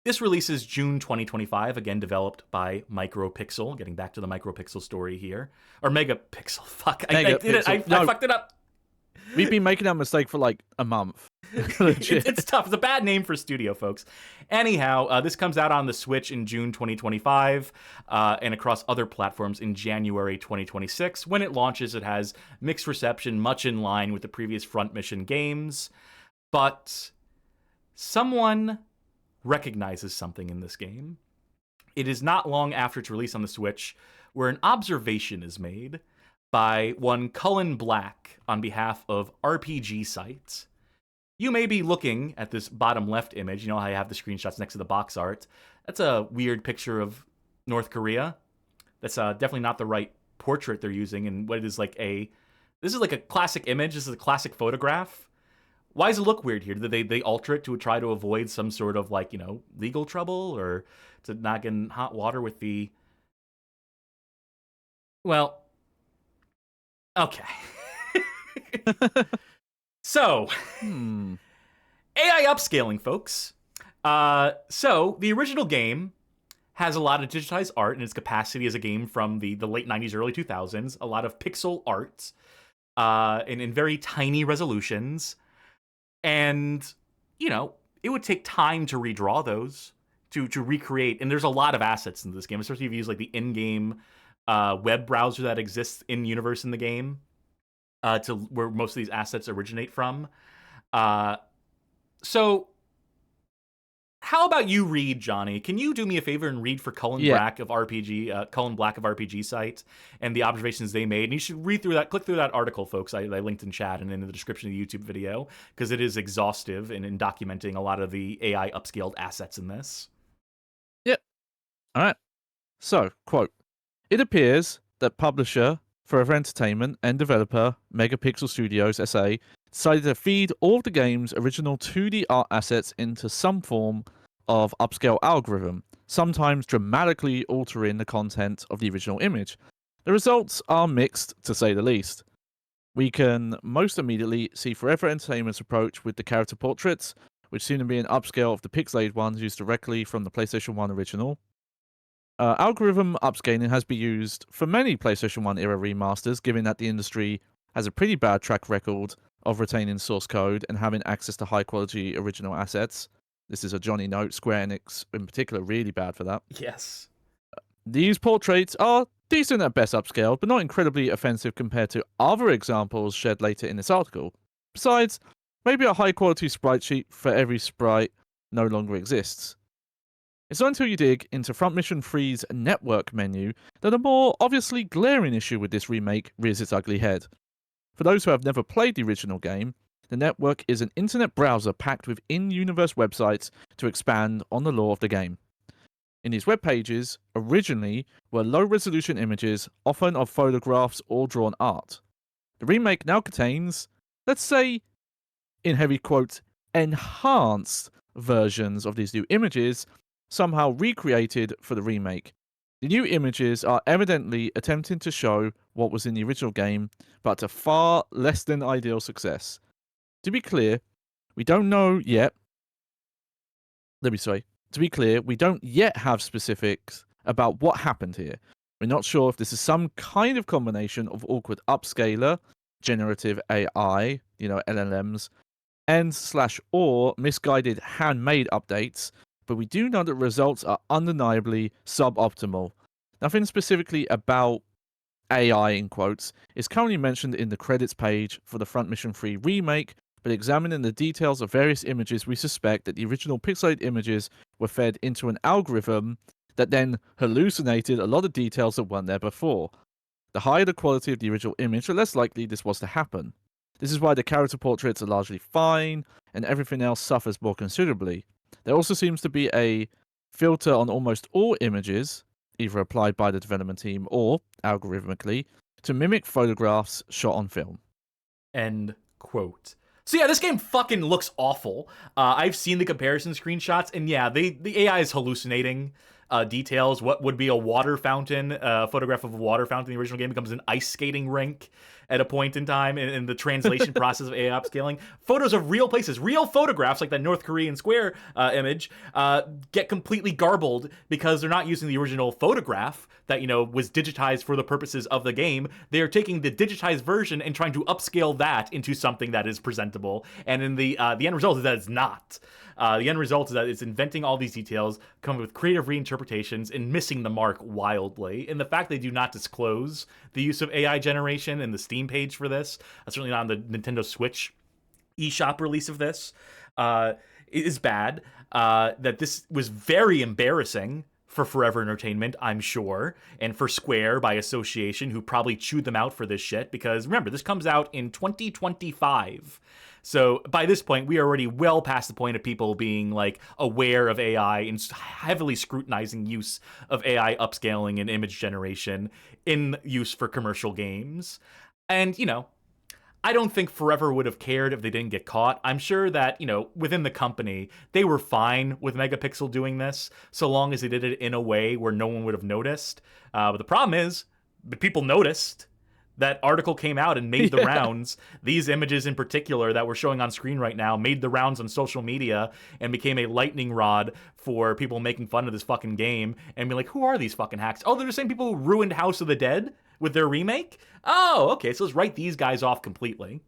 This releases June 2025, again developed by MegaPixel, getting back to the MegaPixel story here. Or MegaPixel, fuck, I did it, I fucked it up. We've been making that mistake for like a month. It's tough. It's a bad name for studio, folks. Anyhow, this comes out on the Switch in June 2025 and across other platforms in January 2026. When it launches, it has mixed reception, much in line with the previous Front Mission games. But someone recognizes something in this game. It is not long after its release on the Switch where an observation is made by one Cullen Black on behalf of RPG Site. You may be looking at this bottom left image. You know how I have the screenshots next to the box art. That's a weird picture of North Korea. That's definitely not the right portrait they're using, and what it is like this is like a classic image. This is a classic photograph. Why does it look weird here? Did they alter it to try to avoid some sort of legal trouble, or to not get in hot water with the... Well, okay. So, AI upscaling, folks. So, the original game has a lot of digitized art in its capacity as a game from the late 90s, early 2000s. A lot of pixel art and in very tiny resolutions. And, it would take time to redraw those, to recreate. And there's a lot of assets in this game, especially if you use the in-game web browser that exists in-universe in the game. To where most of these assets originate from. So, how about you read, Johnny? Can you do me a favor and read for Cullen Black of RPG Site and the observations they made? And you should read through that, click through that article, folks. I linked in chat and in the description of the YouTube video, because it is exhaustive in documenting a lot of the AI upscaled assets in this. Yep. All right. So, quote, "It appears that publisher Forever Entertainment and developer MegaPixel Studios SA decided to feed all of the game's original 2D art assets into some form of upscale algorithm, sometimes dramatically altering the content of the original image. The results are mixed, to say the least. We can most immediately see Forever Entertainment's approach with the character portraits, which seem to be an upscale of the pixelated ones used directly from the PlayStation 1 original. Algorithm upscaling has been used for many PlayStation 1 era remasters, given that the industry has a pretty bad track record of retaining source code and having access to high quality original assets. This is a Johnny note. Square Enix, in particular, really bad for that. Yes. These portraits are decent at best upscaled, but not incredibly offensive compared to other examples shared later in this article. Besides, maybe a high quality sprite sheet for every sprite no longer exists. It's not until you dig into Front Mission 3's network menu that a more obviously glaring issue with this remake rears its ugly head. For those who have never played the original game, the network is an internet browser packed with in-universe websites to expand on the lore of the game. In these web pages, originally were low-resolution images, often of photographs or drawn art. The remake now contains, let's say, in heavy quotes, enhanced versions of these new images, somehow recreated for the remake. The new images are evidently attempting to show what was in the original game, but to far less than ideal success. To be clear, we don't yet have specifics about what happened here. We're not sure if this is some kind of combination of awkward upscaler, generative AI, LLMs, and/or misguided handmade updates, but we do know that results are undeniably suboptimal. Nothing specifically about AI, in quotes, is currently mentioned in the credits page for the Front Mission 3 remake, but examining the details of various images, we suspect that the original pixelated images were fed into an algorithm that then hallucinated a lot of details that weren't there before. The higher the quality of the original image, the less likely this was to happen. This is why the character portraits are largely fine, and everything else suffers more considerably. There also seems to be a filter on almost all images, either applied by the development team or algorithmically to mimic photographs shot on film. End quote. So yeah, this game fucking looks awful. I've seen the comparison screenshots, and yeah, the AI is hallucinating details. What would be a water fountain, a photograph of a water fountain in the original game becomes an ice skating rink at a point in time in the translation process of AI upscaling. Photos of real places, real photographs like that North Korean square image get completely garbled because they're not using the original photograph that, you know, was digitized for the purposes of the game. They are taking the digitized version and trying to upscale that into something that is presentable. And in the end result is that it's not. The end result is that it's inventing all these details, coming with creative reinterpretations, and missing the mark wildly. And the fact they do not disclose the use of AI generation in the Steam page for this, certainly not on the Nintendo Switch eShop release of this, is bad. That this was very embarrassing for Forever Entertainment, I'm sure, and for Square by association, who probably chewed them out for this shit, because remember, this comes out in 2025. So by this point, we are already well past the point of people being like aware of AI and heavily scrutinizing use of AI upscaling and image generation in use for commercial games. And, you know, I don't think Forever would have cared if they didn't get caught. I'm sure that, you know, within the company, they were fine with MegaPixel doing this, so long as they did it in a way where no one would have noticed. But the problem is, people noticed. That article came out and made the rounds. These images in particular that we're showing on screen right now made the rounds on social media and became a lightning rod for people making fun of this fucking game and be like, who are these fucking hacks? Oh, they're the same people who ruined House of the Dead with their remake? Oh, okay, so let's write these guys off completely.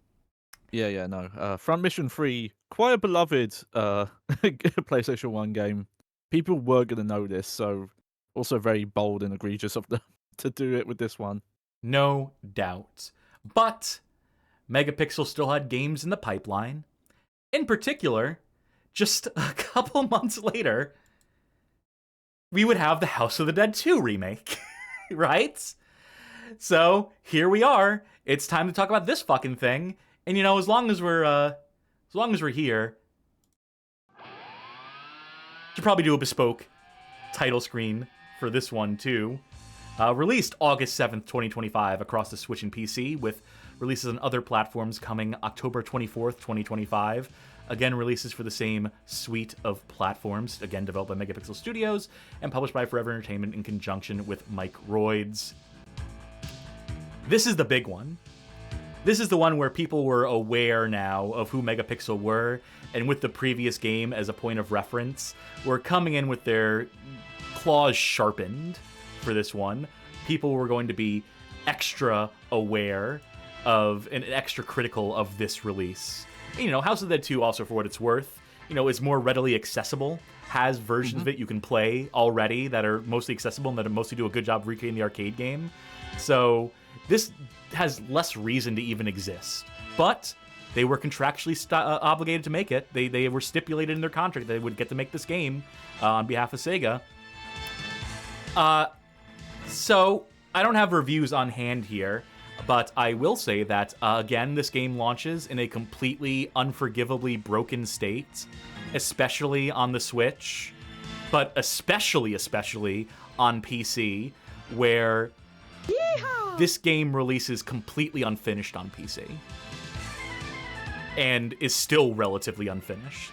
Yeah, no. Front Mission 3, quite a beloved PlayStation 1 game. People were going to know this, so also very bold and egregious of them to do it with this one. No doubt. But MegaPixel still had games in the pipeline. In particular, just a couple months later, we would have the House of the Dead 2 remake, right? So here we are. It's time to talk about this fucking thing. And you know, as long as we're here, should probably do a bespoke title screen for this one too. Released August 7th, 2025 across the Switch and PC, with releases on other platforms coming October 24th, 2025. Again, releases for the same suite of platforms, again developed by MegaPixel Studios and published by Forever Entertainment in conjunction with Mike Royds. This is the big one. This is the one where people were aware now of who MegaPixel were, and with the previous game as a point of reference, were coming in with their claws sharpened. For this one, people were going to be extra aware of and extra critical of this release. You know, House of the Dead 2, also for what it's worth, you know, is more readily accessible, has versions of it you can play already that are mostly accessible and that mostly do a good job recreating the arcade game. So this has less reason to even exist. But they were contractually obligated to make it. They were stipulated in their contract that they would get to make this game on behalf of Sega. So, I don't have reviews on hand here, but I will say that, again, this game launches in a completely unforgivably broken state, especially on the Switch, but especially on PC, where this game releases completely unfinished on PC, and is still relatively unfinished.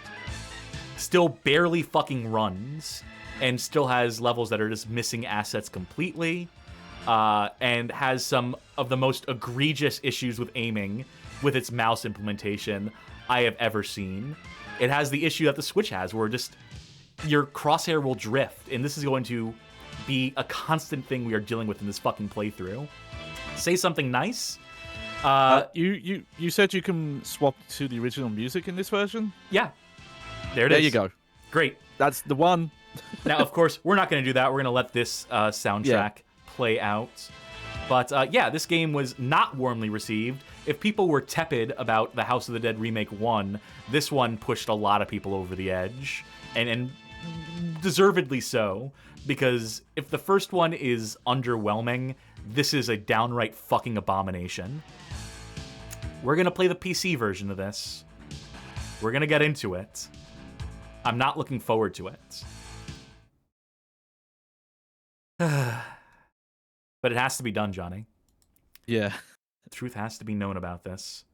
Still barely fucking runs, and still has levels that are just missing assets completely, and has some of the most egregious issues with aiming with its mouse implementation I have ever seen. It has the issue that the Switch has, where just your crosshair will drift, and this is going to be a constant thing we are dealing with in this fucking playthrough. Say something nice. You said you can swap to the original music in this version? Yeah. There it is. There you go. Great. That's the one. Now, of course, we're not going to do that. We're going to let this soundtrack play out. But yeah, this game was not warmly received. If people were tepid about the House of the Dead Remake 1, this one pushed a lot of people over the edge. And deservedly so. Because if the first one is underwhelming, this is a downright fucking abomination. We're going to play the PC version of this. We're going to get into it. I'm not looking forward to it. But it has to be done, Johnny. Yeah. The truth has to be known about this.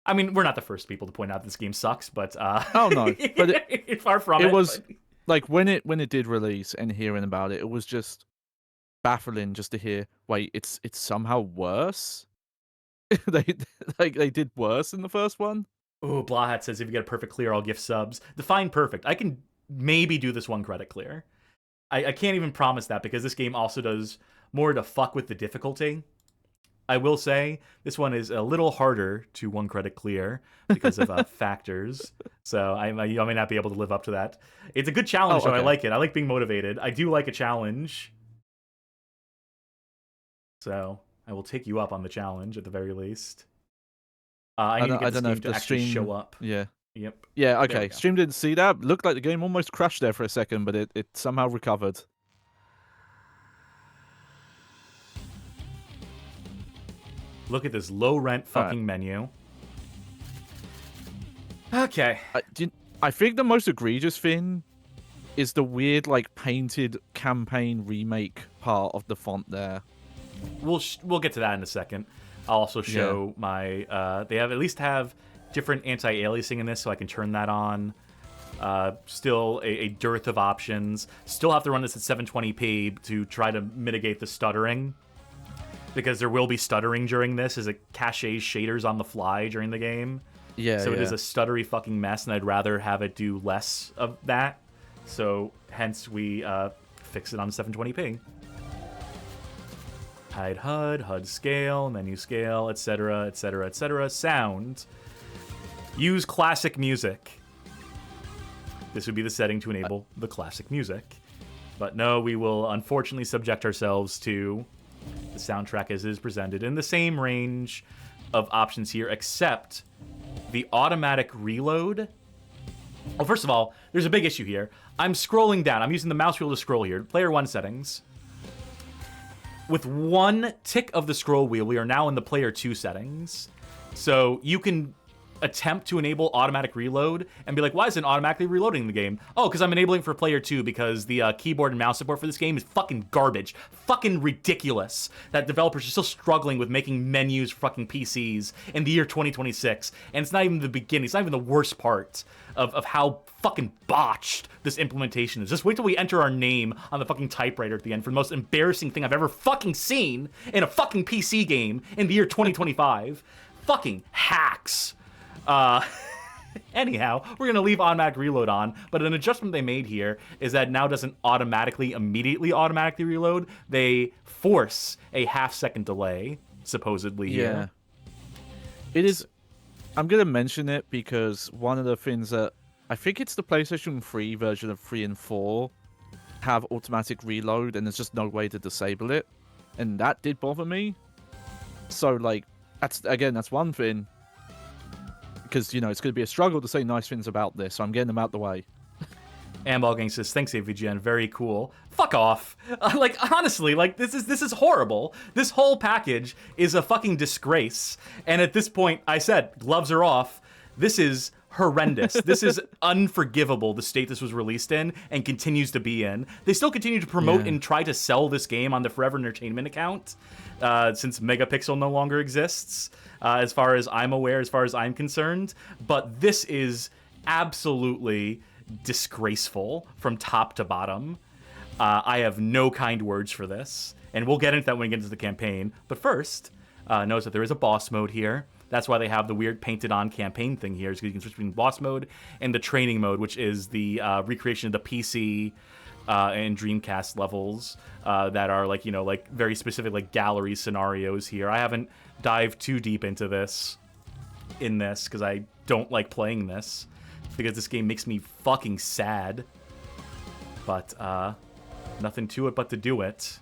I mean, we're not the first people to point out this game sucks, but Oh no, but far from it. it was but... like when it did release and hearing about it, it was just baffling just to hear. Wait, it's somehow worse. they did worse than the first one. Oh, Blahat says if you get a perfect clear, I'll gift subs. Define perfect. I can maybe do this 1 credit clear. I can't even promise that because this game also does more to fuck with the difficulty. I will say this one is a little harder to 1 credit clear because of factors. So I may not be able to live up to that. It's a good challenge, so I like it. I like being motivated. I do like a challenge. So I will take you up on the challenge at the very least. I need to get this game to actually show up. Yeah. Yep. Yeah, okay. Stream didn't see that. Looked like the game almost crashed there for a second, but it somehow recovered. Look at this low-rent fucking menu. Okay. I think the most egregious thing is the weird, like, painted campaign remake part of the font there. We'll get to that in a second. I'll also show my... they at least have different anti-aliasing in this, so I can turn that on. Still a dearth of options. Still have to run this at 720p to try to mitigate the stuttering. Because there will be stuttering during this, as it caches shaders on the fly during the game. Yeah, so it is a stuttery fucking mess, and I'd rather have it do less of that. So hence we fix it on 720p. Hide HUD, HUD scale, menu scale, etc., etc., etc. Sound. Use classic music. This would be the setting to enable the classic music. But no, we will unfortunately subject ourselves to the soundtrack as it is presented in the same range of options here, except the automatic reload. Well, first of all, there's a big issue here. I'm scrolling down. I'm using the mouse wheel to scroll here. Player 1 settings. With 1 tick of the scroll wheel, we are now in the Player 2 settings. So you can attempt to enable automatic reload and be like, why isn't it automatically reloading the game? Oh, because I'm enabling for Player 2 because the keyboard and mouse support for this game is fucking garbage. Fucking ridiculous that developers are still struggling with making menus for fucking PCs in the year 2026. And it's not even the beginning. It's not even the worst part of how fucking botched this implementation is. Just wait till we enter our name on the fucking typewriter at the end for the most embarrassing thing I've ever fucking seen in a fucking PC game in the year 2025. Fucking hacks. Anyhow, we're going to leave automatic reload on, but an adjustment they made here is that now doesn't immediately automatically reload. They force a half-second delay, supposedly, here. It is... I'm going to mention it because one of the things that... I think it's the PlayStation 3 version of 3 and 4 have automatic reload, and there's just no way to disable it. And that did bother me. So, like, that's one thing. Because, you know, it's going to be a struggle to say nice things about this, so I'm getting them out the way. Amball Gang says, thanks, AVGN, very cool. Fuck off. Like, honestly, like, this is horrible. This whole package is a fucking disgrace. And at this point, I said, gloves are off. This is horrendous. This is unforgivable, the state this was released in and continues to be in. They still continue to promote and try to sell this game on the Forever Entertainment account, since Megapixel no longer exists. As far as I'm aware, as far as I'm concerned. But this is absolutely disgraceful from top to bottom. I have no kind words for this. And we'll get into that when we get into the campaign. But first, notice that there is a boss mode here. That's why they have the weird painted-on campaign thing here. So you can switch between boss mode and the training mode, which is the recreation of the PC and Dreamcast levels that are like, you know, like very specific like gallery scenarios here. I haven't dived too deep into this because I don't like playing this because this game makes me fucking sad. But nothing to it but to do it.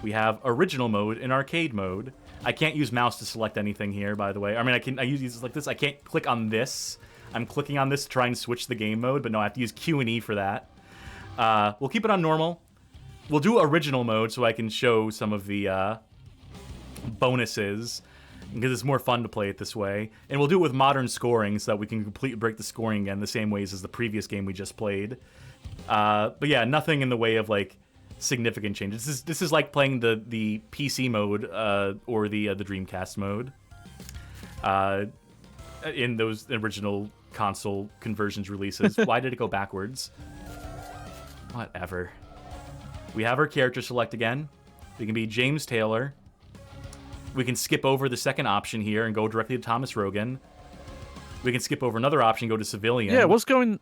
We have original mode and arcade mode. I can't use mouse to select anything here, by the way. I mean, I use these like this. I can't click on this. I'm clicking on this to try and switch the game mode, but no, I have to use Q and E for that. We'll keep it on normal. We'll do original mode so I can show some of the bonuses, because it's more fun to play it this way. And we'll do it with modern scoring so that we can completely break the scoring again the same ways as the previous game we just played. But yeah, nothing in the way of like significant changes. This is like playing the PC mode or the Dreamcast mode in those original console conversions releases. Why did it go backwards? Whatever. We have our character select again. We can be James Taylor. We can skip over the second option here and go directly to Thomas Rogan. We can skip over another option, go to civilian. Yeah, what's going...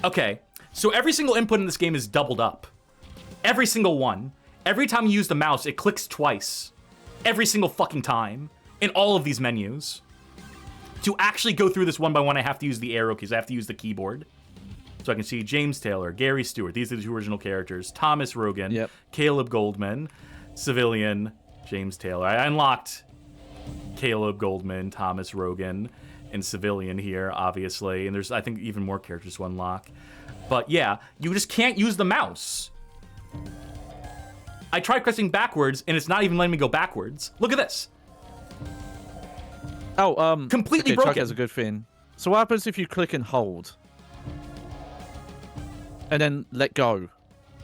Okay, so every single input in this game is doubled up. Every single one. Every time you use the mouse, it clicks twice. Every single fucking time. In all of these menus. To actually go through this one by one, I have to use the arrow keys. I have to use the keyboard. So I can see James Taylor, Gary Stewart. These are the two original characters. Thomas Rogan, Caleb Goldman, civilian, James Taylor. I unlocked Caleb Goldman, Thomas Rogan, and civilian here, obviously. And there's, I think, even more characters to unlock. But yeah, you just can't use the mouse. I tried pressing backwards, and it's not even letting me go backwards. Look at this. Oh, completely okay, broken. Chuck has a good thing. So what happens if you click and hold? And then let go?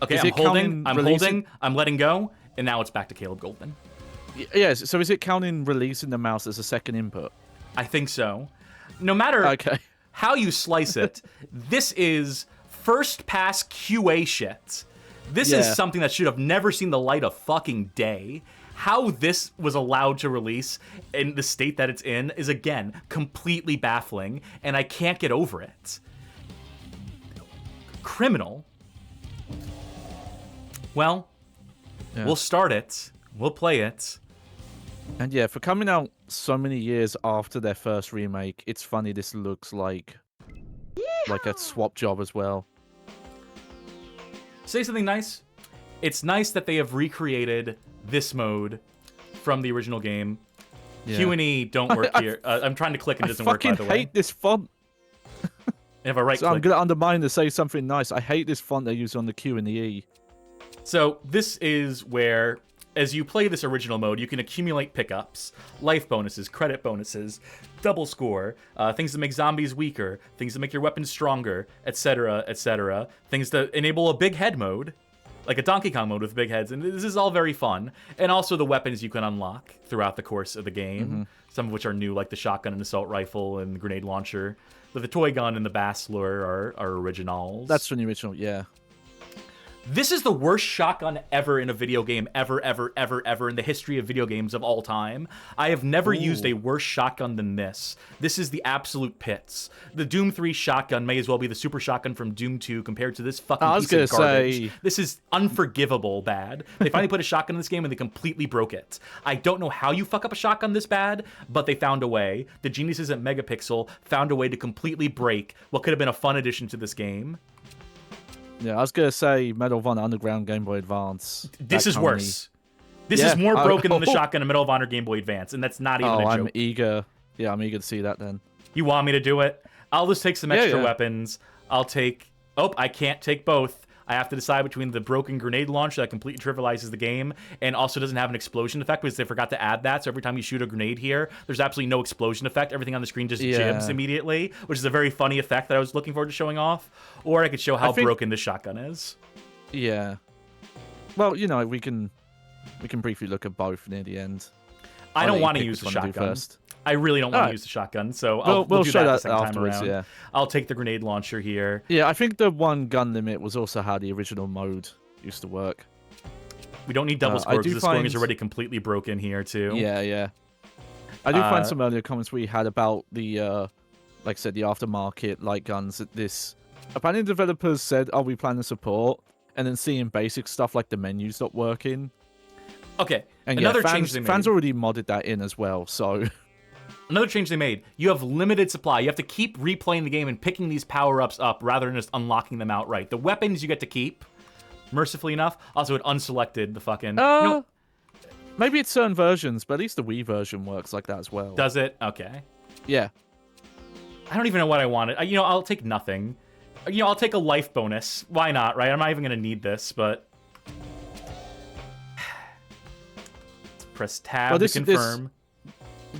Okay, I'm holding, I'm letting go, and now it's back to Caleb Goldman. Yes, so is it counting releasing the mouse as a second input? I think so. No matter how you slice it, this is first pass QA shit. This is something that should have never seen the light of fucking day. How this was allowed to release in the state that it's in is, again, completely baffling, and I can't get over it. Criminal. Well, we'll start it. We'll play it. And yeah, for coming out so many years after their first remake, it's funny this looks like a swap job as well. Say something nice. It's nice that they have recreated this mode from the original game. Q and E don't work here. I'm trying to click and it doesn't work, by the way. I hate this font. If I right click. I'm going to undermine to say something nice. I hate this font they use on the Q and the E. So this is where, as you play this original mode, you can accumulate pickups, life bonuses, credit bonuses, double score, things that make zombies weaker, things that make your weapons stronger, etc., etc. Things that enable a big head mode, like a Donkey Kong mode with big heads, and this is all very fun. And also the weapons you can unlock throughout the course of the game, some of which are new, like the shotgun and assault rifle and the grenade launcher. But the toy gun and the Bassler are originals. That's from the original, yeah. This is the worst shotgun ever in a video game, ever in the history of video games of all time. I have never used a worse shotgun than this. This is the absolute pits. The Doom 3 shotgun may as well be the super shotgun from Doom 2 compared to this fucking piece of garbage. This is unforgivable bad. They finally put a shotgun in this game and they completely broke it. I don't know how you fuck up a shotgun this bad, but they found a way. The geniuses at MegaPixel found a way to completely break what could have been a fun addition to this game. Yeah, I was going to say Medal of Honor Underground Game Boy Advance. This is worse. This is more broken than the shotgun in Medal of Honor Game Boy Advance, and that's not even a joke. I'm eager. Yeah, I'm eager to see that then. You want me to do it? I'll just take some extra weapons. I'll take... Oh, I can't take both. I have to decide between the broken grenade launcher that completely trivializes the game and also doesn't have an explosion effect because they forgot to add that. So every time you shoot a grenade here, there's absolutely no explosion effect. Everything on the screen just jibs immediately, which is a very funny effect that I was looking forward to showing off. Or I could show how broken this shotgun is. Yeah. Well, you know, we can briefly look at both near the end. I don't want to use the shotgun. I really don't want to use the shotgun, so we'll do that the second afterwards. Time around. I'll take the grenade launcher here. Yeah, I think the one gun limit was also how the original mode used to work. We don't need double score because the scoring is already completely broken here too. Yeah. I do find some earlier comments we had about the, like I said, the aftermarket light guns. This apparently developers said, "Oh, we plan to support," and then seeing basic stuff like the menus not working. Okay, and another change they made. Fans already modded that in as well, so. Another change they made, you have limited supply. You have to keep replaying the game and picking these power-ups up rather than just unlocking them outright. The weapons you get to keep, mercifully enough. Also, it unselected the fucking... Maybe it's certain versions, but at least the Wii version works like that as well. Does it? Okay. Yeah. I don't even know what I wanted. I'll take nothing. I'll take a life bonus. Why not, right? I'm not even going to need this, but... Let's press tab to confirm.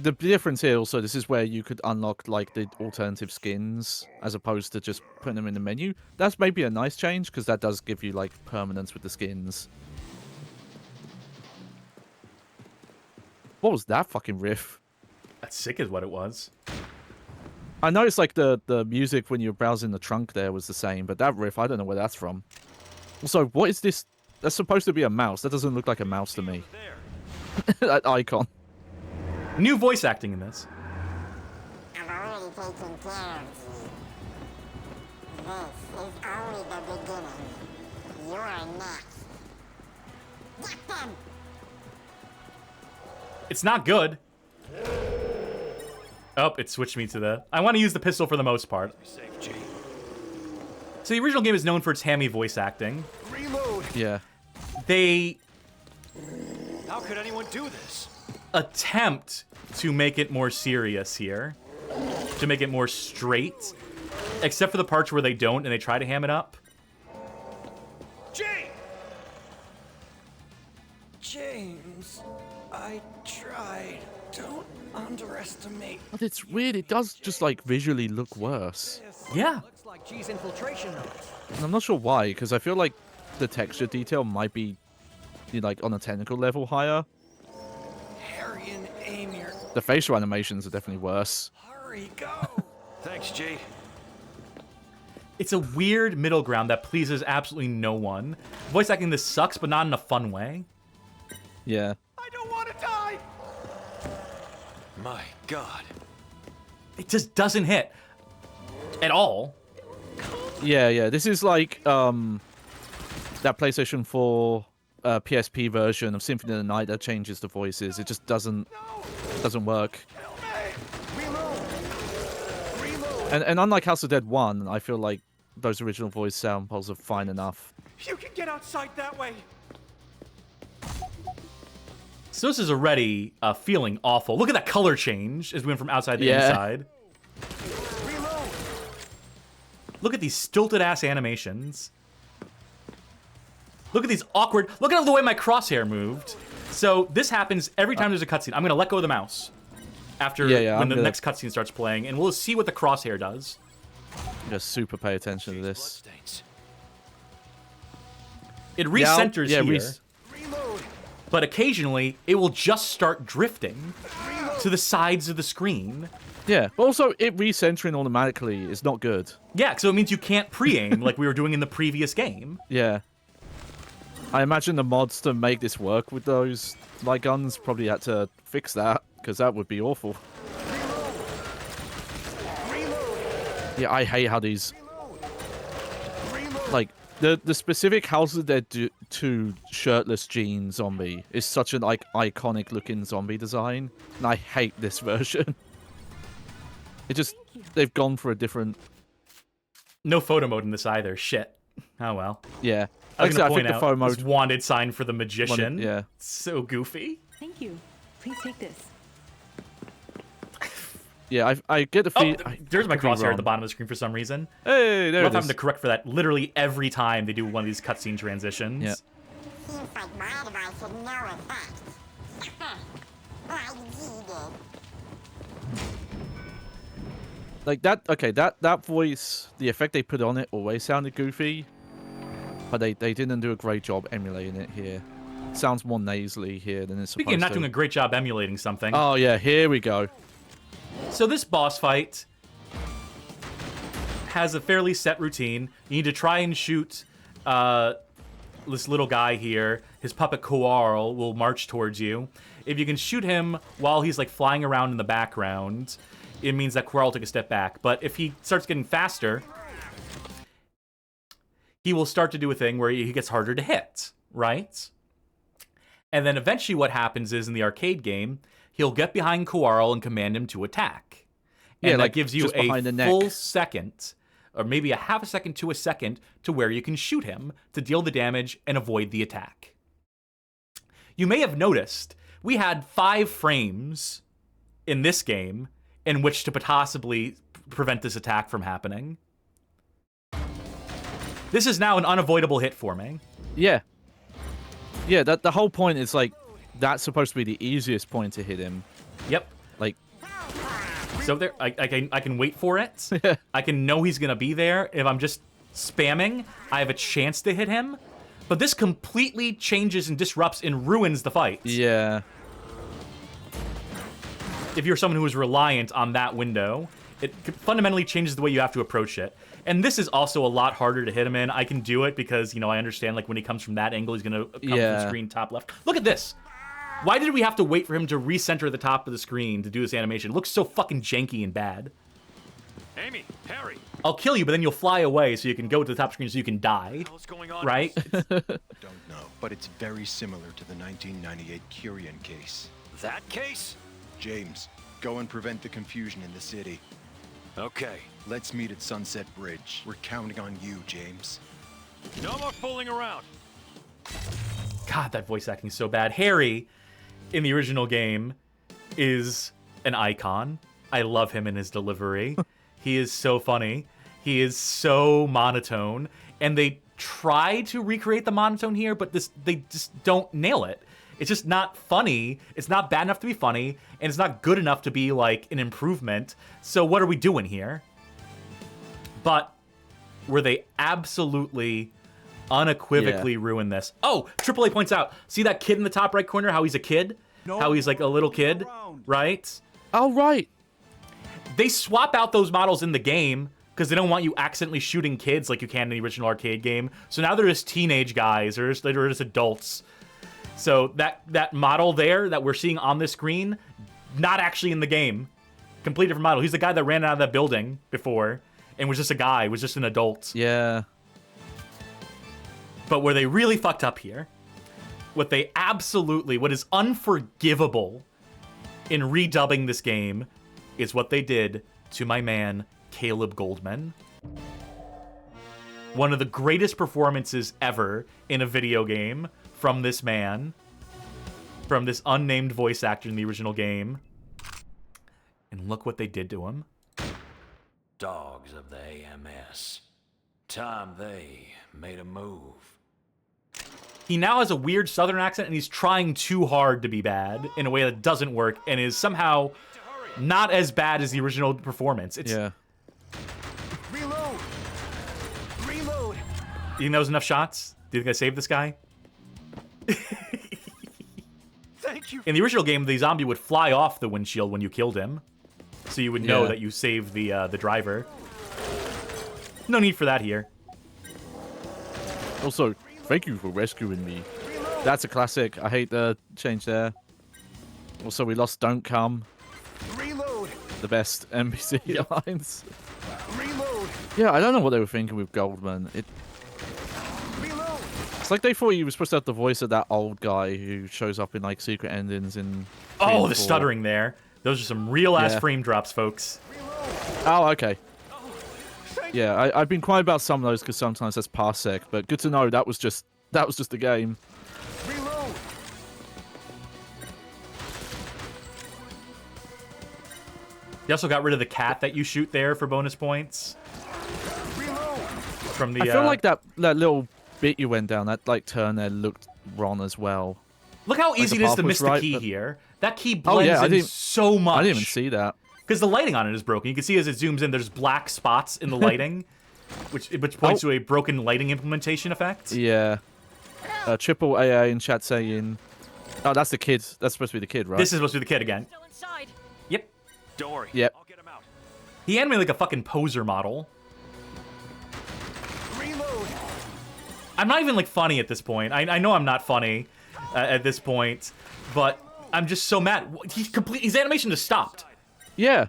The difference here also, this is where you could unlock like the alternative skins as opposed to just putting them in the menu. That's maybe a nice change because that does give you like permanence with the skins. What was that fucking riff? That's sick is what it was. I noticed like the music when you're browsing the trunk there was the same, but that riff, I don't know where that's from. Also, what is this? That's supposed to be a mouse. That doesn't look like a mouse to me. That icon. New voice acting in this. I've already taken care of you. This is only the beginning. You are next. Get them! It's not good. Oh, it switched me to the... I want to use the pistol for the most part. So the original game is known for its hammy voice acting. Reload! Yeah. They How could anyone do this? attempt to make it more serious here. To make it more straight. Except for the parts where they don't and they try to ham it up. James, I tried. Don't underestimate. But it's weird. It does just like visually look worse. Yeah. Looks like G's infiltration notes. And I'm not sure why, because I feel like the texture detail might be like on a technical level higher. Harry and Amy are... The facial animations are definitely worse. Hurry, go! Thanks, G. It's a weird middle ground that pleases absolutely no one. Voice acting this sucks, but not in a fun way. Yeah. I don't want to die! My God. It just doesn't hit. At all. Yeah. This is like that PlayStation 4 PSP version of Symphony of the Night that changes the voices. It just doesn't work. And unlike House of Dead 1, I feel like those original voice samples are fine enough. You can get outside that way. So this is already feeling awful. Look at that color change as we went from outside to Yeah. inside. Reload. Look at these stilted-ass animations. Look at these awkward... Look at the way my crosshair moved. So this happens every time there's a cutscene. I'm going to let go of the mouse after when the next cutscene starts playing, and we'll see what the crosshair does. Just super pay attention to this. Bloodstains. It recenters here, Reload. but occasionally it will just start drifting to the sides of the screen. Yeah, but also it recentering automatically is not good. Yeah, so it means you can't pre-aim like we were doing in the previous game. Yeah. I imagine the mods to make this work with those light guns probably had to fix that, because that would be awful. Yeah, I hate how these... Like, the specific House of Dead 2 shirtless Gene zombie is such an iconic looking zombie design, and I hate this version. It just... They've gone for a different... No photo mode in this either. Shit. Oh well. Yeah. I was Like I gonna think point the photo out this mode... wanted sign for the magician. Yeah. So goofy. Thank you. Please take this. Yeah, I get the Oh, feel... there's my could be crosshair at wrong. the bottom of the screen for some reason. Hey, there We're it having is. to correct for that literally every time they do one of these cutscene transitions. Yeah. Seems like my device had no effect. I cheated. Like that, okay, that voice, the effect they put on it always sounded goofy, but they didn't do a great job emulating it here. It sounds more nasally here than it's supposed Speaking of not to. doing a great job emulating something. Oh yeah, here we go. So this boss fight has a fairly set routine. You need to try and shoot this little guy here. His puppet Koarl will march towards you. If you can shoot him while he's like flying around in the background, it means that Koarl took a step back. But if he starts getting faster, he will start to do a thing where he gets harder to hit, right? And then eventually what happens is in the arcade game, he'll get behind Koarl and command him to attack. And Yeah, that like, gives you just behind the a neck. full second, or maybe a half a second to a second, to where you can shoot him to deal the damage and avoid the attack. You may have noticed we had 5 frames in this game in which to possibly prevent this attack from happening. This is now an unavoidable hit for me. Yeah. Yeah, the whole point is like, that's supposed to be the easiest point to hit him. Yep. Like, So there, I can wait for it. I can know he's gonna be there. If I'm just spamming, I have a chance to hit him. But this completely changes and disrupts and ruins the fight. yeah. If you're someone who is reliant on that window, it fundamentally changes the way you have to approach it. And this is also a lot harder to hit him in. I can do it because, you know, I understand, like, when he comes from that angle, he's gonna come from the screen top left. Look at this! Why did we have to wait for him to recenter the top of the screen to do this animation? It looks so fucking janky and bad. Amy, Harry. I'll kill you, but then you'll fly away so you can go to the top screen so you can die. What's going on? Right? Don't know, but it's very similar to the 1998 Curian case. That case? James, go and prevent the confusion in the city. Okay. Let's meet at Sunset Bridge. We're counting on you, James. No more fooling around. God, that voice acting is so bad. Harry, in the original game, is an icon. I love him in his delivery. He is so funny. He is so monotone. And they try to recreate the monotone here, but they just don't nail it. It's just not funny. It's not bad enough to be funny, and it's not good enough to be, like, an improvement. So what are we doing here? But where they absolutely, unequivocally ruin this. Oh, AAA points out, see that kid in the top right corner, how he's a kid? How he's like a little kid, right? Oh, right. They swap out those models in the game because they don't want you accidentally shooting kids like you can in the original arcade game. So now they're just teenage guys, or they're just adults. So that model there that we're seeing on the screen, not actually in the game. Completely different model. He's the guy that ran out of that building before and was just a guy, was just an adult. Yeah. But where they really fucked up here, what is unforgivable in redubbing this game is what they did to my man, Caleb Goldman. One of the greatest performances ever in a video game from this man, from this unnamed voice actor in the original game. And look what they did to him. Dogs of the AMS. Time they made a move. He now has a weird southern accent, and he's trying too hard to be bad in a way that doesn't work and is somehow not as bad as the original performance. Yeah. Reload! Reload! You think that was enough shots? Do you think I saved this guy? Thank you. In the original game, the zombie would fly off the windshield when you killed him, so you would know that you saved the driver. No need for that here. Also, thank you for rescuing me. That's a classic. I hate the change there. Also, we lost Don't Come. Reload! The best NPC lines. Reload! Yeah, I don't know what they were thinking with Goldman. Reload! It's like they thought he was supposed to have the voice of that old guy who shows up in, like, secret endings in... Oh, the stuttering there. Those are some real-ass frame drops, folks. Oh, okay. Yeah, I've been quiet about some of those because sometimes that's parsec, but good to know that was just the game. Reload! You also got rid of the cat that you shoot there for bonus points. Reload! From the, I feel like that little bit you went down, that like turn there looked wrong as well. Look how Like easy the it is to path miss was right, the key but- here. That key blends in so much. I didn't even see that. Because the lighting on it is broken. You can see as it zooms in, there's black spots in the lighting, which points to a broken lighting implementation effect. Yeah. Triple AA in chat saying... Oh, that's the kid. That's supposed to be the kid, right? This is supposed to be the kid again. Still inside. Yep. Don't worry. Yep. I'll get him out. He animated like a fucking poser model. Reload! I'm not even, like, funny at this point. I know I'm not funny at this point, but I'm just so mad. His animation just stopped. Yeah.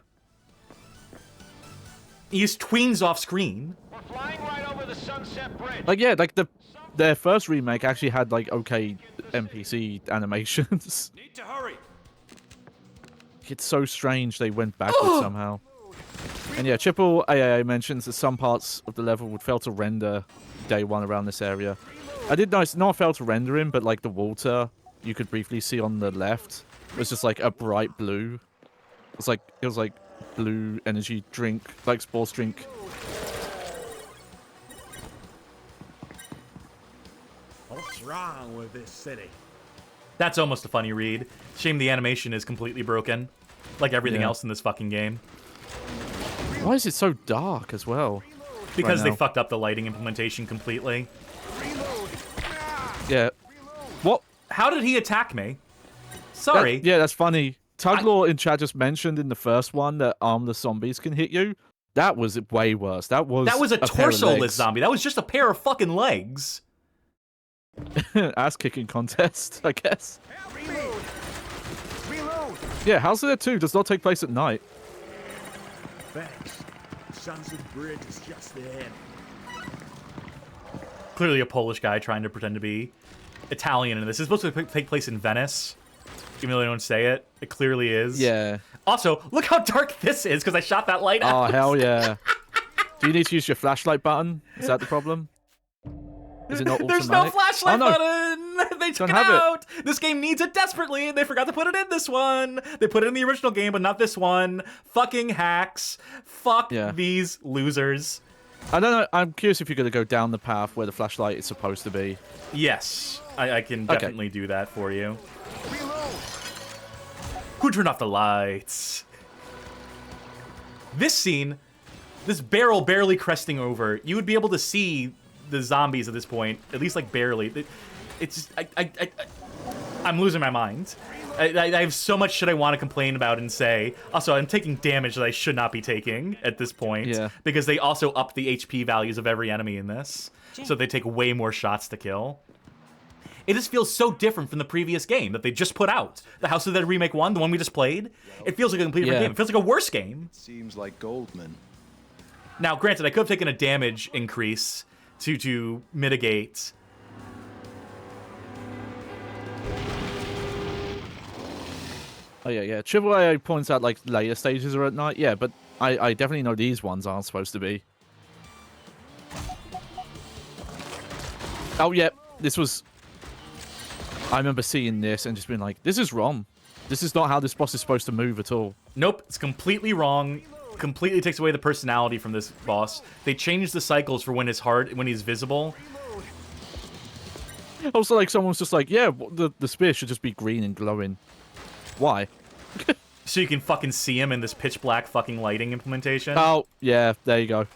He just tweens off screen. We're flying right over the Sunset Bridge. Like, yeah, like their first remake actually had, like, okay NPC animations. Need to hurry. It's so strange they went backwards somehow. And yeah, Triple AA mentions that some parts of the level would fail to render day one around this area. I did notice, not fail to render in, but like the water you could briefly see on the left was just like a bright blue. It was like blue energy drink, like sports drink. What's wrong with this city? That's almost a funny read. Shame the animation is completely broken. like everything Yeah. else in this fucking game. Why is it so dark as well? Because right they now? fucked up the lighting implementation completely. Yeah. What? How did he attack me? Sorry. Yeah, that's funny. Tuglaw in chat just mentioned in the first one that armless zombies can hit you. That was way worse. That was a pair of torso-less legs. zombie. That was just a pair of fucking legs. Ass kicking contest, I guess. Yeah, House of the Dead 2 does not take place at night. Thanks. Sunset Bridge is just ahead. Clearly a Polish guy trying to pretend to be Italian in this. It's supposed to take place in Venice. Even though they don't say it, it clearly is. Yeah. Also, look how dark this is because I shot that light out. Oh, hell yeah. Do you need to use your flashlight button? Is that the problem? Is it not automatic? There's no flashlight oh, no. button! They took Don't it have out! This game needs it desperately, and they forgot to put it in this one! They put it in the original game, but not this one. Fucking hacks. Fuck these losers. I don't know. I'm curious if you're going to go down the path where the flashlight is supposed to be. Yes. I can definitely do that for you. Who turned off the lights? This scene, this barrel barely cresting over, you would be able to see the zombies at this point, at least like barely. It's just, I'm losing my mind. I have so much shit I want to complain about and say. Also, I'm taking damage that I should not be taking at this point. Because they also up the HP values of every enemy in this. So they take way more shots to kill. It just feels so different from the previous game that they just put out. The House of the Dead Remake 1, the one we just played. It feels like a completely different game. It feels like a worse game. Seems like Goldman. Now, granted, I could have taken a damage increase to mitigate. Oh, yeah. AAA points out, like, later stages are at night. Yeah, but I definitely know these ones aren't supposed to be. Oh, yeah. This was... I remember seeing this and just being like, this is wrong. This is not how this boss is supposed to move at all. Nope, it's completely wrong. Completely takes away the personality from this boss. They changed the cycles for when he's visible. Also, like, someone's just like, yeah, the spear should just be green and glowing. Why? So you can fucking see him in this pitch black fucking lighting implementation. Oh, yeah, there you go.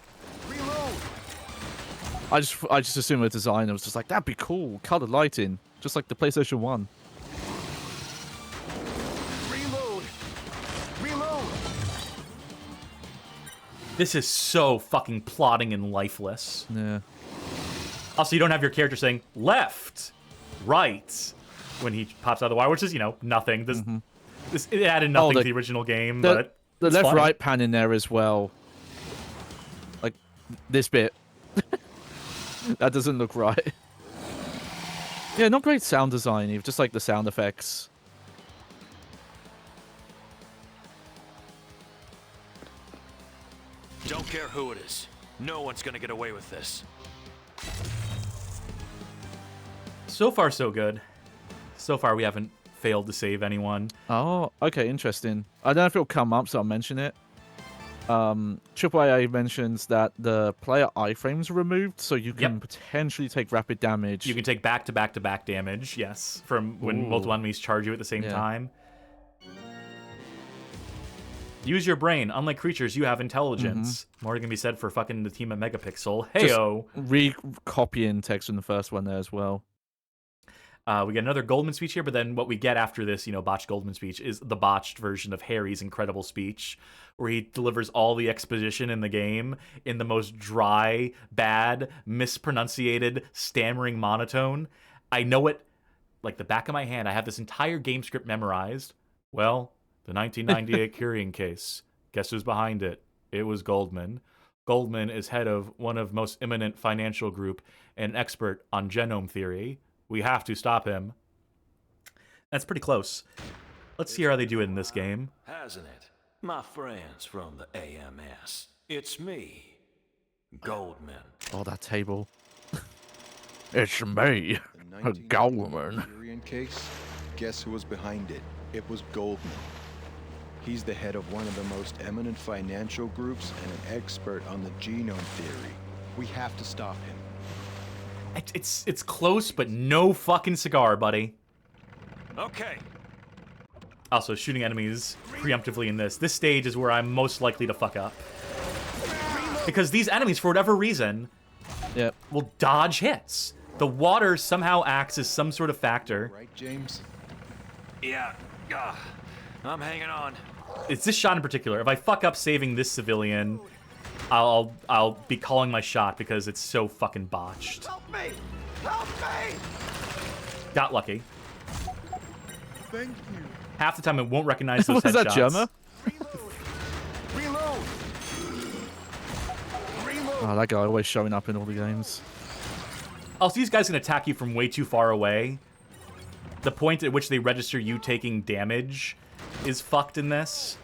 I just assumed the designer was just like, that'd be cool, colored lighting. Just like the PlayStation 1. Reload! This is so fucking plotting and lifeless. Yeah. Also, you don't have your character saying left, right, when he pops out of the wire, which is, you know, nothing. It added nothing to the original game, but the it's left funny. right pan in there as well. Like this bit. That doesn't look right. Yeah, not great sound design, even just like the sound effects. Don't care who it is. No one's gonna get away with this. So far, so good. So far, we haven't failed to save anyone. Oh, okay, interesting. I don't know if it'll come up, so I'll mention it. AAA mentions that the player iframes are removed, so you can potentially take rapid damage. You can take back-to-back-to-back damage, yes, from when multiple enemies charge you at the same time. Use your brain. Unlike creatures, you have intelligence. More can be said for fucking the team at Megapixel. Heyo! Just re-copying text from the first one there as well. We get another Goldman speech here, but then what we get after this, you know, botched Goldman speech is the botched version of Harry's incredible speech, where he delivers all the exposition in the game in the most dry, bad, mispronunciated, stammering monotone. I know it like the back of my hand. I have this entire game script memorized. Well, the 1998 Curing case. Guess who's behind it? It was Goldman. Goldman is head of one of most eminent financial group and expert on genome theory. We have to stop him. That's pretty close. Let's see how they do it in this game. Hasn't it? My friends from the AMS. It's me, Goldman. Oh, that table. It's me, Goldman. Curing case? Guess who was behind it? It was Goldman. He's the head of one of the most eminent financial groups and an expert on the genome theory. We have to stop him. It's close, but no fucking cigar, buddy. Okay. Also, shooting enemies preemptively in this stage is where I'm most likely to fuck up. Because these enemies, for whatever reason, will dodge hits. The water somehow acts as some sort of factor. Right, James? Yeah. I'm hanging on. It's this shot in particular. If I fuck up saving this civilian, I'll be calling my shot because it's so fucking botched. Help me! Help me! Got lucky. Thank you. Half the time it won't recognize those Was headshots. that Gemma? Reload! Oh, that guy always showing up in all the games. Also, these guys can attack you from way too far away. The point at which they register you taking damage is fucked in this.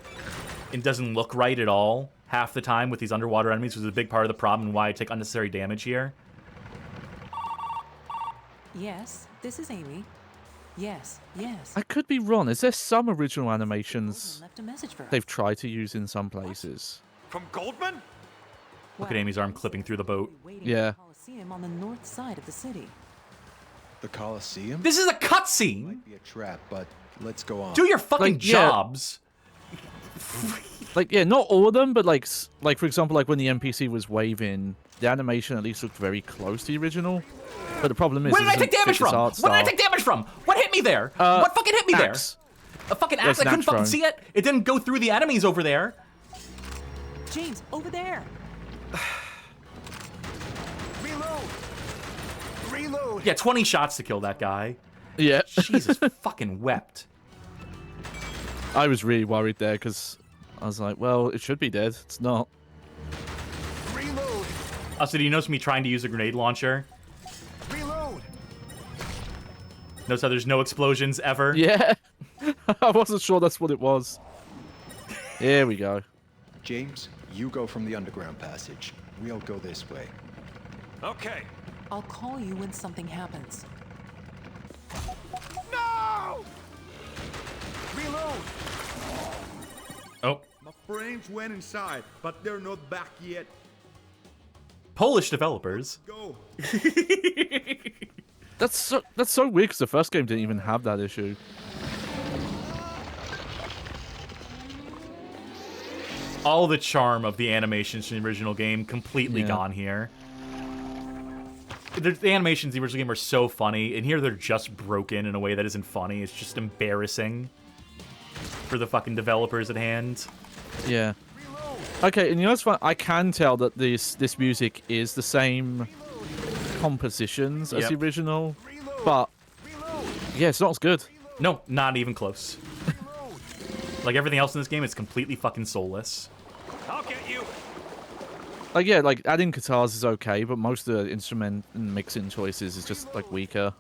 It doesn't look right at all half the time with these underwater enemies, which is a big part of the problem and why I take unnecessary damage here. Yes, this is Amy. Yes. I could be wrong. Is there some original animations Left a message for us. they've tried to use in some places? From Goldman? Look at Amy's arm clipping through the boat. Yeah. Coliseum on the north side of the city. The Colosseum? This is a cutscene! Might be a trap, but let's go on. Do your fucking Like, yeah. jobs! Like, yeah, not all of them, but like for example, like when the NPC was waving, the animation at least looked very close to the original. But the problem is, Where did I it take doesn't damage fit this from? art What did I style. take damage from? What hit me there? What fucking hit me Axe. there? A fucking Yeah, axe? I couldn't snatch fucking thrown. see it. It didn't go through the enemies over there. James, over there. Reload! Reload! Yeah, 20 shots to kill that guy. Yeah. Jesus fucking wept. I was really worried there because I was like, well, it should be dead. It's not. Reload! Also, do you notice me trying to use a grenade launcher? Reload! Notice how there's no explosions ever? Yeah. I wasn't sure that's what it was. Here we go. James, you go from the underground passage. We'll go this way. Okay. I'll call you when something happens. No! Reload! Oh. My friends went inside, but they're not back yet. Polish developers. Go. That's so weird because the first game didn't even have that issue. All the charm of the animations in the original game completely gone here. The animations in the original game are so funny, and here they're just broken in a way that isn't funny. It's just embarrassing for the fucking developers at hand. Yeah. Okay, and you know what's fun? I can tell that this music is the same compositions as the original, but yeah, it's not as good. No, not even close. Like everything else in this game, it's completely fucking soulless. I'll get you. Like, yeah, like adding guitars is okay, but most of the instrument and mixing choices is just like weaker.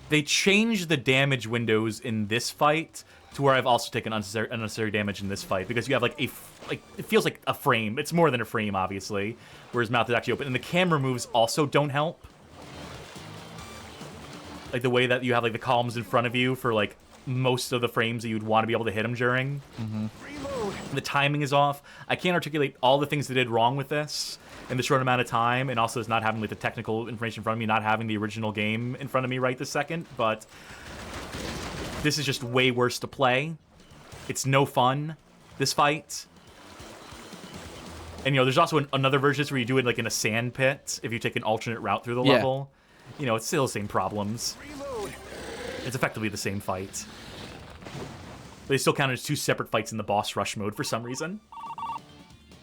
They changed the damage windows in this fight to where I've also taken unnecessary damage in this fight because you have like it feels like a frame. It's more than a frame, obviously, where his mouth is actually open, and the camera moves also don't help. Like the way that you have like the columns in front of you for like most of the frames that you'd want to be able to hit him during. The timing is off. I can't articulate all the things they did wrong with this in the short amount of time, and also it's not having like the technical information in front of me, not having the original game in front of me right this second, but this is just way worse to play. It's no fun, this fight. And, you know, there's also another version where you do it like in a sand pit if you take an alternate route through the level. You know, it's still the same problems. It's effectively the same fight. But they still count as two separate fights in the boss rush mode for some reason.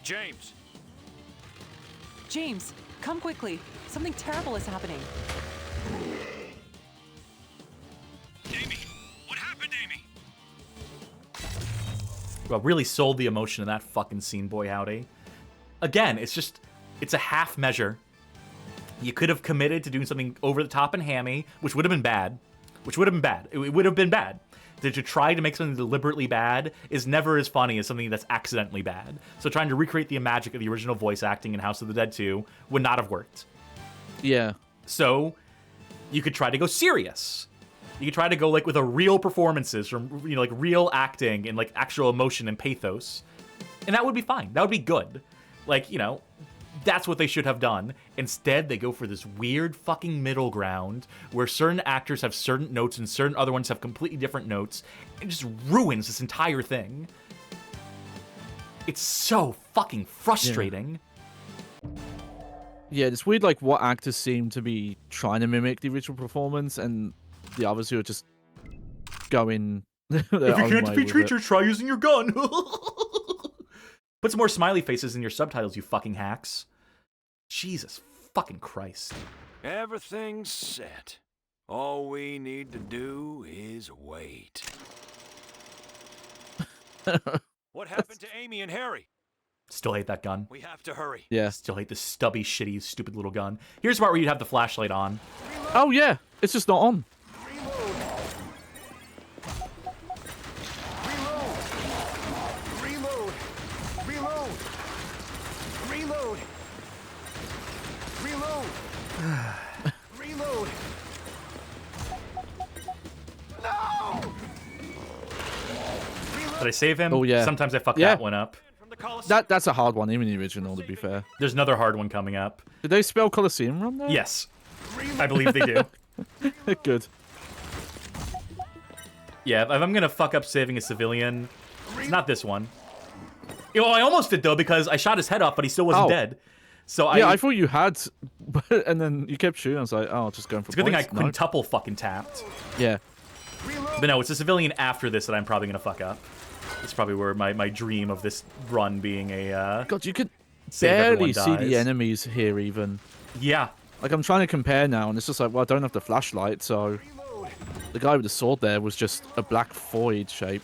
James. James, come quickly. Something terrible is happening. Amy, what happened, Amy? Well, really sold the emotion in that fucking scene, boy howdy. Again, it's a half measure. You could have committed to doing something over the top and hammy, which would have been bad. It would have been bad. To try to make something deliberately bad is never as funny as something that's accidentally bad. So trying to recreate the magic of the original voice acting in House of the Dead 2 would not have worked. Yeah. So you could try to go serious. You could try to go like with a real performances from, you know, like real acting and like actual emotion and pathos. And that would be fine. That would be good. Like, you know, That's what they should have done. Instead, they go for this weird fucking middle ground where certain actors have certain notes and certain other ones have completely different notes. It just ruins this entire thing. It's so fucking frustrating. Yeah, it's weird, like, what actors seem to be trying to mimic the original performance, and the others who are just going their If you own can't way defeat with creatures, try using your gun. Put some more smiley faces in your subtitles, you fucking hacks. Jesus fucking Christ. Everything's set. All we need to do is wait. What happened to Amy and Harry? Still hate that gun. We have to hurry. Yeah. Still hate this stubby, shitty, stupid little gun. Here's the part where you'd have the flashlight on. Oh, yeah. It's just not on. Reload! Reload! Reload! Reload! Reload! No! Did I save him? Oh, yeah. Sometimes I fuck Yeah. that one up. That's a hard one, even the original, to be fair. There's another hard one coming up. Did they spell Colosseum wrong there? Yes. I believe they do. Good. Yeah, if I'm gonna fuck up saving a civilian, it's not this one. You know, I almost did, though, because I shot his head off, but he still wasn't dead. So I thought you had, and then you kept shooting. I was like, oh, just going for It's a good thing I points. No. quintuple fucking tapped. Yeah. But no, it's a civilian after this that I'm probably gonna fuck up. It's probably where my dream of this run being a God, you could save everyone barely see the dies. enemies here even. Yeah. Like, I'm trying to compare now, and it's just like, well, I don't have the flashlight, so the guy with the sword there was just a black void shape.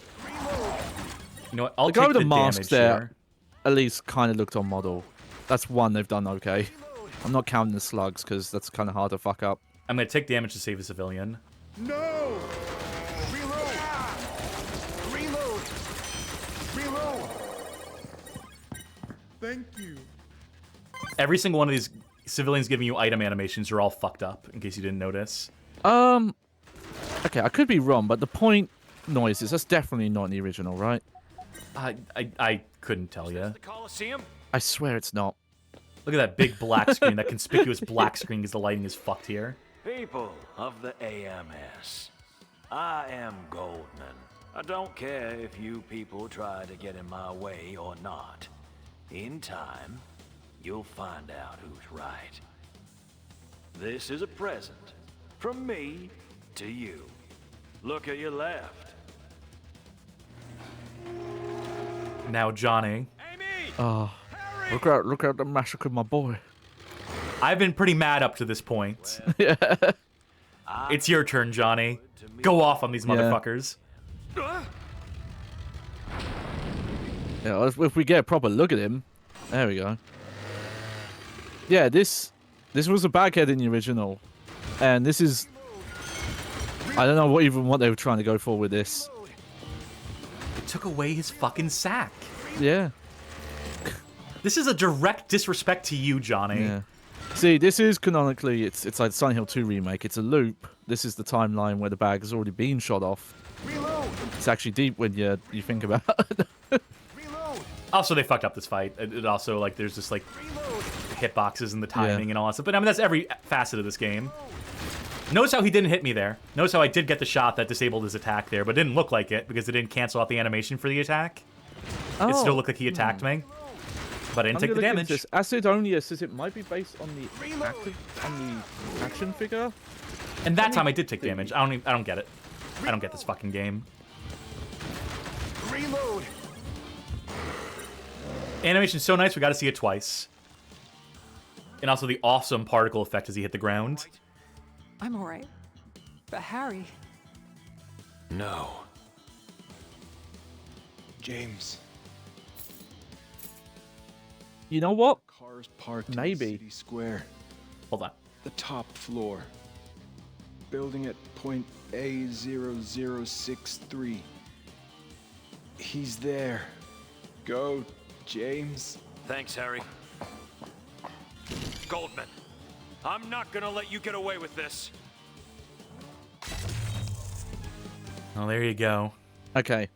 You know what? I'll the guy take with the the mask damage there here. at least kind of looked on model. That's one they've done okay. I'm not counting the slugs because that's kind of hard to fuck up. I'm gonna take damage to save a civilian. No! Reload! Reload! Reload! Thank you. Every single one of these civilians giving you item animations are all fucked up, in case you didn't notice. Okay, I could be wrong, but the point noises, that's definitely not in the original, right? I couldn't tell you. The Coliseum? I swear it's not. Look at that big black screen, that conspicuous black screen, because the lighting is fucked here. People of the AMS, I am Goldman. I don't care if you people try to get in my way or not. In time, you'll find out who's right. This is a present from me to you. Look at your left. Now, Johnny. Oh, look at the massacre, my boy. I've been pretty mad up to this point. It's your turn, Johnny. Go off on these motherfuckers. Yeah, if we get a proper look at him. There we go. Yeah, this was a baghead in the original. And this is... I don't know what they were trying to go for with this. It took away his fucking sack. Yeah. This is a direct disrespect to you, Johnny. Yeah. See, this is canonically, it's like Silent Hill 2 Remake. It's a loop. This is the timeline where the bag has already been shot off. It's actually deep when you think about it. Also, they fucked up this fight. It also, like, there's just, like, hitboxes and the timing and all that stuff. But, I mean, that's every facet of this game. Notice how he didn't hit me there. Notice how I did get the shot that disabled his attack there, but it didn't look like it because it didn't cancel out the animation for the attack. It still looked like he attacked me. But I didn't take the damage. This. Acid Only says it might be based on the action figure. And that time I did take damage. I don't get it. I don't get this fucking game. Reload. Animation's so nice, we got to see it twice. And also the awesome particle effect as he hit the ground. I'm all right. But Harry... No. James. You know what? Cars parked Maybe. in City Square. Hold on. The top floor. Building at point A0063. He's there. Go, James. Thanks, Harry. Goldman, I'm not gonna let you get away with this. Oh, there you go. Okay.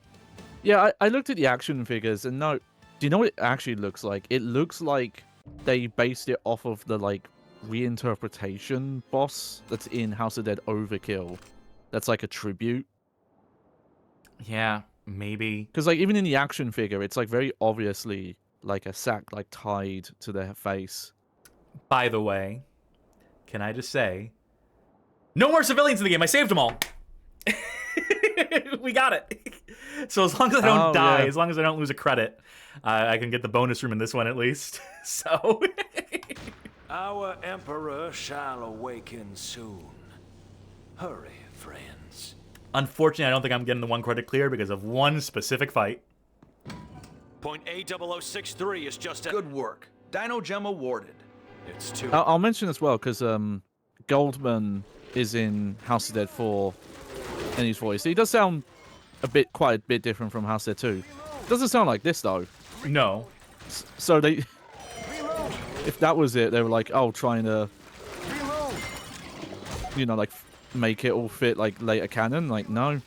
Yeah, I looked at the action figures and no... Do you know what it actually looks like? It looks like they based it off of the like reinterpretation boss that's in House of Dead Overkill. That's like a tribute. Yeah, maybe. Because like even in the action figure, it's like very obviously like a sack like tied to their face. By the way, can I just say, no more civilians in the game. I saved them all. We got it. So as long as I don't die, as long as I don't lose a credit, I can get the bonus room in this one at least. So our emperor shall awaken soon. Hurry, friends. Unfortunately, I don't think I'm getting the 1 credit clear because of one specific fight. Point A0063 is just a... Good work. Dino Gem awarded. It's too... I'll mention as well, because Goldman is in House of Dead 4 in his voice. He does sound quite a bit different from House of Dead 2. Doesn't sound like this, though. No. So they... If that was it, they were like, oh, trying to... You know, like, make it all fit, like, later canon. Like, no.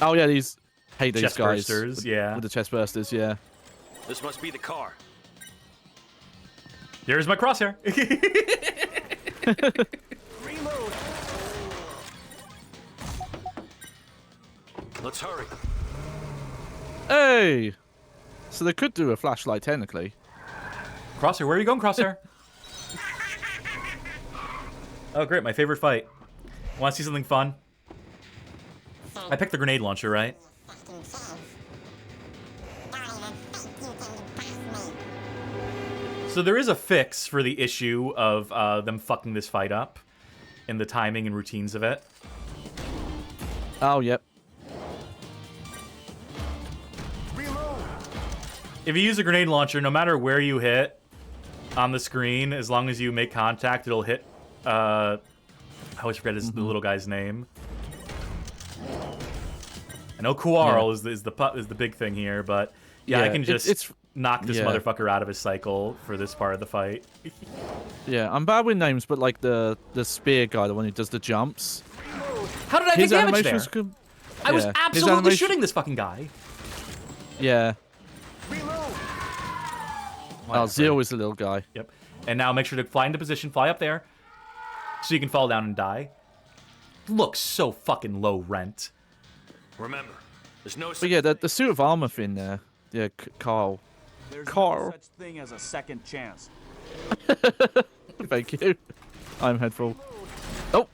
Oh, yeah, these... Hate these chest guys. bursters, yeah. With the chest bursters, yeah. This must be the car. Here's my crosshair. Reload. Let's hurry. Hey! So they could do a flashlight, technically. Crosshair, where are you going, Crosshair? Oh, great, my favorite fight. Want to see something fun? I picked the grenade launcher, right? So there is a fix for the issue of them fucking this fight up and the timing and routines of it. Oh, yep. If you use a grenade launcher, no matter where you hit on the screen, as long as you make contact, it'll hit... I always forget the little guy's name. I know Quarrel is the big thing here, but yeah, I can just knock this motherfucker out of his cycle for this part of the fight. Yeah, I'm bad with names, but like the spear guy, the one who does the jumps. How did I take damage there? Good. I was absolutely shooting this fucking guy. Yeah. Oh, Zero is the little guy. Yep. And now make sure to fly into position, fly up there, so you can fall down and die. Looks so fucking low rent. Remember, there's no... But yeah, the suit of armor thing there. Yeah, Carl. There's Carl. no such thing as a second chance. Thank you. I'm headful. Oh.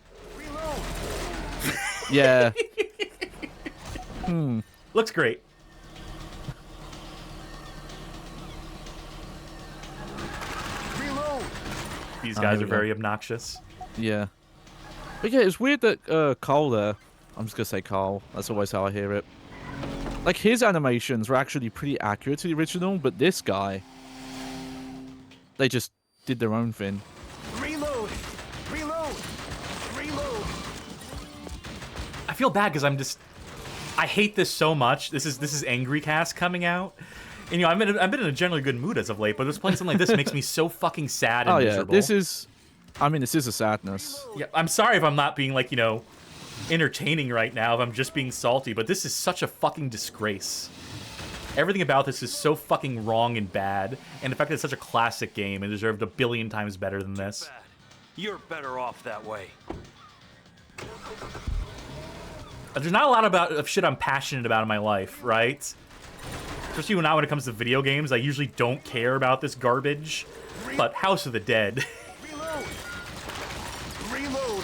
Yeah. Looks great. These guys are very obnoxious. Yeah. But yeah, it's weird that Carl there... I'm just going to say Carl. That's always how I hear it. Like, his animations were actually pretty accurate to the original, but this guy... They just did their own thing. Reload. Reload. Reload. I feel bad because I hate this so much. This is Angry Cast coming out. And, you know, I've been in a generally good mood as of late, but just playing something like this makes me so fucking sad and miserable. This is... I mean, this is a sadness. Yeah, I'm sorry if I'm not being, like, you know, entertaining right now, if I'm just being salty, but this is such a fucking disgrace. Everything about this is so fucking wrong and bad, and the fact that it's such a classic game, it deserved 1 billion times better than this. You're better off that way. There's not a lot of shit I'm passionate about in my life, right? Especially when it comes to video games, I usually don't care about this garbage. But House of the Dead. Reload.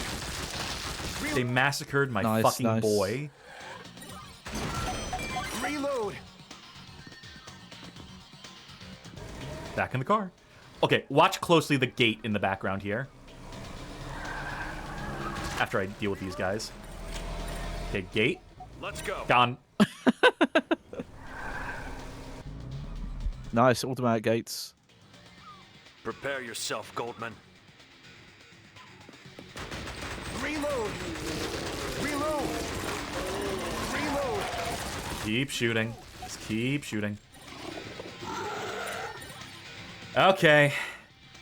They massacred my fucking boy. Reload. Back in the car. Okay, watch closely the gate in the background here. After I deal with these guys. Okay, gate. Let's go. Gone. Nice, automatic gates. Prepare yourself, Goldman. Reload. Reload. Reload. Keep shooting. Just keep shooting. Okay.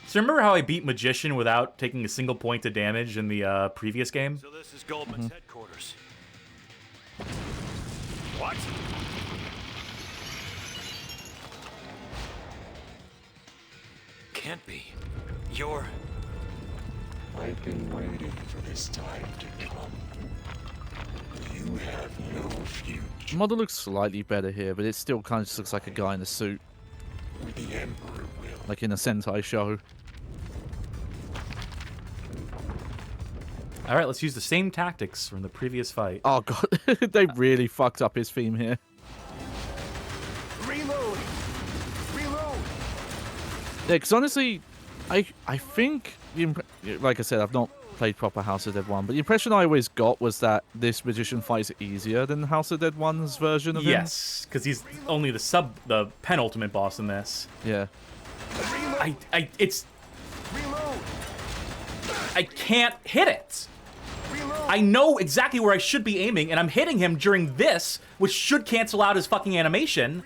So remember how I beat Magician without taking a single point of damage in the previous game? So this is Goldman's headquarters. What? can't be. You're... I've been waiting for this time to come. You have no future. The model looks slightly better here, but it still kind of just looks like a guy in a suit. The Emperor will. Like in a Sentai show. Alright, let's use the same tactics from the previous fight. Oh god, they really fucked up his theme here. Reload! Reload! Yeah, because honestly, I think, like I said, I've not played proper House of Dead 1, but the impression I always got was that this magician fights easier than House of Dead 1's version of him. Yes, because he's only the penultimate boss in this. Yeah. It's... I can't hit it! I know exactly where I should be aiming, and I'm hitting him during this, which should cancel out his fucking animation.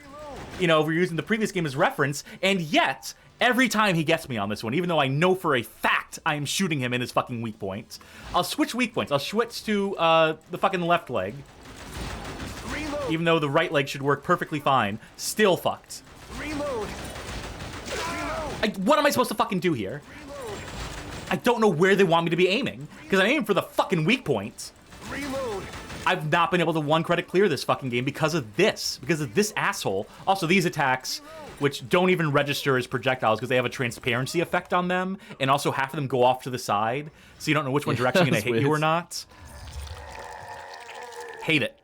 You know, if we're using the previous game as reference, and yet, every time he gets me on this one, even though I know for a fact I am shooting him in his fucking weak points, I'll switch weak points. I'll switch to the fucking left leg. Even though the right leg should work perfectly fine. Still fucked. What am I supposed to fucking do here? I don't know where they want me to be aiming, because I'm aiming for the fucking weak points. I've not been able to one credit clear this fucking game because of this asshole. Also, these attacks, which don't even register as projectiles because they have a transparency effect on them, and also half of them go off to the side, so you don't know which one direction gonna hit you or not. Hate it.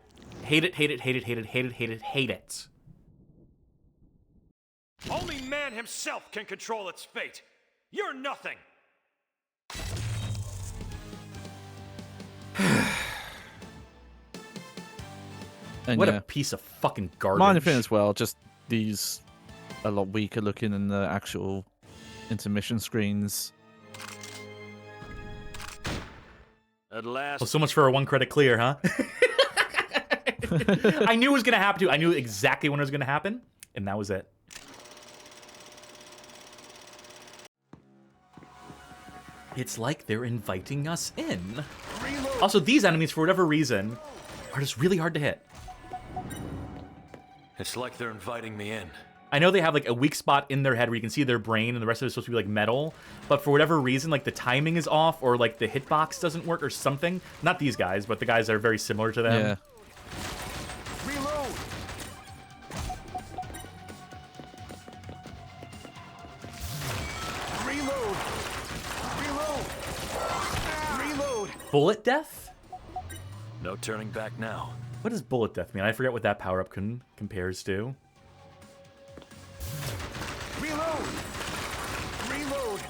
Hate it, hate it, hate it, hate it, hate it, hate it, hate it. Only man himself can control its fate. You're nothing. And what yeah, a piece of fucking garbage. Minor thing as well, just these a lot weaker looking than the actual intermission screens. At last. Well, so much for a one credit clear, huh? I knew it was gonna happen too. I knew exactly when it was gonna happen, and that was it. It's like they're inviting us in. Also, these enemies, for whatever reason, are just really hard to hit. It's like they're inviting me in. I know they have like a weak spot in their head where you can see their brain and the rest of it is supposed to be like metal, but for whatever reason, like the timing is off or like the hitbox doesn't work or something. Not these guys, but the guys that are very similar to them. Yeah. Bullet death? No turning back now. What does bullet death mean? I forget what that power-up compares to. Reload! Reload!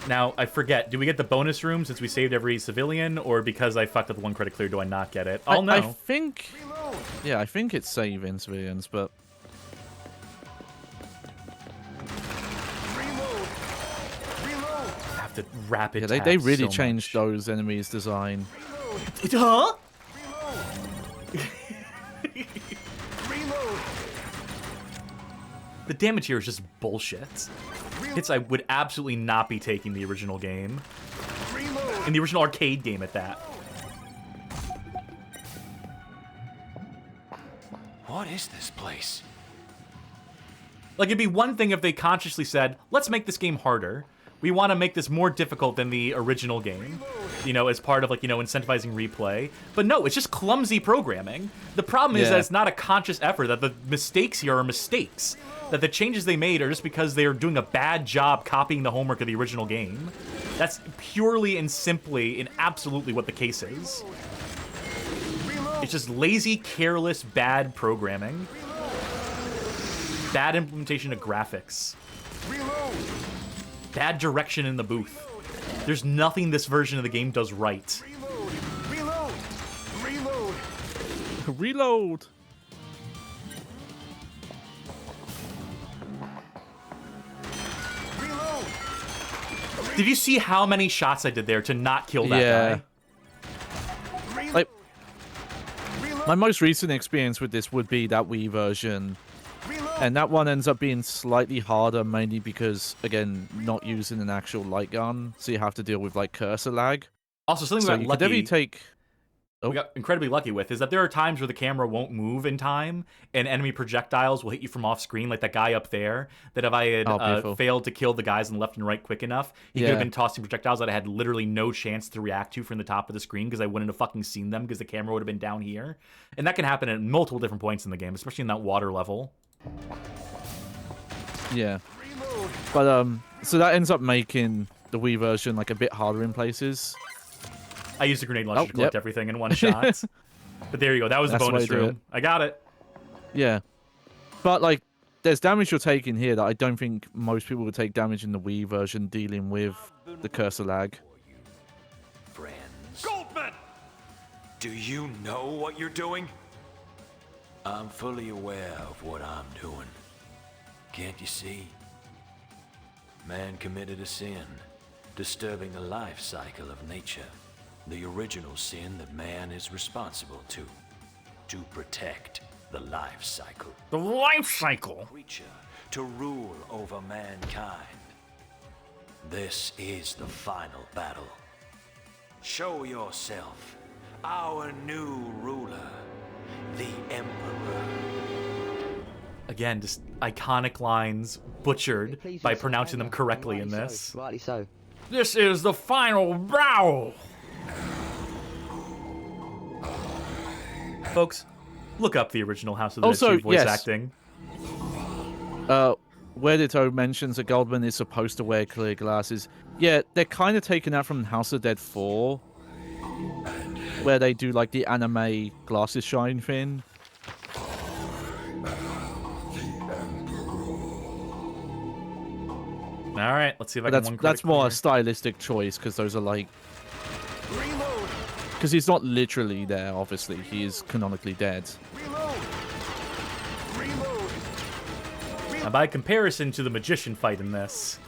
Now, I forget, do we get the bonus room since we saved every civilian, or because I fucked up the one credit clear, do I not get it? I'll know. I think... Yeah, I think it's saving civilians, but... The rapid yeah, they really changed those enemies' design. Huh? The damage here is just bullshit. Hits I would absolutely not be taking the original game. In the original arcade game at that. What is this place? Like, it'd be one thing if they consciously said, let's make this game harder. We want to make this more difficult than the original game, you know, as part of, like, you know, incentivizing replay. But no, it's just clumsy programming. The problem is that it's not a conscious effort, that the mistakes here are mistakes. That the changes they made are just because they're doing a bad job copying the homework of the original game. That's purely and simply and absolutely what the case is. It's just lazy, careless, bad programming. Bad implementation of graphics. Bad direction in the booth. There's nothing this version of the game does right. Reload! Reload! Reload! Reload! Did you see how many shots I did there to not kill that guy? Like, my most recent experience with this would be that Wii version. And that one ends up being slightly harder, mainly because, again, not using an actual light gun, so you have to deal with, like, cursor lag. Also, something so about you lucky... could definitely take... we got incredibly lucky with is that there are times where the camera won't move in time and enemy projectiles will hit you from off screen, like that guy up there, that if I had failed to kill the guys on the left and right quick enough, he could have been tossing projectiles that I had literally no chance to react to from the top of the screen because I wouldn't have fucking seen them because the camera would have been down here. And that can happen at multiple different points in the game, especially in that water level. Yeah. But, so that ends up making the Wii version, like, a bit harder in places. I used a grenade launcher to collect everything in one shot. But there you go. That was the bonus room. I got it. Yeah. But, like, there's damage you're taking here that I don't think most people would take damage in the Wii version dealing with the cursor lag. Friends. Goldman! Do you know what you're doing? I'm fully aware of what I'm doing. Can't you see? Man committed a sin, disturbing the life cycle of nature. The original sin that man is responsible to protect the life cycle. The life cycle? Creature to rule over mankind. This is the final battle. Show yourself, our new ruler, the Emperor. Again, just iconic lines butchered by pronouncing them correctly in this. Rightly so. This is the final battle! Folks, look up the original House of the Dead voice acting. Wedito mentions that Goldman is supposed to wear clear glasses. Yeah, they're kind of taken out from House of the Dead 4, where they do like the anime glasses shine thing. All right, let's see if I can one credit That's more a stylistic choice because those are like. Because he's not literally there, obviously. He is canonically dead. Now, by comparison to the magician fight in this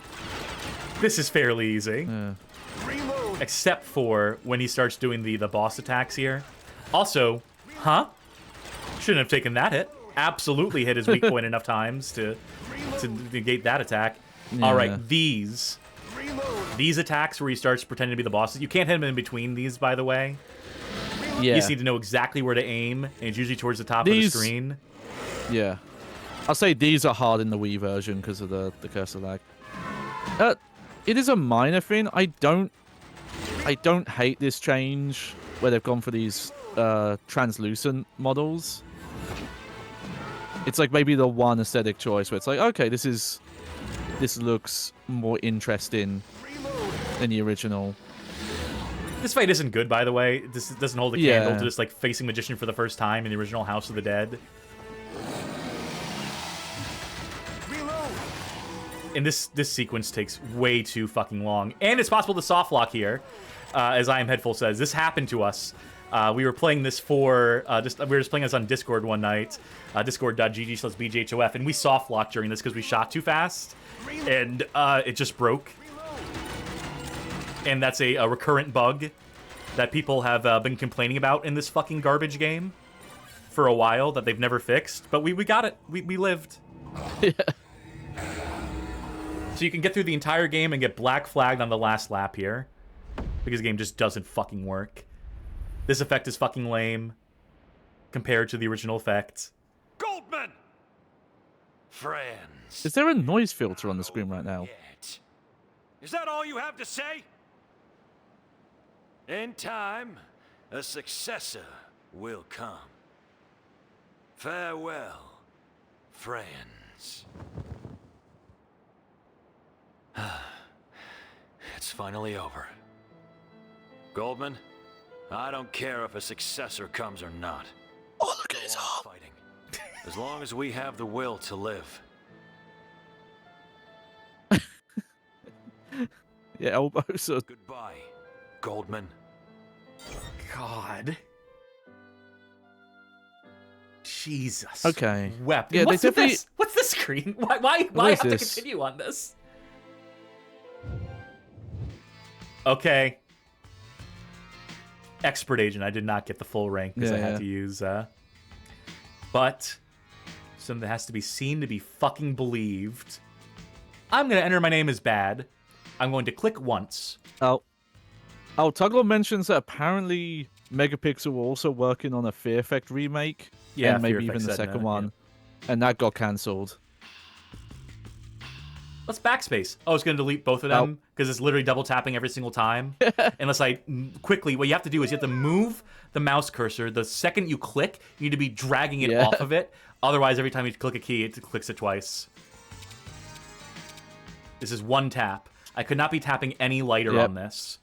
is fairly easy. Except for when he starts doing the boss attacks here. Also, shouldn't have taken that hit. Absolutely hit his weak point enough times to negate that attack. Yeah. All right, these attacks where he starts pretending to be the bosses, you can't hit him in between these, by the way. Yeah. You just need to know exactly where to aim, and it's usually towards the top of the screen. Yeah. I'll say these are hard in the Wii version because of the cursor lag. It is a minor thing. I don't hate this change where they've gone for these translucent models. It's like maybe the one aesthetic choice where it's like, okay, this looks more interesting than the original. This fight isn't good, by the way. This doesn't hold a candle to just like facing Magician for the first time in the original House of the Dead. And this sequence takes way too fucking long. And it's possible to soft lock here, as I Am Headful says. This happened to us. We were playing this we were just playing this on Discord one night, discord.gg/bjhof, and we soft locked during this because we shot too fast, and it just broke. And that's a recurrent bug that people have been complaining about in this fucking garbage game for a while that they've never fixed. But we got it. We lived. Yeah. So you can get through the entire game and get black flagged on the last lap here, because the game just doesn't fucking work. This effect is fucking lame compared to the original effect. Goldman! Friends. Is there a noise filter on the screen right now? Is that all you have to say? In time, a successor will come. Farewell, friends. It's finally over. Goldman, I don't care if a successor comes or not. Oh, look at his arm. Fighting. As long as we have the will to live. Yeah, elbows. Goodbye, Goldman. God. Jesus. Okay. Wept. Yeah, What's with this? What's the screen? Why have to this? continue on this? Okay. Expert agent. I did not get the full rank because I had to use but something that has to be seen to be fucking believed. I'm gonna enter my name as bad. I'm going to click once. Oh. Oh, Tugler mentions that apparently Megapixel were also working on a Fear Effect remake. Yeah, and maybe Fear even Effect the said second that, one. And that got cancelled. Let's backspace. Oh, it's going to delete both of them because it's literally double tapping every single time. Unless I quickly, what you have to do is you have to move the mouse cursor. The second you click, you need to be dragging it off of it. Otherwise, every time you click a key, it clicks it twice. This is one tap. I could not be tapping any lighter on this.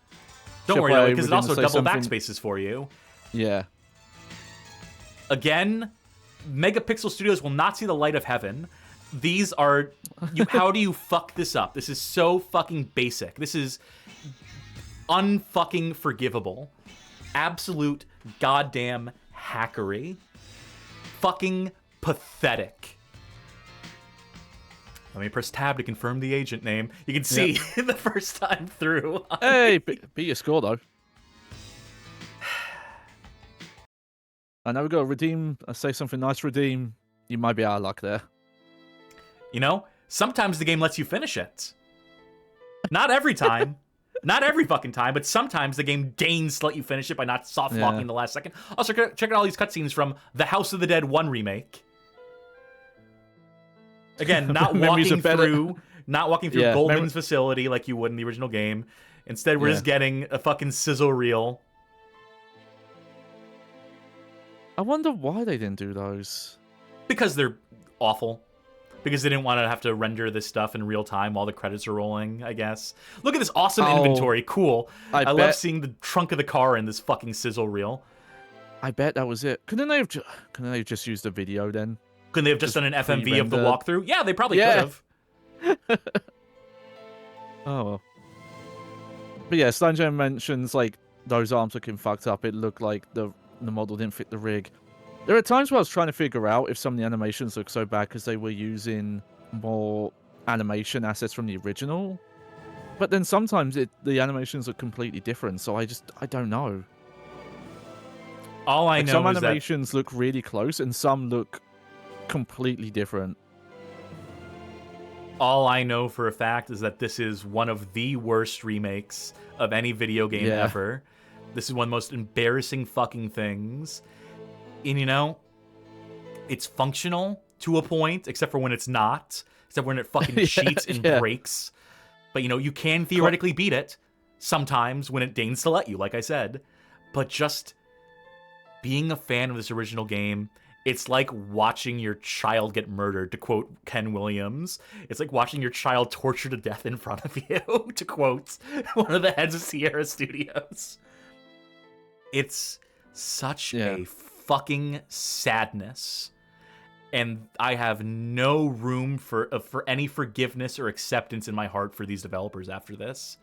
Don't worry, though, because it also double backspaces for you. Yeah. Again, MegaPixel Studios will not see the light of heaven. These are... how do you fuck this up? This is so fucking basic. This is unfucking forgivable. Absolute goddamn hackery. Fucking pathetic. Let me press tab to confirm the agent name. You can see the first time through. Hey, beat your score, though. I know we got to redeem. I say something nice, redeem. You might be out of luck there. You know, sometimes the game lets you finish it. Not every time. Not every fucking time, but sometimes the game deigns to let you finish it by not soft-locking the last second. Also, check out all these cutscenes from the House of the Dead 1 remake. Again, not walking through Goldman's facility like you would in the original game. Instead, we're just getting a fucking sizzle reel. I wonder why they didn't do those. Because they're awful. Because they didn't want to have to render this stuff in real time while the credits are rolling, I guess. Look at this awesome inventory. Cool. I love seeing the trunk of the car in this fucking sizzle reel. I bet that was it. Couldn't they have just used a video then? Couldn't they have just done an FMV of the walkthrough? Yeah, they probably could have. Oh, well. But yeah, Slanjan mentions, like, those arms looking fucked up. It looked like the model didn't fit the rig. There are times where I was trying to figure out if some of the animations look so bad because they were using more animation assets from the original. But then sometimes the animations look completely different, so I don't know. All I know some is animations look really close and some look completely different. All I know for a fact is that this is one of the worst remakes of any video game ever. This is one of the most embarrassing fucking things. And, you know, it's functional to a point, except for when it's not. Except when it fucking cheats and breaks. But, you know, you can theoretically beat it sometimes when it deigns to let you, like I said. But just being a fan of this original game, it's like watching your child get murdered, to quote Ken Williams. It's like watching your child tortured to death in front of you, to quote one of the heads of Sierra Studios. It's such a fucking sadness, and I have no room for any forgiveness or acceptance in my heart for these developers after this.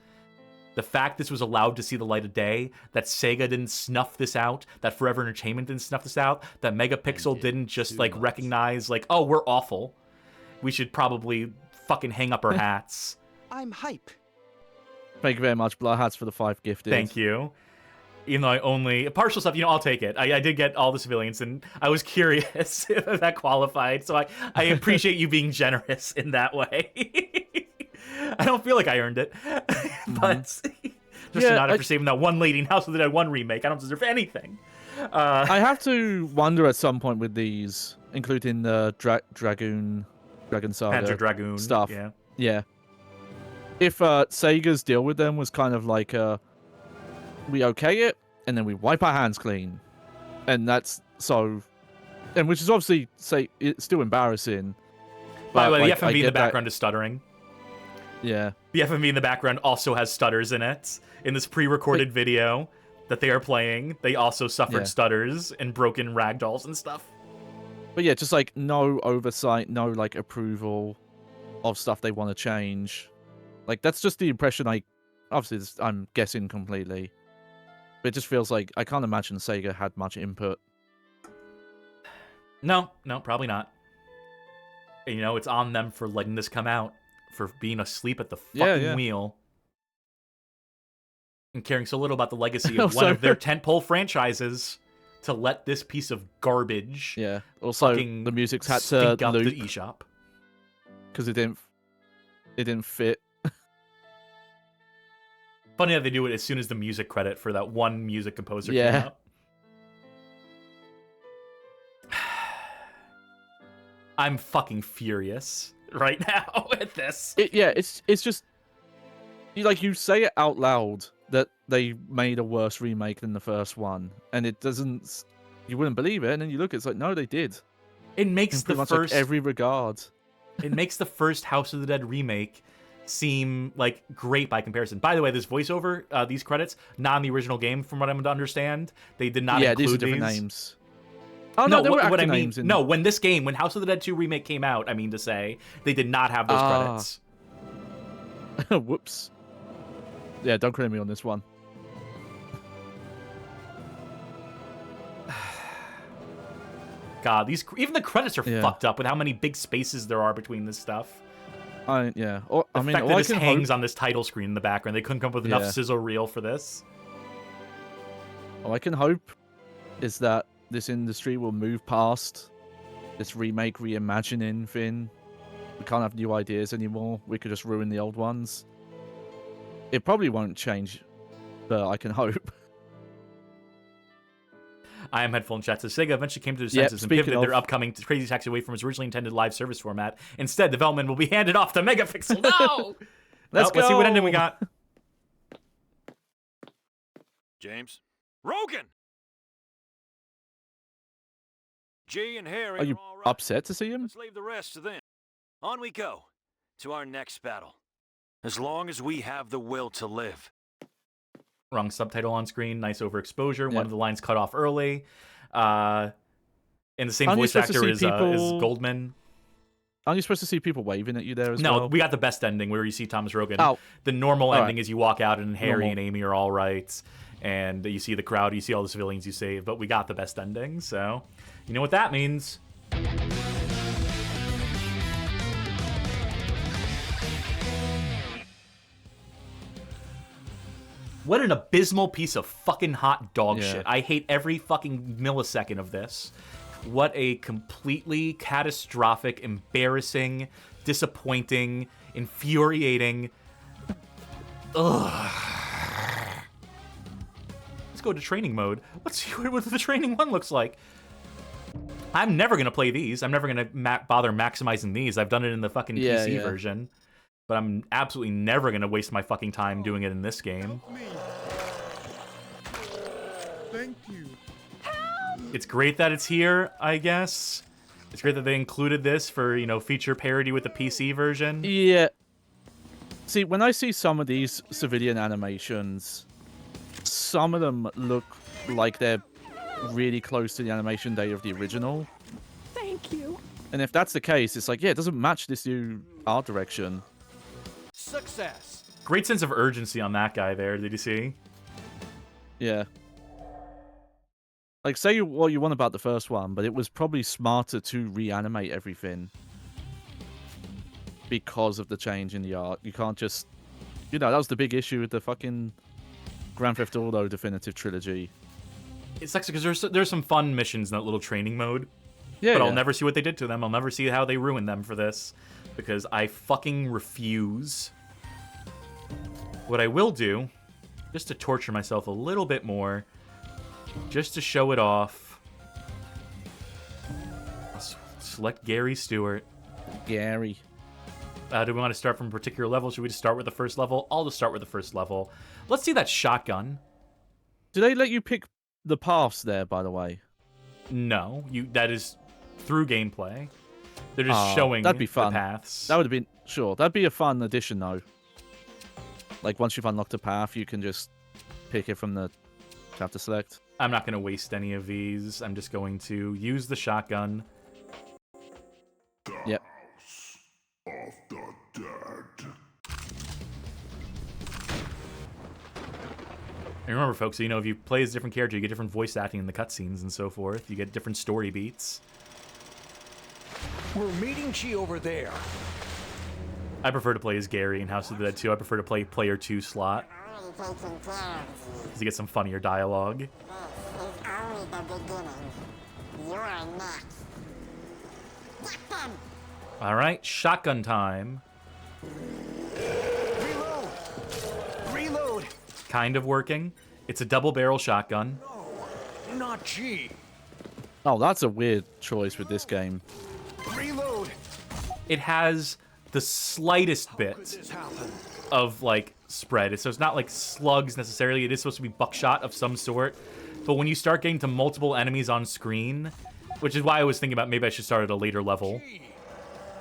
The fact this was allowed to see the light of day, that Sega didn't snuff this out, that Forever Entertainment didn't snuff this out, that MegaPixel didn't just like recognize like, oh, we're awful, we should probably fucking hang up our hats. I'm hype. Thank you very much, Blood Hats, for the 5 gifted. Thank you. Even though I only... partial stuff, you know, I'll take it. I did get all the civilians, and I was curious if that qualified, so I appreciate you being generous in that way. I don't feel like I earned it, but just not after saving that one lady in House of the Dead 1 remake, I don't deserve anything. I have to wonder at some point with these, including the Dragon Saga Panzer Dragoon stuff. Yeah. If Sega's deal with them was kind of like we okay it, and then we wipe our hands clean. And that's so... And which is obviously, it's still embarrassing. By the way, the FMV in the background is stuttering. Yeah. The FMV in the background also has stutters in it. In this pre-recorded video that they are playing, they also suffered stutters and broken ragdolls and stuff. But yeah, just like no oversight, no like approval of stuff they want to change. Like, that's just the impression obviously, I'm guessing completely. But it just feels like I can't imagine Sega had much input. No, probably not. And, you know, it's on them for letting this come out, for being asleep at the fucking wheel, and caring so little about the legacy of one of their tentpole franchises to let this piece of garbage. Yeah. Also, the music's had to stink up loop the eShop because it didn't fit. Funny how they do it as soon as the music credit for that one music composer came Yeah. up. I'm fucking furious right now at this. It's just you say it out loud that they made a worse remake than the first one, and it doesn't. You wouldn't believe it, and then you look, it's like, no, they did. It makes in pretty the much first like every regard. It makes the first House of the Dead remake seem like great by comparison. By the way, this voiceover, these credits, not in the original game, from what I'm to understand. They did not include these are different these. names. Oh no, there were actor what I mean, names in... no, when House of the Dead 2 remake came out, I mean to say, they did not have those credits. Whoops. Yeah, don't credit me on this one. God, even the credits are fucked up with how many big spaces there are between this stuff. Yeah. Or, The I mean, fact that this hangs on this title screen in the background. They couldn't come up with enough sizzle reel for this. All I can hope is that this industry will move past this remake reimagining thing. We can't have new ideas anymore. We could just ruin the old ones. It probably won't change, but I can hope. I am Headphone Chat. So Sega eventually came to their senses and pivoted their upcoming Crazy Taxi away from its originally intended live service format. Instead, development will be handed off to MegaPixel. No! Let's go! Let's see what ending we got. James? Rogan! G and Harry Are you all right. upset to see him? Let's leave the rest to them. On we go to our next battle. As long as we have the will to live. Wrong subtitle on screen. Nice overexposure. One of the lines cut off early. And the same voice actor is Goldman. Aren't you supposed to see people waving at you there as well? well? No, we got the best ending where you see Thomas Rogan. Oh. The normal All ending right. is you walk out and Harry and Amy are all right. And you see the crowd, you see all the civilians you save. But we got the best ending, so you know what that means. What an abysmal piece of fucking hot dog shit. I hate every fucking millisecond of this. What a completely catastrophic, embarrassing, disappointing, infuriating... Ugh. Let's go to training mode. Let's see what the training one looks like. I'm never going to play these. I'm never going to bother maximizing these. I've done it in the fucking PC version. But I'm absolutely never going to waste my fucking time doing it in this game. Thank you. It's great that it's here, I guess. It's great that they included this for, you know, feature parity with the PC version. Yeah. See, when I see some of these civilian animations, some of them look like they're really close to the animation day of the original. Thank you. And if that's the case, it's like, yeah, it doesn't match this new art direction. Success. Great sense of urgency on that guy there, did you see? Yeah. Like, say what you want about the first one, but it was probably smarter to reanimate everything because of the change in the art. You can't just... You know, that was the big issue with the fucking Grand Theft Auto Definitive Trilogy. It sucks because there's some fun missions in that little training mode. Yeah, but I'll never see what they did to them. I'll never see how they ruined them for this. Because I fucking refuse. What I will do, just to torture myself a little bit more, just to show it off, select Gary Stewart. Gary. Do we want to start from a particular level? Should we just start with the first level? I'll just start with the first level. Let's see that shotgun. Do they let you pick the paths there, by the way? No, that is through gameplay. They're just showing that'd be fun. the paths. That would have been... Sure, that'd be a fun addition, though. Like, once you've unlocked a path, you can just pick it from the chapter select. I'm not going to waste any of these. I'm just going to use the shotgun. Yep. Of the dead. And remember, folks, you know, if you play as a different character, you get different voice acting in the cutscenes and so forth. You get different story beats. We're meeting Chi over there. I prefer to play as Gary in House of the Dead 2. I prefer to play player 2 slot. Because you get some funnier dialogue. This is only the beginning. You're next. Get them! Alright, shotgun time. Reload! Reload! kind of working. It's a double barrel shotgun. Not G. Oh, that's a weird choice with this game. Reload. It has the slightest bit of like spread. So it's not like slugs necessarily. It is supposed to be buckshot of some sort. But when you start getting to multiple enemies on screen, which is why I was thinking about maybe I should start at a later level,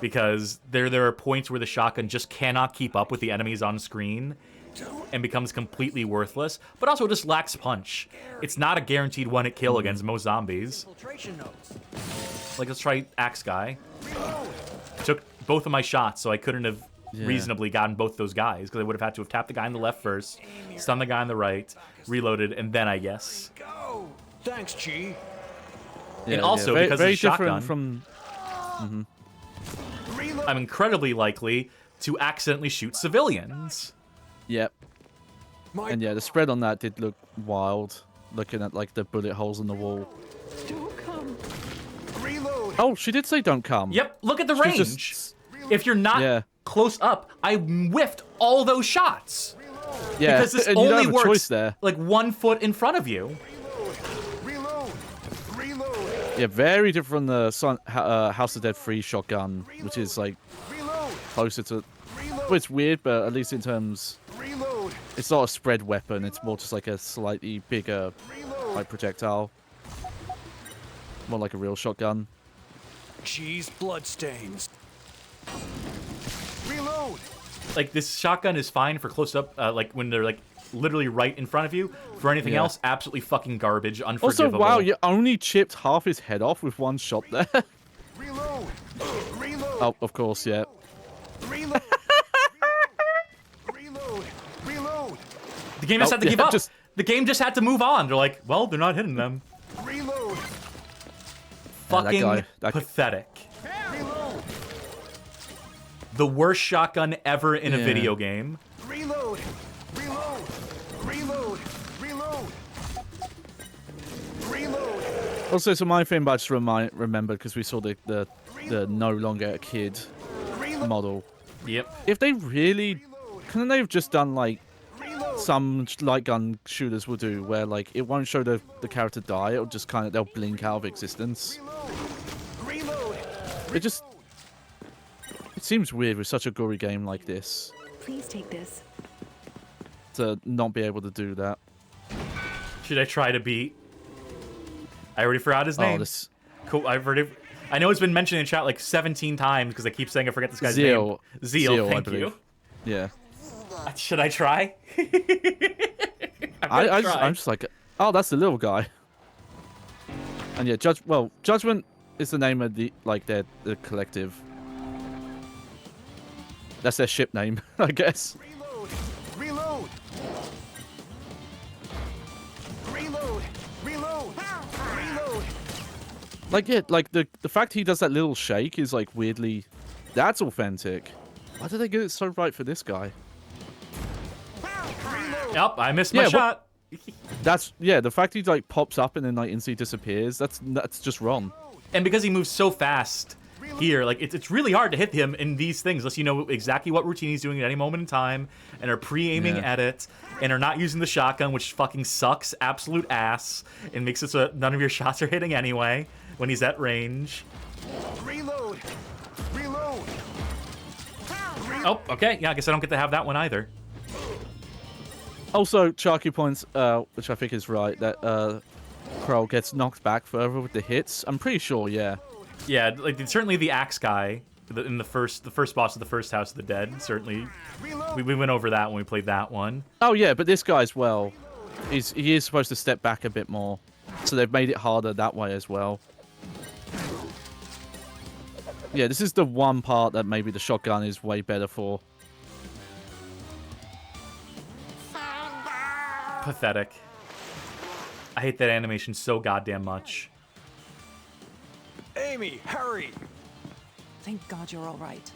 because there are points where the shotgun just cannot keep up with the enemies on screen and becomes completely worthless, but also just lacks punch. It's not a guaranteed one-hit kill against most zombies. Like, let's try Axe Guy. Took both of my shots, so I couldn't have reasonably gotten both those guys, because I would have had to have tapped the guy on the left first, stunned the guy on the right, reloaded, and then I guess. Thanks, G. And also, very, because very it's shotgun, different from... I'm incredibly likely to accidentally shoot civilians. Yep. And yeah, the spread on that did look wild, looking at like the bullet holes in the wall. Don't come. Reload. Oh, she did say don't come. Yep, look at the She's range. just- If you're not close up, I whiffed all those shots. Yeah, because this and you don't only have a works choice there. like 1 foot in front of you. Reload. Reload. Yeah, very different from the House of Dead 3 shotgun, which is like closer to... Well, it's weird, but at least in terms... It's not a spread weapon, it's more just like a slightly bigger like projectile. More like a real shotgun. G's bloodstains. Reload. Like, this shotgun is fine for close up, like when they're like literally right in front of you. For anything else, absolutely fucking garbage, unforgivable. Also, wow, you only chipped half his head off with one shot there. Reload. Reload. Oh, of course, yeah. Reload. Reload. Reload. The game just had to give up. The game just had to move on. They're like, well, they're not hitting them. Reload. Fucking pathetic. Reload. The worst shotgun ever in a video game. Reload. Reload. Reload. Reload. Reload. Also, so my thing, but I just remembered because we saw the no longer a kid model. Yep. If they really, couldn't they have just done like some light gun shooters will do, where like it won't show the character die, it'll just kind of they'll blink out of existence. It seems weird with such a gory game like this Please take this. to not be able to do that. Should I try to beat? I already forgot his name. Cool. I know it's been mentioned in chat like 17 times because I keep saying I forget this guy's name. Zeal, thank you. Yeah. Should I try? I'm just like, oh, that's the little guy. And yeah, Judgment is the name of the the collective. That's their ship name, I guess. Reload. Reload. Reload. Reload. Like yeah, like the fact he does that little shake is like weirdly, that's authentic. Why did they get it so right for this guy? Yep, I missed my shot. That's the fact he like pops up and then like instantly disappears. That's just wrong. And because he moves so fast here, like it's really hard to hit him in these things unless you know exactly what routine he's doing at any moment in time and are pre-aiming at it and are not using the shotgun, which fucking sucks absolute ass and makes it so none of your shots are hitting anyway when he's at range. Reload. Reload. Oh, okay. Yeah, I guess I don't get to have that one either. Also, Sharky points, which I think is right, that Crow gets knocked back further with the hits. I'm pretty sure, yeah. Yeah, like certainly the Axe Guy in the first boss of the first House of the Dead. Certainly, we went over that when we played that one. Oh yeah, but this guy as well, he is supposed to step back a bit more, so they've made it harder that way as well. Yeah, this is the one part that maybe the shotgun is way better for. Pathetic. I hate that animation so goddamn much. Amy, hurry! Thank God you're all right.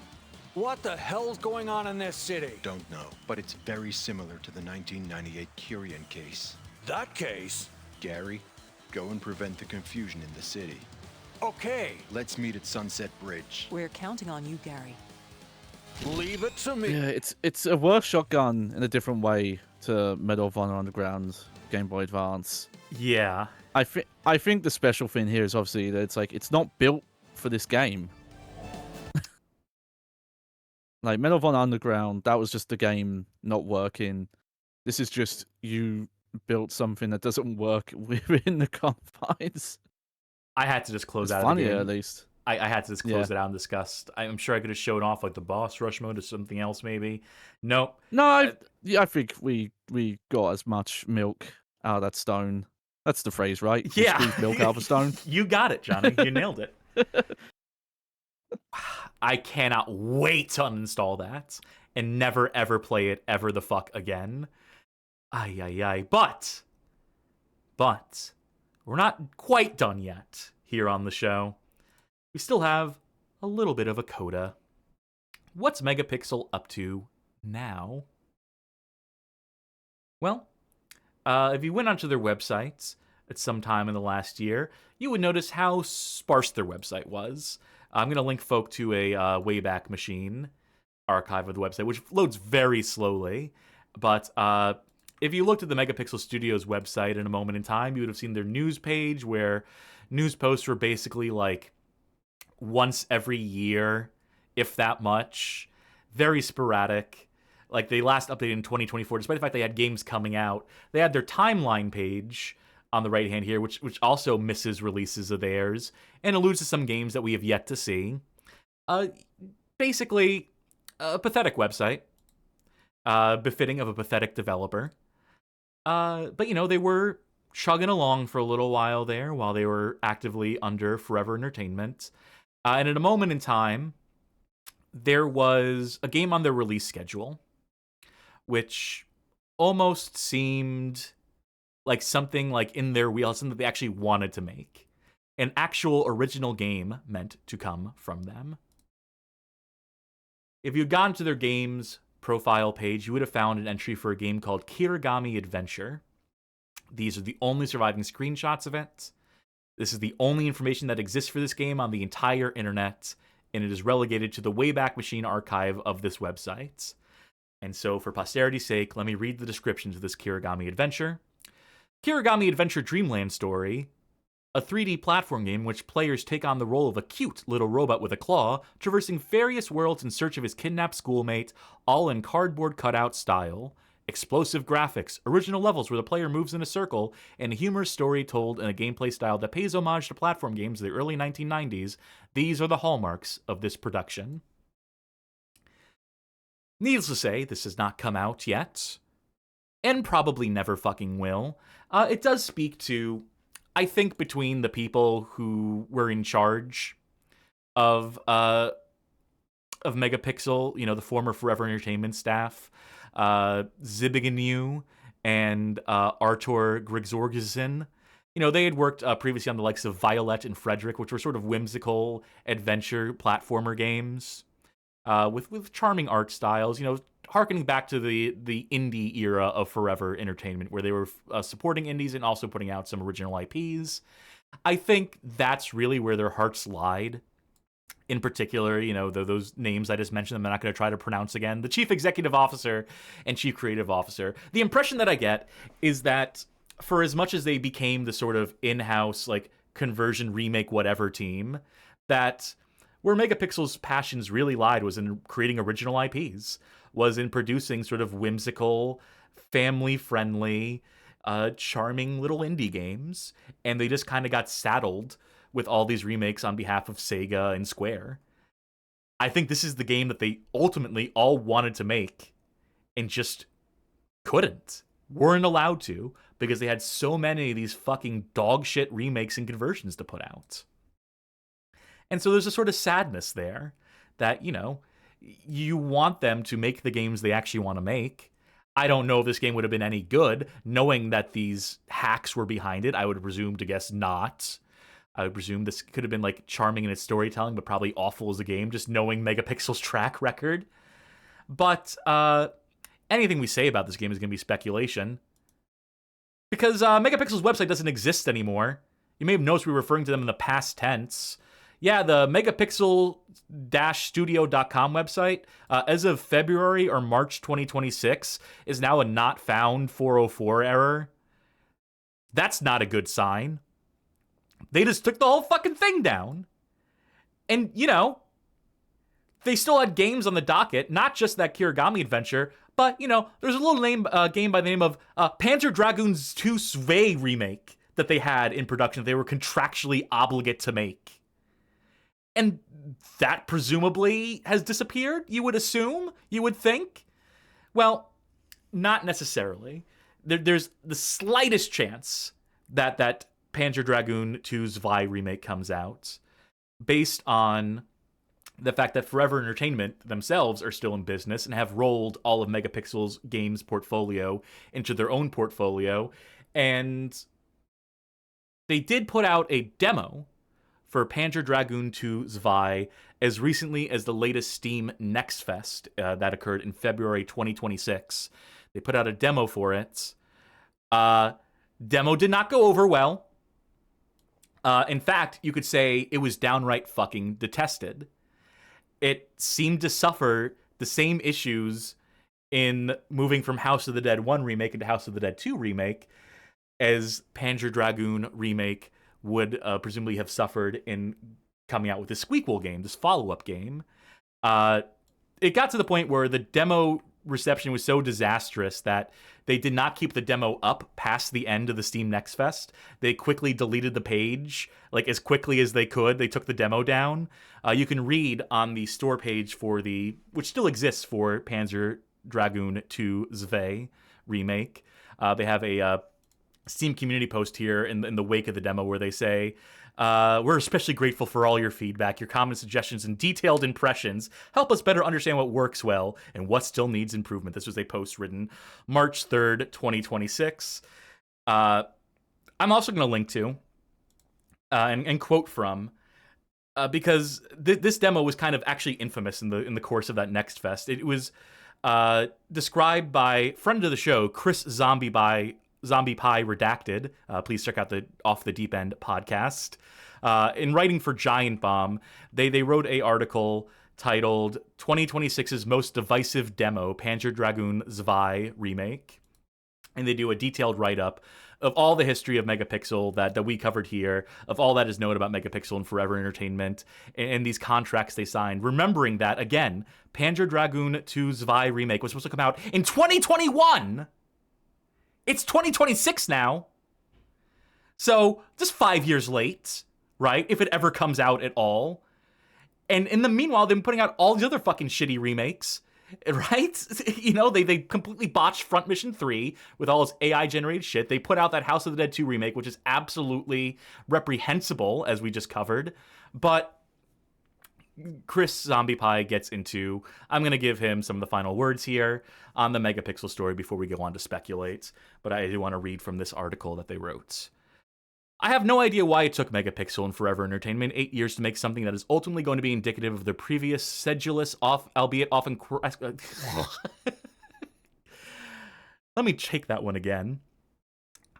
What the hell's going on in this city? Don't know, but it's very similar to the 1998 Curian case. That case? Gary, go and prevent the confusion in the city. Okay. Let's meet at Sunset Bridge. We're counting on you, Gary. Leave it to me. Yeah, it's a worse shotgun in a different way to Medal of Honor Underground Game Boy Advance. Yeah. I think the special thing here is obviously that it's not built for this game. Like Medal of Honor Underground, that was just the game not working. This is just you built something that doesn't work within the confines. I had to just close out funnier, of the game. At least. I had to just close it out in disgust. I'm sure I could have showed off like the boss rush mode or something else maybe. Nope. No, I think we got as much milk out of that stone. That's the phrase, right? We Yeah. squeezed milk out of a stone. You got it, Johnny. You nailed it. I cannot wait to uninstall that and never ever play it ever the fuck again. Ay. But we're not quite done yet here on the show. We still have a little bit of a coda. What's MegaPixel up to now? Well, if you went onto their websites at some time in the last year, you would notice how sparse their website was. I'm going to link folk to a Wayback Machine archive of the website, which loads very slowly. But if you looked at the MegaPixel Studio's website in a moment in time, you would have seen their news page where news posts were basically like once every year, if that much. Very sporadic. Like they last updated in 2024, despite the fact they had games coming out. They had their timeline page on the right hand here, which also misses releases of theirs and alludes to some games that we have yet to see. Basically, a pathetic website, befitting of a pathetic developer. But you know, they were chugging along for a little while there while they were actively under Forever Entertainment. And at a moment in time, there was a game on their release schedule, which almost seemed like something like in their wheelhouse, something that they actually wanted to make. An actual original game meant to come from them. If you'd gone to their games profile page, you would have found an entry for a game called Kirigami Adventure. These are the only surviving screenshots of it. This is the only information that exists for this game on the entire internet, and it is relegated to the Wayback Machine archive of this website. And so, for posterity's sake, let me read the description of this Kirigami Adventure. Kirigami Adventure Dreamland Story, a 3D platform game in which players take on the role of a cute little robot with a claw, traversing various worlds in search of his kidnapped schoolmate, all in cardboard cutout style. Explosive graphics, original levels where the player moves in a circle, and a humorous story told in a gameplay style that pays homage to platform games of the early 1990s. These are the hallmarks of this production. Needless to say, this has not come out yet, and probably never fucking will. It does speak to, I think, between the people who were in charge of MegaPixel, you know, the former Forever Entertainment staff, Zibiganu and Artur Grigzorgsen. You know, they had worked previously on the likes of Violet and Frederick, which were sort of whimsical adventure platformer games with charming art styles, you know, harkening back to the indie era of Forever Entertainment, where they were supporting indies and also putting out some original IPs. I think that's really where their hearts lied. In particular, you know, those names I just mentioned, I'm not going to try to pronounce again. The Chief Executive Officer and Chief Creative Officer. The impression that I get is that for as much as they became the sort of in-house, like, conversion, remake, whatever team, that where MegaPixel's passions really lied was in creating original IPs, was in producing sort of whimsical, family-friendly, charming little indie games, and they just kind of got saddled with all these remakes on behalf of Sega and Square. I think this is the game that they ultimately all wanted to make and just weren't allowed to, because they had so many of these fucking dog shit remakes and conversions to put out. And so there's a sort of sadness there that, you know, you want them to make the games they actually want to make. I don't know if this game would have been any good, knowing that these hacks were behind it. I would presume to guess not. I would presume this could have been like charming in its storytelling, but probably awful as a game, just knowing MegaPixel's track record. But anything we say about this game is going to be speculation, because MegaPixel's website doesn't exist anymore. You may have noticed we were referring to them in the past tense. Yeah, the megapixel-studio.com website, as of February or March 2026, is now a not found 404 error. That's not a good sign. They just took the whole fucking thing down. And, you know, they still had games on the docket, not just that Kirigami adventure, but, you know, there's a little game by the name of Panzer Dragoon's 2 Zwei remake that they had in production that they were contractually obligate to make. And that presumably has disappeared, you would assume, you would think. Well, not necessarily. There's the slightest chance that Panzer Dragoon 2 Zwei remake comes out based on the fact that Forever Entertainment themselves are still in business and have rolled all of Megapixel's games portfolio into their own portfolio. And they did put out a demo for Panzer Dragoon 2 Zwei as recently as the latest Steam Next Fest that occurred in February 2026. They put out a demo for it. Demo did not go over well. In fact, you could say it was downright fucking detested. It seemed to suffer the same issues in moving from House of the Dead 1 remake into House of the Dead 2 remake as Panzer Dragoon remake would presumably have suffered in coming out with this Squeakquel game, this follow-up game. It got to the point where the demo reception was so disastrous that they did not keep the demo up past the end of the Steam Next Fest. They quickly deleted the page, like as quickly as they could. They took the demo down. You can read on the store page for which still exists for Panzer Dragoon 2 Zwei remake. They have a Steam community post here in the wake of the demo where they say, we're especially grateful for all your feedback, your comments, suggestions, and detailed impressions. Help us better understand what works well and what still needs improvement. This was a post written March 3rd, 2026. I'm also going to link to and quote from, because this demo was kind of actually infamous in the course of that Next Fest. It was described by friend of the show, Chris Zombie Pie Redacted. Please check out the Off the Deep End podcast. In writing for Giant Bomb, they wrote a article titled 2026's Most Divisive Demo, Panzer Dragoon Zwei Remake. And they do a detailed write-up of all the history of Megapixel that we covered here, of all that is known about Megapixel and Forever Entertainment, and these contracts they signed. Remembering that, again, Panzer Dragoon 2 Zwei Remake was supposed to come out in 2021! It's 2026 now. So, just 5 years late, right? If it ever comes out at all. And in the meanwhile, they've been putting out all these other fucking shitty remakes, right? You know, they completely botched Front Mission 3 with all its AI-generated shit. They put out that House of the Dead 2 remake, which is absolutely reprehensible, as we just covered. But Chris Zombie Pie gets into, I'm going to give him some of the final words here on the Megapixel story before we go on to speculate, but I do want to read from this article that they wrote. I have no idea why it took Megapixel and Forever Entertainment 8 years to make something that is ultimately going to be indicative of their previous sedulous, albeit often... Let me take that one again.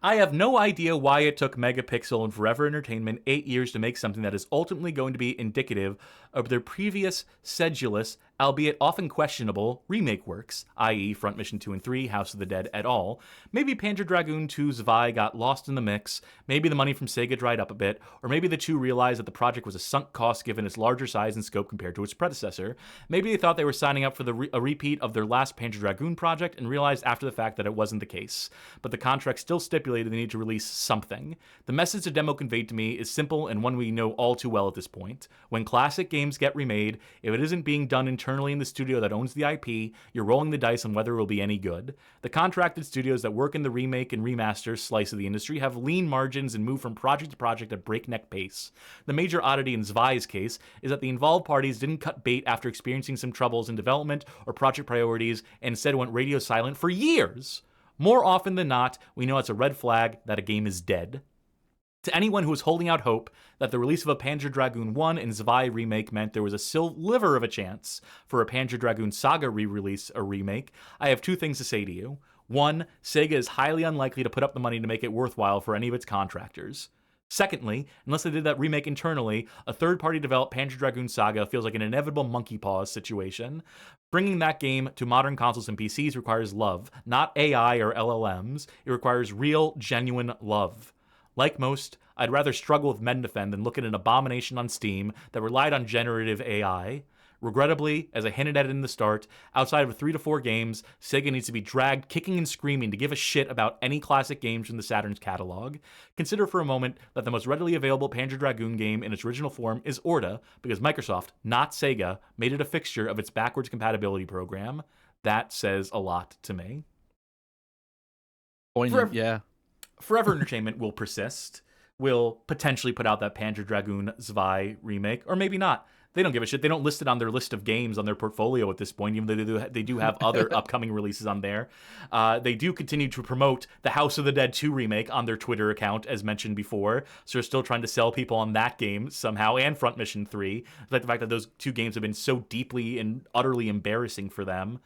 I have no idea why it took Megapixel and Forever Entertainment 8 years to make something that is ultimately going to be indicative of their previous sedulous, albeit often questionable, remake works, i.e. Front Mission 2 and 3, House of the Dead et al. Maybe Panzer Dragoon 2 Zwei got lost in the mix, maybe the money from Sega dried up a bit, or maybe the two realized that the project was a sunk cost given its larger size and scope compared to its predecessor. Maybe they thought they were signing up for a repeat of their last Panzer Dragoon project and realized after the fact that it wasn't the case. But the contract still stipulated they need to release something. The message the demo conveyed to me is simple and one we know all too well at this point. When classic games get remade, if it isn't being done internally in the studio that owns the IP, you're rolling the dice on whether it will be any good. The contracted studios that work in the remake and remaster slice of the industry have lean margins and move from project to project at breakneck pace. The major oddity in Zwei's case is that the involved parties didn't cut bait after experiencing some troubles in development or project priorities and instead went radio silent for years. More often than not, we know it's a red flag that a game is dead. To anyone who was holding out hope that the release of a Panzer Dragoon 1 and Zwei remake meant there was a sliver of a chance for a Panzer Dragoon Saga re-release or remake, I have two things to say to you. One, Sega is highly unlikely to put up the money to make it worthwhile for any of its contractors. Secondly, unless they did that remake internally, a third-party developed Panzer Dragoon Saga feels like an inevitable monkey paws situation. Bringing that game to modern consoles and PCs requires love, not AI or LLMs. It requires real, genuine love. Like most, I'd rather struggle with Mendefend than look at an abomination on Steam that relied on generative AI. Regrettably, as I hinted at in the start, outside of 3 to 4 games, Sega needs to be dragged kicking and screaming to give a shit about any classic games from the Saturn's catalog. Consider for a moment that the most readily available Panzer Dragoon game in its original form is Orta, because Microsoft, not Sega, made it a fixture of its backwards compatibility program. That says a lot to me. Poignant, yeah. Forever Entertainment will persist, will potentially put out that Panzer Dragoon Zwei remake, or maybe not. They don't give a shit. They don't list it on their list of games on their portfolio at this point, even though they do have other upcoming releases on there. They do continue to promote the House of the Dead 2 remake on their Twitter account, as mentioned before. So they're still trying to sell people on that game somehow, and Front Mission 3. Like the fact that those 2 games have been so deeply and utterly embarrassing for them.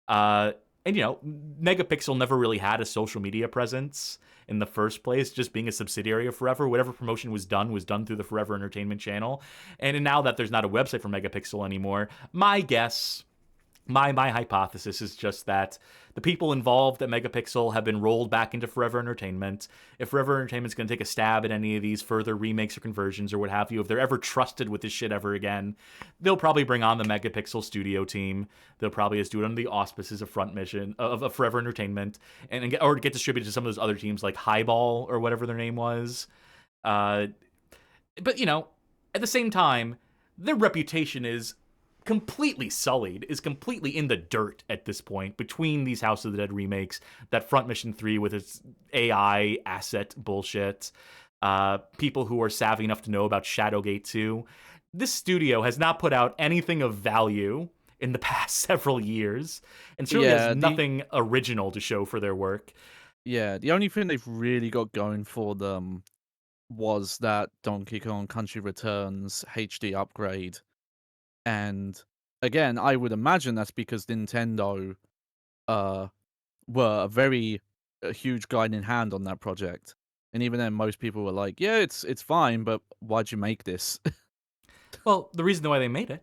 And, Megapixel never really had a social media presence in the first place, just being a subsidiary of Forever. Whatever promotion was done through the Forever Entertainment channel. And now that there's not a website for Megapixel anymore, my guess, my hypothesis is just that the people involved at Megapixel have been rolled back into Forever Entertainment. If Forever Entertainment's going to take a stab at any of these further remakes or conversions or what have you, if they're ever trusted with this shit ever again, they'll probably bring on the Megapixel Studio team. They'll probably just do it under the auspices of Front Mission, of Forever Entertainment, or get distributed to some of those other teams like Highball or whatever their name was. But, at the same time, their reputation is completely sullied, is completely in the dirt at this point between these House of the Dead remakes, that Front Mission 3 with its AI asset bullshit, people who are savvy enough to know about Shadowgate 2. This studio has not put out anything of value in the past several years, and certainly has nothing original to show for their work. Yeah, the only thing they've really got going for them was that Donkey Kong Country Returns HD upgrade. And again, I would imagine that's because Nintendo were a huge guiding hand on that project. And even then, most people were like, yeah, it's fine, but why'd you make this? Well, the reason why they made it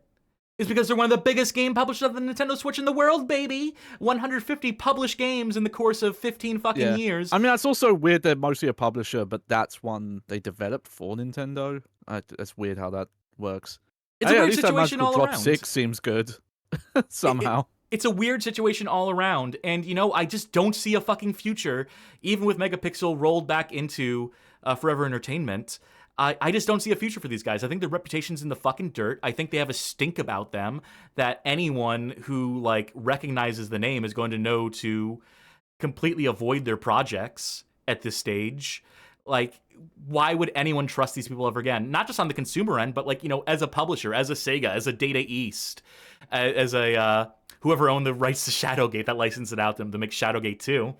is because they're one of the biggest game publishers of the Nintendo Switch in the world, baby! 150 published games in the course of 15 fucking years. I mean, that's also weird they're mostly a publisher, but that's one they developed for Nintendo. That's weird how that works. It's a weird situation all around. Drop 6 seems good somehow. It's a weird situation all around, and I just don't see a fucking future, even with Megapixel rolled back into Forever Entertainment. I just don't see a future for these guys. I think their reputation's in the fucking dirt. I think they have a stink about them that anyone who recognizes the name is going to know to completely avoid their projects at this stage. Why would anyone trust these people ever again? Not just on the consumer end, but as a publisher, as a Sega, as a Data East, as a whoever owned the rights to Shadowgate that licensed it out to them to make Shadowgate 2.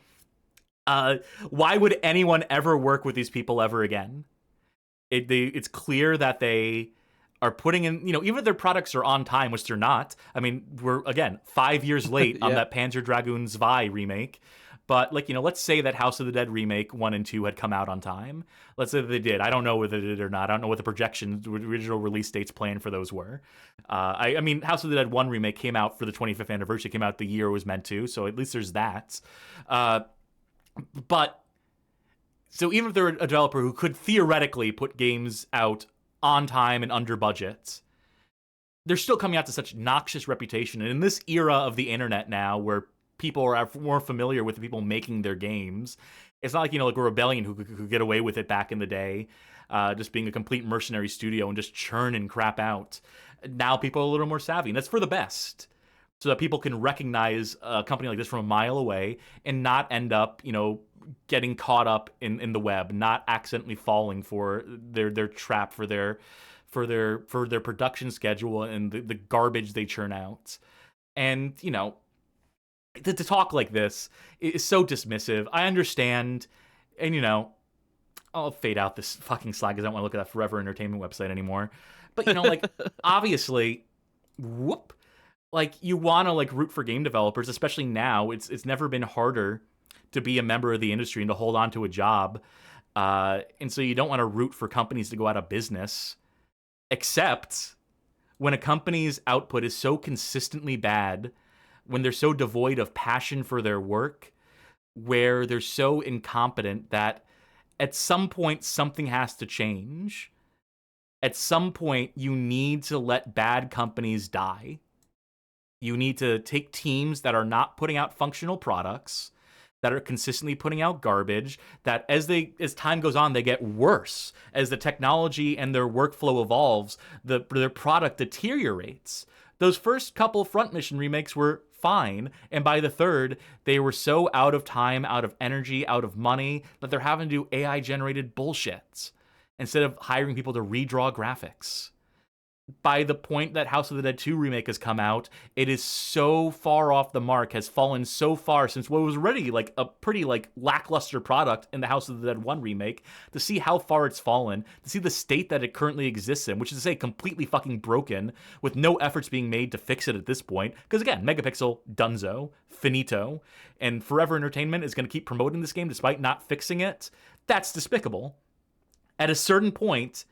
Why would anyone ever work with these people ever again? It's clear that they are putting in, even if their products are on time, which they're not. I mean, we're, again, 5 years late on that Panzer Dragoon Zwei remake. But, let's say that House of the Dead Remake 1 and 2 had come out on time. Let's say that they did. I don't know whether they did or not. I don't know what the projections, original release dates planned for those were. I mean, House of the Dead 1 Remake came out for the 25th anniversary. It came out the year it was meant to, so at least there's that. But, so even if they're a developer who could theoretically put games out on time and under budget, they're still coming out to such noxious reputation. And in this era of the internet now, where people are more familiar with the people making their games, it's not like a Rebellion who could get away with it back in the day, just being a complete mercenary studio and just churning crap out. Now people are a little more savvy, and that's for the best, so that people can recognize a company like this from a mile away and not end up, getting caught up in the web, not accidentally falling for their trap for their production schedule and the garbage they churn out. And to talk like this is so dismissive. I understand, and I'll fade out this fucking slide because I don't want to look at that Forever Entertainment website anymore. But obviously, you want to root for game developers, especially now. It's never been harder to be a member of the industry and to hold on to a job. And so you don't want to root for companies to go out of business, except when a company's output is so consistently bad, when they're so devoid of passion for their work, where they're so incompetent that at some point something has to change. At some point, you need to let bad companies die. You need to take teams that are not putting out functional products, that are consistently putting out garbage, that as time goes on, they get worse. As the technology and their workflow evolves, their product deteriorates. Those first couple front mission remakes were fine, and by the third, they were so out of time, out of energy, out of money, that they're having to do AI-generated bullshit instead of hiring people to redraw graphics. By the point that House of the Dead 2 remake has come out, it is so far off the mark, has fallen so far since what was already like a pretty like lackluster product in the House of the Dead 1 remake, to see how far it's fallen, to see the state that it currently exists in, which is to say completely fucking broken, with no efforts being made to fix it at this point. Because again, Megapixel, dunzo, finito, and Forever Entertainment is going to keep promoting this game despite not fixing it. That's despicable. At a certain point,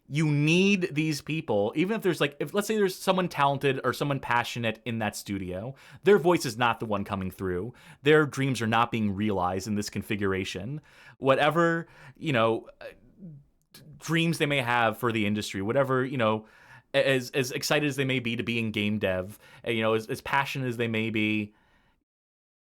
you need these people, even if there's let's say there's someone talented or someone passionate in that studio, their voice is not the one coming through. Their dreams are not being realized in this configuration. Whatever, dreams they may have for the industry, whatever, as excited as they may be to be in game dev, as passionate as they may be,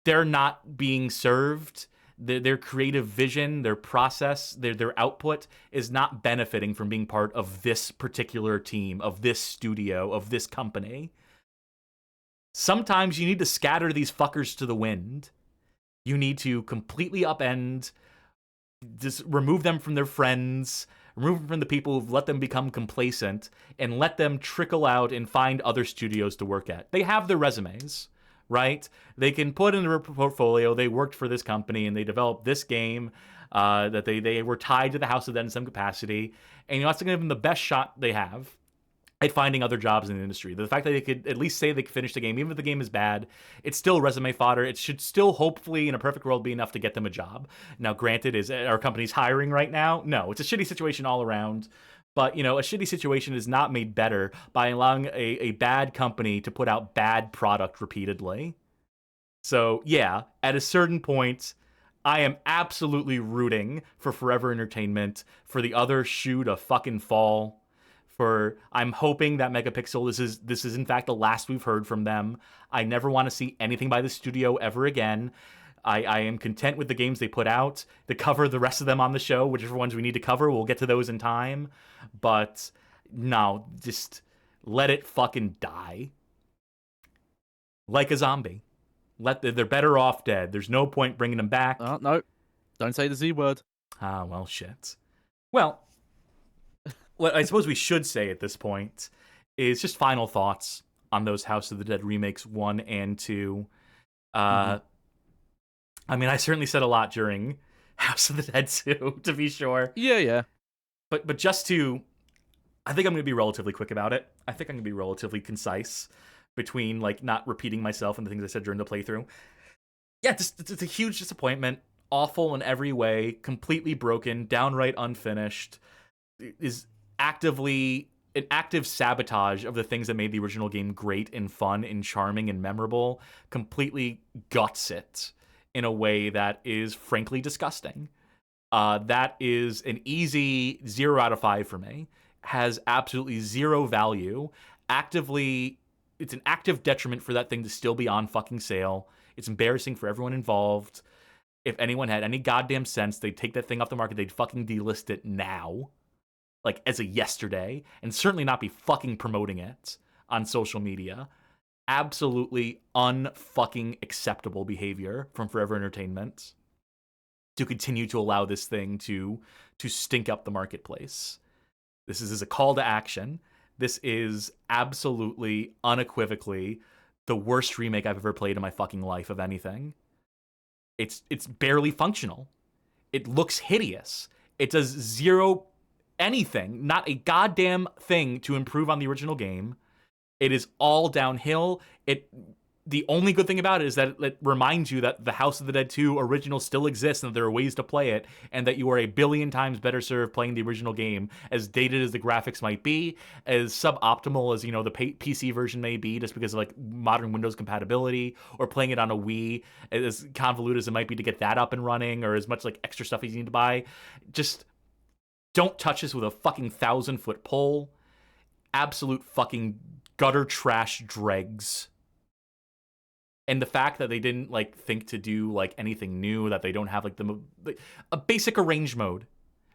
they're not being served. Their creative vision, their process, their output is not benefiting from being part of this particular team, of this studio, of this company. Sometimes you need to scatter these fuckers to the wind. You need to completely upend, just remove them from their friends, remove them from the people who've let them become complacent, and let them trickle out and find other studios to work at. They have their resumes, right? They can put in their portfolio, they worked for this company and they developed this game, that they were tied to the House of Dead in some capacity, and that's going to give them the best shot they have at finding other jobs in the industry. The fact that they could at least say they could finish the game, even if the game is bad, it's still resume fodder. It should still, hopefully, in a perfect world, be enough to get them a job. Now, granted, is our company's hiring right now? No, it's a shitty situation all around. But, a shitty situation is not made better by allowing a bad company to put out bad product repeatedly. So, yeah, at a certain point, I am absolutely rooting for Forever Entertainment, for the other shoe to fucking fall. I'm hoping that Megapixel, this is in fact the last we've heard from them. I never want to see anything by the studio ever again. I am content with the games they put out. To cover the rest of them on the show, whichever ones we need to cover, we'll get to those in time. But no, just let it fucking die. Like a zombie. They're better off dead. There's no point bringing them back. No, don't say the Z word. Ah, well, shit. Well, what I suppose we should say at this point is just final thoughts on those House of the Dead remakes 1 and 2. I mean, I certainly said a lot during House of the Dead 2, to be sure. Yeah. But just to... I think I'm going to be relatively quick about it. I think I'm going to be relatively concise between, not repeating myself and the things I said during the playthrough. Yeah, it's a huge disappointment. Awful in every way. Completely broken. Downright unfinished. Is actively... an active sabotage of the things that made the original game great and fun and charming and memorable. Completely guts it in a way that is frankly disgusting. That is an easy 0 out of 5 for me. Has absolutely zero value. It's an active detriment for that thing to still be on fucking sale. It's embarrassing for everyone involved. If anyone had any goddamn sense, they'd take that thing off the market, they'd fucking delist it now. As a yesterday, and certainly not be fucking promoting it on social media. Absolutely unfucking acceptable behavior from Forever Entertainment to continue to allow this thing to stink up the marketplace. This is a call to action. This is absolutely, unequivocally the worst remake I've ever played in my fucking life of anything. It's barely functional. It looks hideous. It does zero anything, not a goddamn thing to improve on the original game. It is all downhill. the only good thing about it is that it reminds you that the House of the Dead 2 original still exists and that there are ways to play it, and that you are a billion times better served playing the original game, as dated as the graphics might be, as suboptimal as, the PC version may be, just because of like modern Windows compatibility, or playing it on a Wii, as convoluted as it might be to get that up and running, or as much like extra stuff you need to buy. Just don't touch this with a fucking 1,000-foot pole. Absolute fucking gutter trash dregs. And the fact that they didn't like think to do like anything new, that they don't have like a basic arrange mode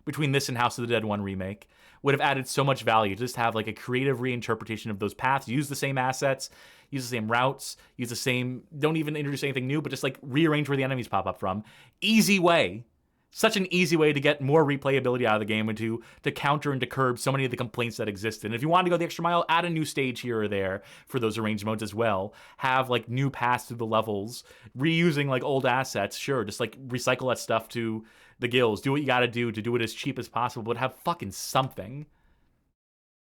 between this and House of the Dead 1 Remake would have added so much value. Just have like a creative reinterpretation of those paths, use the same assets, use the same routes, use the same, don't even introduce anything new, but just like rearrange where the enemies pop up from. Easy way. Such an easy way to get more replayability out of the game and to counter and to curb so many of the complaints that existed. And if you want to go the extra mile, add a new stage here or there for those arranged modes as well. Have like new paths through the levels, reusing like old assets, sure, just like recycle that stuff to the gills. Do what you gotta do to do it as cheap as possible, but have fucking something.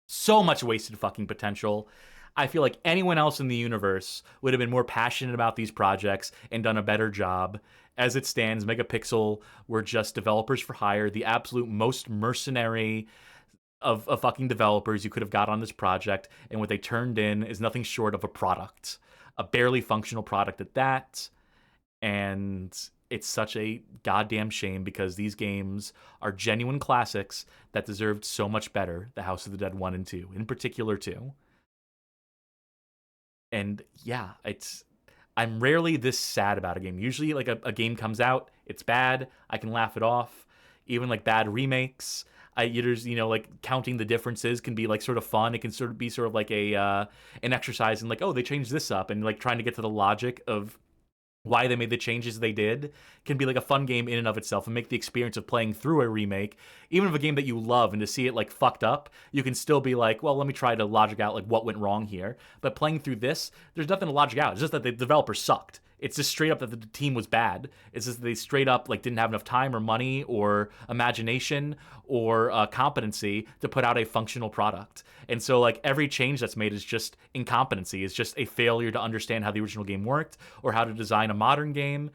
So much wasted fucking potential. I feel like anyone else in the universe would have been more passionate about these projects and done a better job. As it stands, MegaPixel were just developers for hire, the absolute most mercenary of fucking developers you could have got on this project, and what they turned in is nothing short of a product. A barely functional product at that, and it's such a goddamn shame because these games are genuine classics that deserved so much better, the House of the Dead 1 and 2, in particular 2. And yeah, I'm rarely this sad about a game. Usually, like, a game comes out, it's bad, I can laugh it off. Even, like, bad remakes, like, counting the differences can be, like, sort of fun. It can sort of be sort of like an exercise in, like, oh, they changed this up, and, like, trying to get to the logic of why they made the changes they did can be like a fun game in and of itself and make the experience of playing through a remake, even of a game that you love, and to see it like fucked up, you can still be like, well, let me try to logic out like what went wrong here. But playing through this, there's nothing to logic out. It's just that the developer sucked. It's just straight up that the team was bad. It's just they straight up like didn't have enough time or money or imagination or competency to put out a functional product. And so like every change that's made is just incompetency. It's just a failure to understand how the original game worked or how to design a modern game.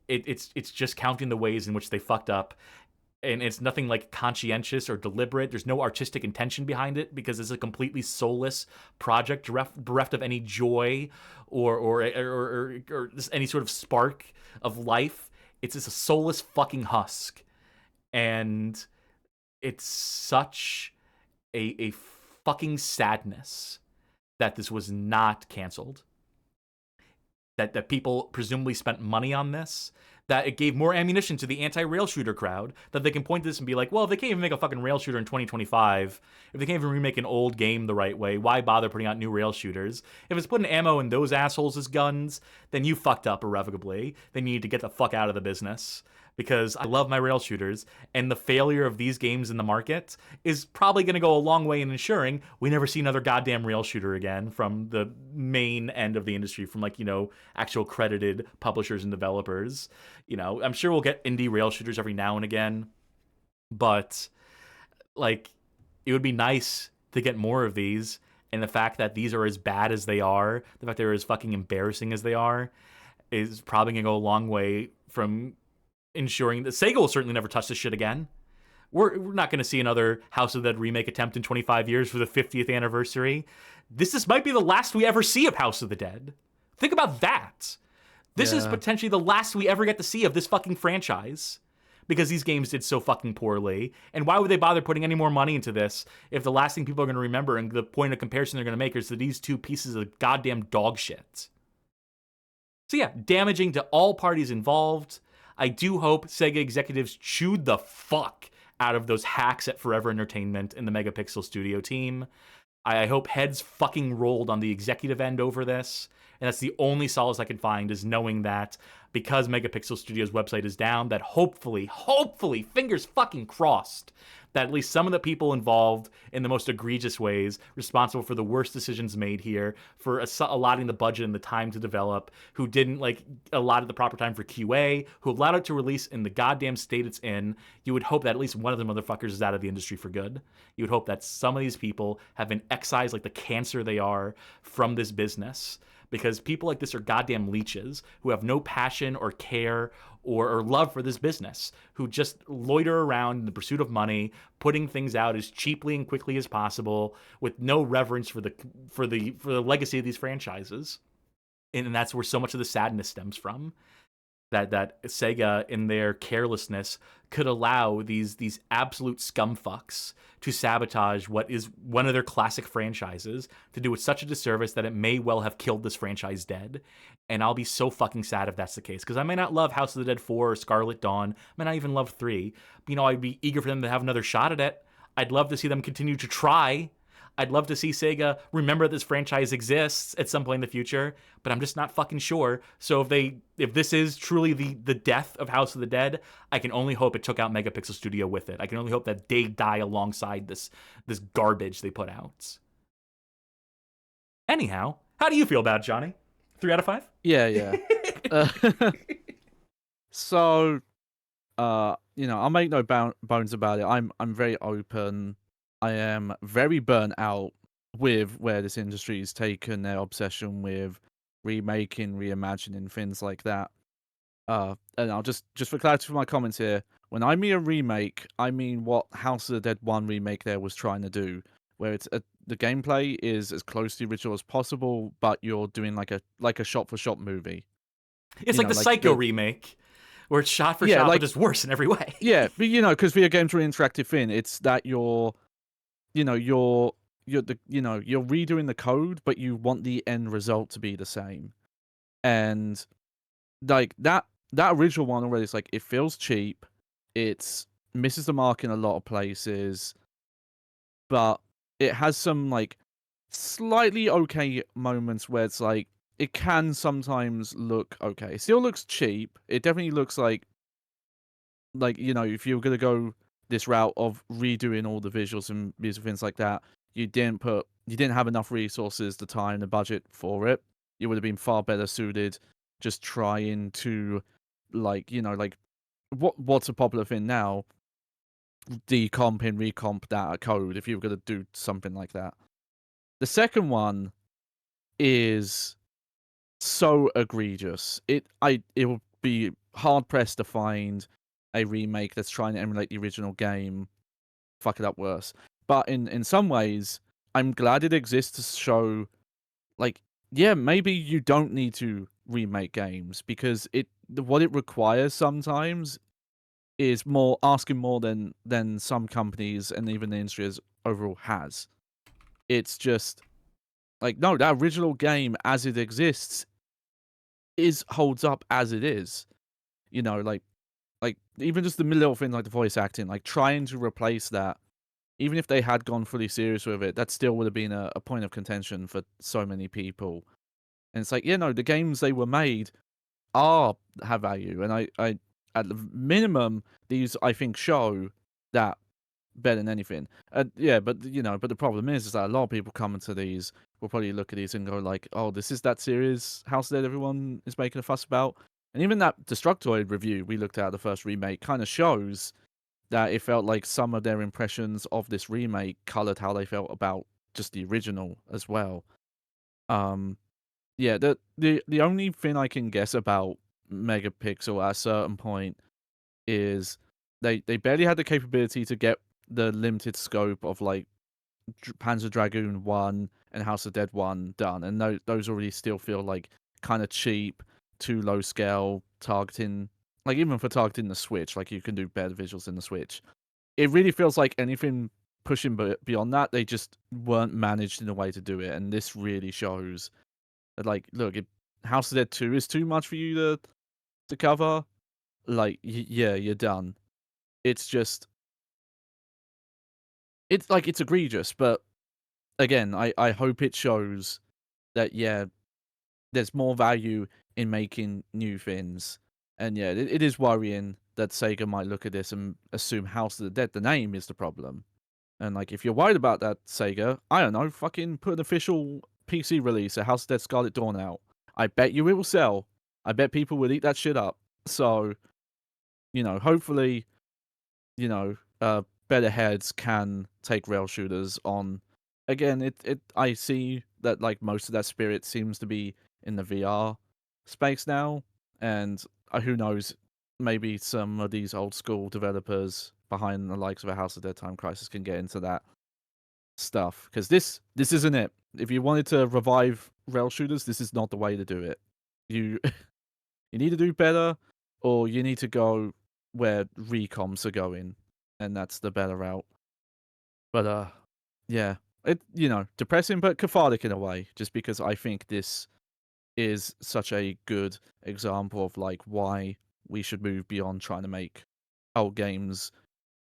It's just counting the ways in which they fucked up. And it's nothing like conscientious or deliberate. There's no artistic intention behind it because it's a completely soulless project, bereft of any joy or just any sort of spark of life. It's just a soulless fucking husk, and it's such a fucking sadness that this was not canceled. That people presumably spent money on this, that it gave more ammunition to the anti-rail shooter crowd, that they can point to this and be like, well, if they can't even make a fucking rail shooter in 2025, if they can't even remake an old game the right way, why bother putting out new rail shooters? If it's putting ammo in those assholes as guns, then you fucked up irrevocably. Then you need to get the fuck out of the business. Because I love my rail shooters, and the failure of these games in the market is probably going to go a long way in ensuring we never see another goddamn rail shooter again from the main end of the industry, from like, actual credited publishers and developers. I'm sure we'll get indie rail shooters every now and again, but like, it would be nice to get more of these. And the fact that these are as bad as they are, the fact they're as fucking embarrassing as they are, is probably going to go a long way from ensuring that Sega will certainly never touch this shit again. We're not going to see another House of the Dead remake attempt in 25 years for the 50th anniversary. This might be the last we ever see of House of the Dead. Think about that. This is potentially the last we ever get to see of this fucking franchise, because these games did so fucking poorly. And why would they bother putting any more money into this if the last thing people are going to remember and the point of comparison they're going to make is that these two pieces of goddamn dog shit? So yeah, damaging to all parties involved. I do hope Sega executives chewed the fuck out of those hacks at Forever Entertainment and the MegaPixel Studio team. I hope heads fucking rolled on the executive end over this. And that's the only solace I can find, is knowing that because MegaPixel Studio's website is down, that hopefully, fingers fucking crossed, that at least some of the people involved in the most egregious ways, responsible for the worst decisions made here, for allotting the budget and the time to develop, who didn't allot the proper time for QA, who allowed it to release in the goddamn state it's in, you would hope that at least one of the motherfuckers is out of the industry for good. You would hope that some of these people have been excised like the cancer they are from this business. because people like this are goddamn leeches who have no passion or care or love for this business, who just loiter around in the pursuit of money, putting things out as cheaply and quickly as possible with no reverence for the legacy of these franchises. And that's where so much of the sadness stems from. That Sega, in their carelessness, could allow these absolute scumfucks to sabotage what is one of their classic franchises, to do it such a disservice that it may well have killed this franchise dead. And I'll be so fucking sad if that's the case, because I may not love House of the Dead 4 or Scarlet Dawn, I may not even love 3, but, I'd be eager for them to have another shot at it. I'd love to see them continue to try. I'd love to see Sega remember this franchise exists at some point in the future, but I'm just not fucking sure. So if this is truly the death of House of the Dead, I can only hope it took out Megapixel Studio with it. I can only hope that they die alongside this garbage they put out. Anyhow, how do you feel about it, Johnny? 3 out of 5? Yeah. So, I'll make no bones about it. I'm very open. I am very burnt out with where this industry has taken their obsession with remaking, reimagining, things like that. And I'll just for clarity for my comments here, when I mean a remake, I mean what House of the Dead 1 remake there was trying to do, where it's the gameplay is as close to the original as possible, but you're doing like a shot-for-shot movie. It's like the Psycho remake, where it's shot for shot, but just worse in every way. Yeah, but because video games are an interactive thing, it's that you're redoing the code, but you want the end result to be the same. And like that original one already, it's like it feels cheap, it misses the mark in a lot of places, but it has some like slightly okay moments where it's like it can sometimes look okay. It still looks cheap. It definitely looks like if you're gonna go this route of redoing all the visuals and music, things like that, you didn't have enough resources, the time, the budget for it. You would have been far better suited just trying to what's a popular thing now? Decomp and recomp data code if you were gonna do something like that. The second one is so egregious. It would be hard pressed to find a remake that's trying to emulate the original game, fuck it up worse. But in some ways, I'm glad it exists to show, maybe you don't need to remake games, because what it requires sometimes is asking more than some companies and even the industry as overall has. It's just no, that original game as it exists holds up as it is. Even just the little thing like the voice acting, trying to replace that, even if they had gone fully serious with it, that still would have been a point of contention for so many people. And it's the games they were made have value, and I at the minimum, these I think show that better than anything. But the problem is that a lot of people coming to these will probably look at these and go oh, this is that series House that everyone is making a fuss about. And even that Destructoid review we looked at, the first remake, kind of shows that it felt like some of their impressions of this remake colored how they felt about just the original as well. The only thing I can guess about Megapixel at a certain point is they barely had the capability to get the limited scope of Panzer Dragoon 1 and House of Dead 1 done, and those already still feel kind of cheap, too low scale targeting. Even for targeting the Switch, you can do better visuals in the Switch. It really feels like anything pushing beyond that, they just weren't managed in a way to do it, and this really shows that look, if House of Dead 2 is too much for you to cover, you're done. It's just it's egregious, but again, I hope it shows that there's more value in making new things. And it is worrying that Sega might look at this and assume House of the Dead, the name, is the problem. And if you're worried about that, Sega, I don't know, fucking put an official PC release of House of Dead Scarlet Dawn out. I bet you it will sell. I bet people will eat that shit up. So, hopefully, better heads can take rail shooters on. Again, I see that most of that spirit seems to be in the VR space now, and who knows, maybe some of these old school developers behind the likes of a House of Dead Time Crisis can get into that stuff, because this isn't it. If you wanted to revive rail shooters, this is not the way to do it. You you need to do better, or you need to go where recoms are going, and that's the better route. But yeah, it depressing but cathartic in a way, just because I think this is such a good example of like why we should move beyond trying to make old games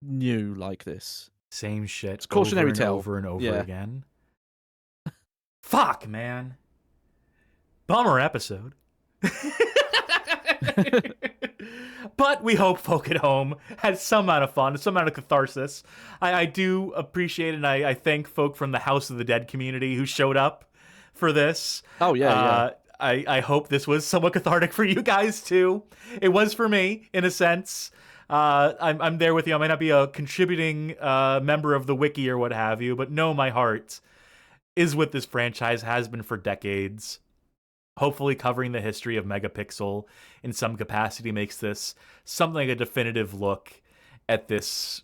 new like this. Same shit. It's cautionary over and tale. over and over Yeah. again. Fuck, man. Bummer episode. But we hope folk at home had some amount of fun, some amount of catharsis. I do appreciate it, and I thank folk from the House of the Dead community who showed up for this. Oh, yeah. I hope this was somewhat cathartic for you guys, too. It was for me, in a sense. I'm there with you. I might not be a contributing member of the wiki or what have you, but no, my heart is with this franchise, has been for decades. Hopefully covering the history of MegaPixel in some capacity makes this something like a definitive look at this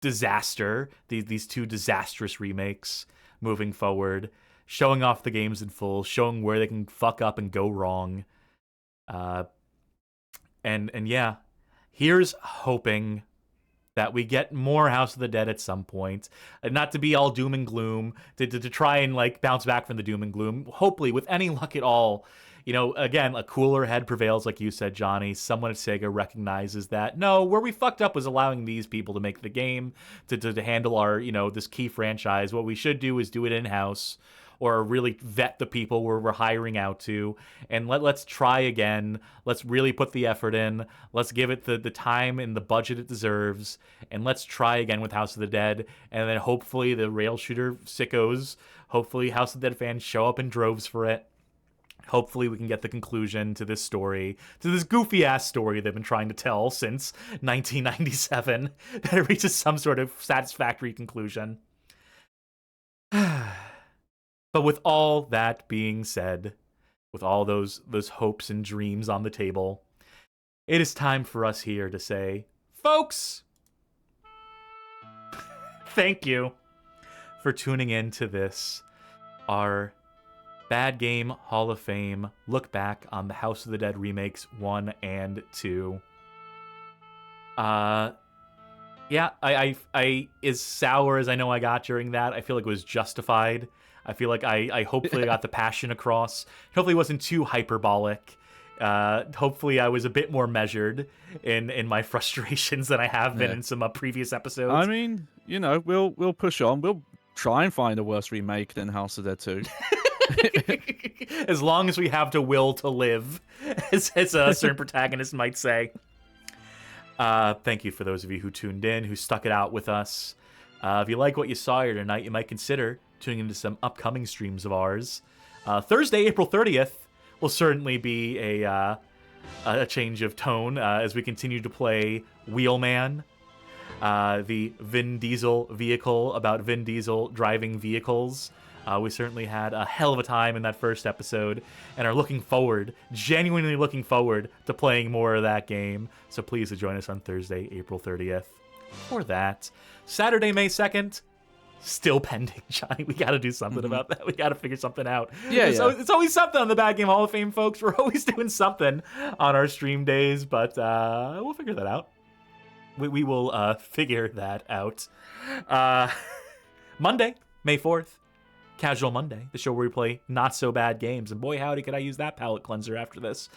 disaster, these two disastrous remakes moving forward, showing off the games in full, showing where they can fuck up and go wrong. And yeah, here's hoping that we get more House of the Dead at some point. Not to be all doom and gloom, to try and like bounce back from the doom and gloom. Hopefully, with any luck at all, again, a cooler head prevails, like you said, Johnny. Someone at Sega recognizes that, no, where we fucked up was allowing these people to make the game, to handle our, this key franchise. What we should do is do it in-house, or really vet the people we're hiring out to, and let's try again. Let's really put the effort in. Let's give it the time and the budget it deserves, and let's try again with House of the Dead. And then hopefully the rail shooter sickos, hopefully House of the Dead fans show up in droves for it. Hopefully we can get the conclusion to this story, to this goofy-ass story they've been trying to tell since 1997, that it reaches some sort of satisfactory conclusion. But with all that being said, with all those hopes and dreams on the table, it is time for us here to say, folks, thank you for tuning in to this, our Bad Game Hall of Fame look back on the House of the Dead remakes 1 and 2. Yeah, I as sour as I know I got during that, I feel like it was justified. I feel like I hopefully got the passion across. Hopefully it wasn't too hyperbolic. Hopefully I was a bit more measured in my frustrations than I have been in some previous episodes. I mean, we'll push on. We'll try and find a worse remake than House of Dead 2. As long as we have the will to live, as a certain protagonist might say. Thank you for those of you who tuned in, who stuck it out with us. If you like what you saw here tonight, you might consider tuning into some upcoming streams of ours. Thursday, April 30th, will certainly be a change of tone as we continue to play Wheelman, the Vin Diesel vehicle about Vin Diesel driving vehicles. We certainly had a hell of a time in that first episode and are genuinely looking forward to playing more of that game. So please join us on Thursday, April 30th for that. Saturday, May 2nd, still pending, Johnny. We got to do something about that. We got to figure something out. It's always something on the Bad Game Hall of Fame, folks. We're always doing something on our stream days, but we'll figure that out. We will figure that out. Monday, May 4th. Casual Monday, the show where we play not so bad games, and boy howdy could I use that palate cleanser after this.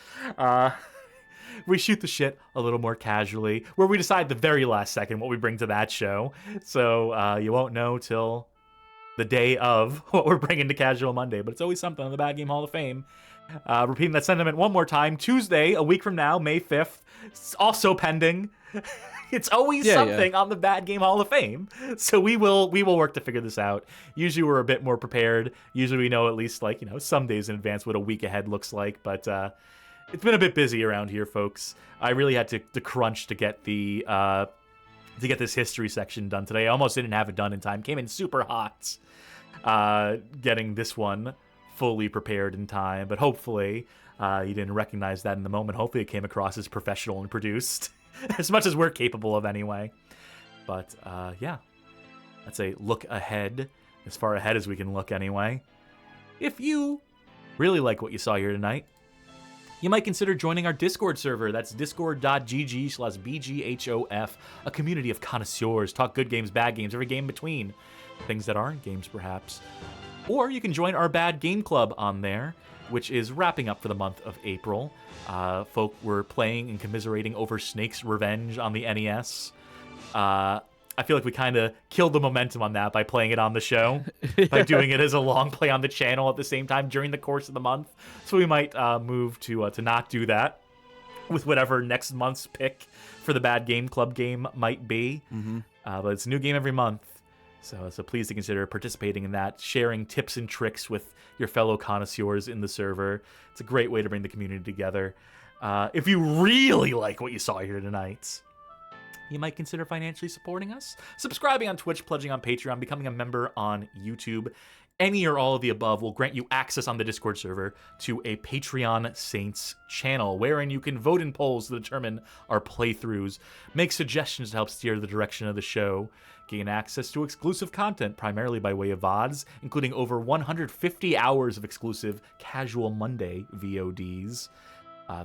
We shoot the shit a little more casually, where we decide the very last second what we bring to that show, so you won't know till the day of what we're bringing to Casual Monday, but it's always something on the Bad Game Hall of Fame. Repeating that sentiment one more time, Tuesday, a week from now, May 5th, also pending. It's always something on the Bad Game Hall of Fame. So we will work to figure this out. Usually we're a bit more prepared. Usually we know at least some days in advance what a week ahead looks like. But it's been a bit busy around here, folks. I really had to crunch to get this history section done today. I almost didn't have it done in time. Came in super hot. Getting this one fully prepared in time, but hopefully you didn't recognize that in the moment. Hopefully it came across as professional and produced, as much as we're capable of anyway. But yeah, that's a look ahead, as far ahead as we can look anyway. If you really like what you saw here tonight, you might consider joining our Discord server. That's discord.gg/BGHOF, a community of connoisseurs, talk good games, bad games, every game in between, things that aren't games perhaps. Or you can join our Bad Game Club on there, which is wrapping up for the month of April. Folk were playing and commiserating over Snake's Revenge on the NES. I feel like we kind of killed the momentum on that by playing it on the show, by doing it as a long play on the channel at the same time during the course of the month. So we might move to not do that with whatever next month's pick for the Bad Game Club game might be. But it's a new game every month. So please to consider participating in that, sharing tips and tricks with your fellow connoisseurs in the server. It's a great way to bring the community together. If you really like what you saw here tonight, you might consider financially supporting us, subscribing on Twitch, pledging on Patreon, becoming a member on YouTube. Any or all of the above will grant you access on the Discord server to a Patreon Saints channel, wherein you can vote in polls to determine our playthroughs, make suggestions to help steer the direction of the show, gain access to exclusive content, primarily by way of VODs, including over 150 hours of exclusive Casual Monday VODs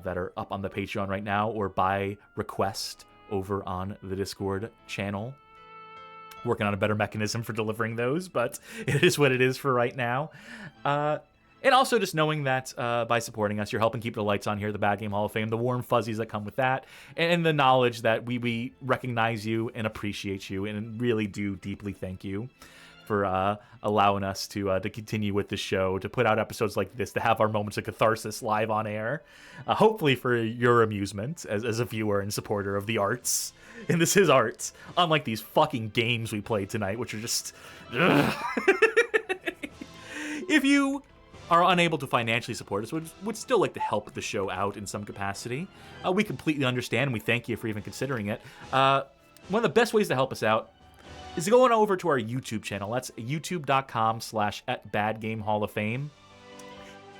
that are up on the Patreon right now, or by request over on the Discord channel. Working on a better mechanism for delivering those, but it is what it is for right now. And also just knowing that by supporting us, you're helping keep the lights on here at the Bad Game Hall of Fame, the warm fuzzies that come with that, and the knowledge that we recognize you and appreciate you and really do deeply thank you for allowing us to continue with the show, to put out episodes like this, to have our moments of catharsis live on air, hopefully for your amusement as a viewer and supporter of the arts. And this is art, unlike these fucking games we played tonight, which are just... If you are unable to financially support us, would still like to help the show out in some capacity, we completely understand, and we thank you for even considering it. One of the best ways to help us out is going over to our YouTube channel. That's youtube.com/@BadGameHallOfFame.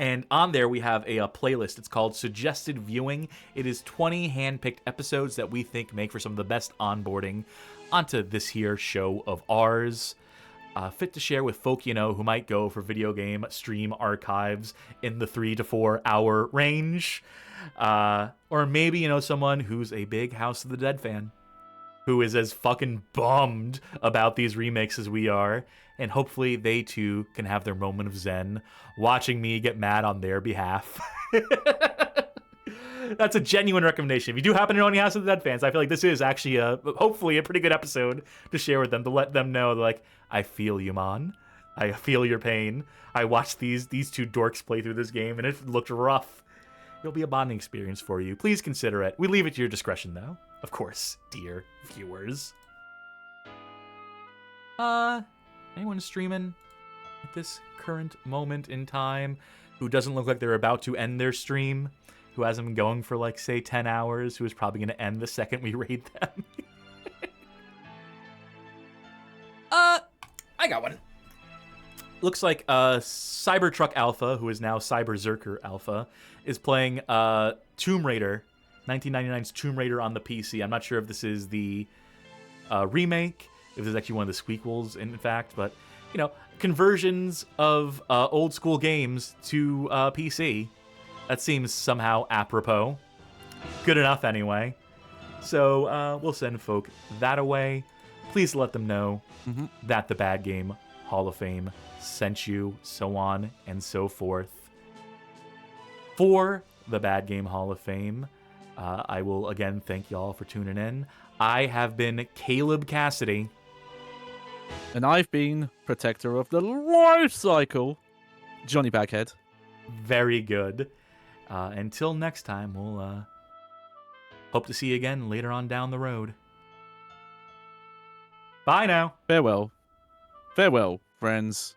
And on there, we have a playlist. It's called Suggested Viewing. It is 20 hand-picked episodes that we think make for some of the best onboarding onto this here show of ours. Fit to share with folk you know who might go for video game stream archives in the 3 to 4 hour range. Or maybe you know someone who's a big House of the Dead fan, who is as fucking bummed about these remakes as we are, and hopefully they too can have their moment of zen watching me get mad on their behalf. That's a genuine recommendation. If you do happen to know any House of the Dead fans, I feel like this is actually hopefully a pretty good episode to share with them, to let them know, like, I feel you, man. I feel your pain. I watched these two dorks play through this game, and it looked rough. It'll be a bonding experience for you. Please consider it. We leave it to your discretion, though. Of course, dear viewers. Anyone streaming at this current moment in time who doesn't look like they're about to end their stream, who hasn't been going for, like, say, 10 hours, who is probably going to end the second we raid them? I got one. Looks like Cybertruck Alpha, who is now Cyberzerker Alpha, is playing Tomb Raider, 1999's Tomb Raider on the PC. I'm not sure if this is the remake, if this is actually one of the sequels, in fact, but, you know, conversions of old school games to PC, that seems somehow apropos. Good enough, anyway. So we'll send folk that away. Please let them know that the Bad Game Hall of Fame sent you, so on and so forth. For the Bad Game Hall of Fame, I will again thank y'all for tuning in. I have been Caleb Cassidy. And I've been Protector of the Life Cycle, Johnny Baghead. Very good. Until next time, we'll hope to see you again later on down the road. Bye now. Farewell. Farewell, friends.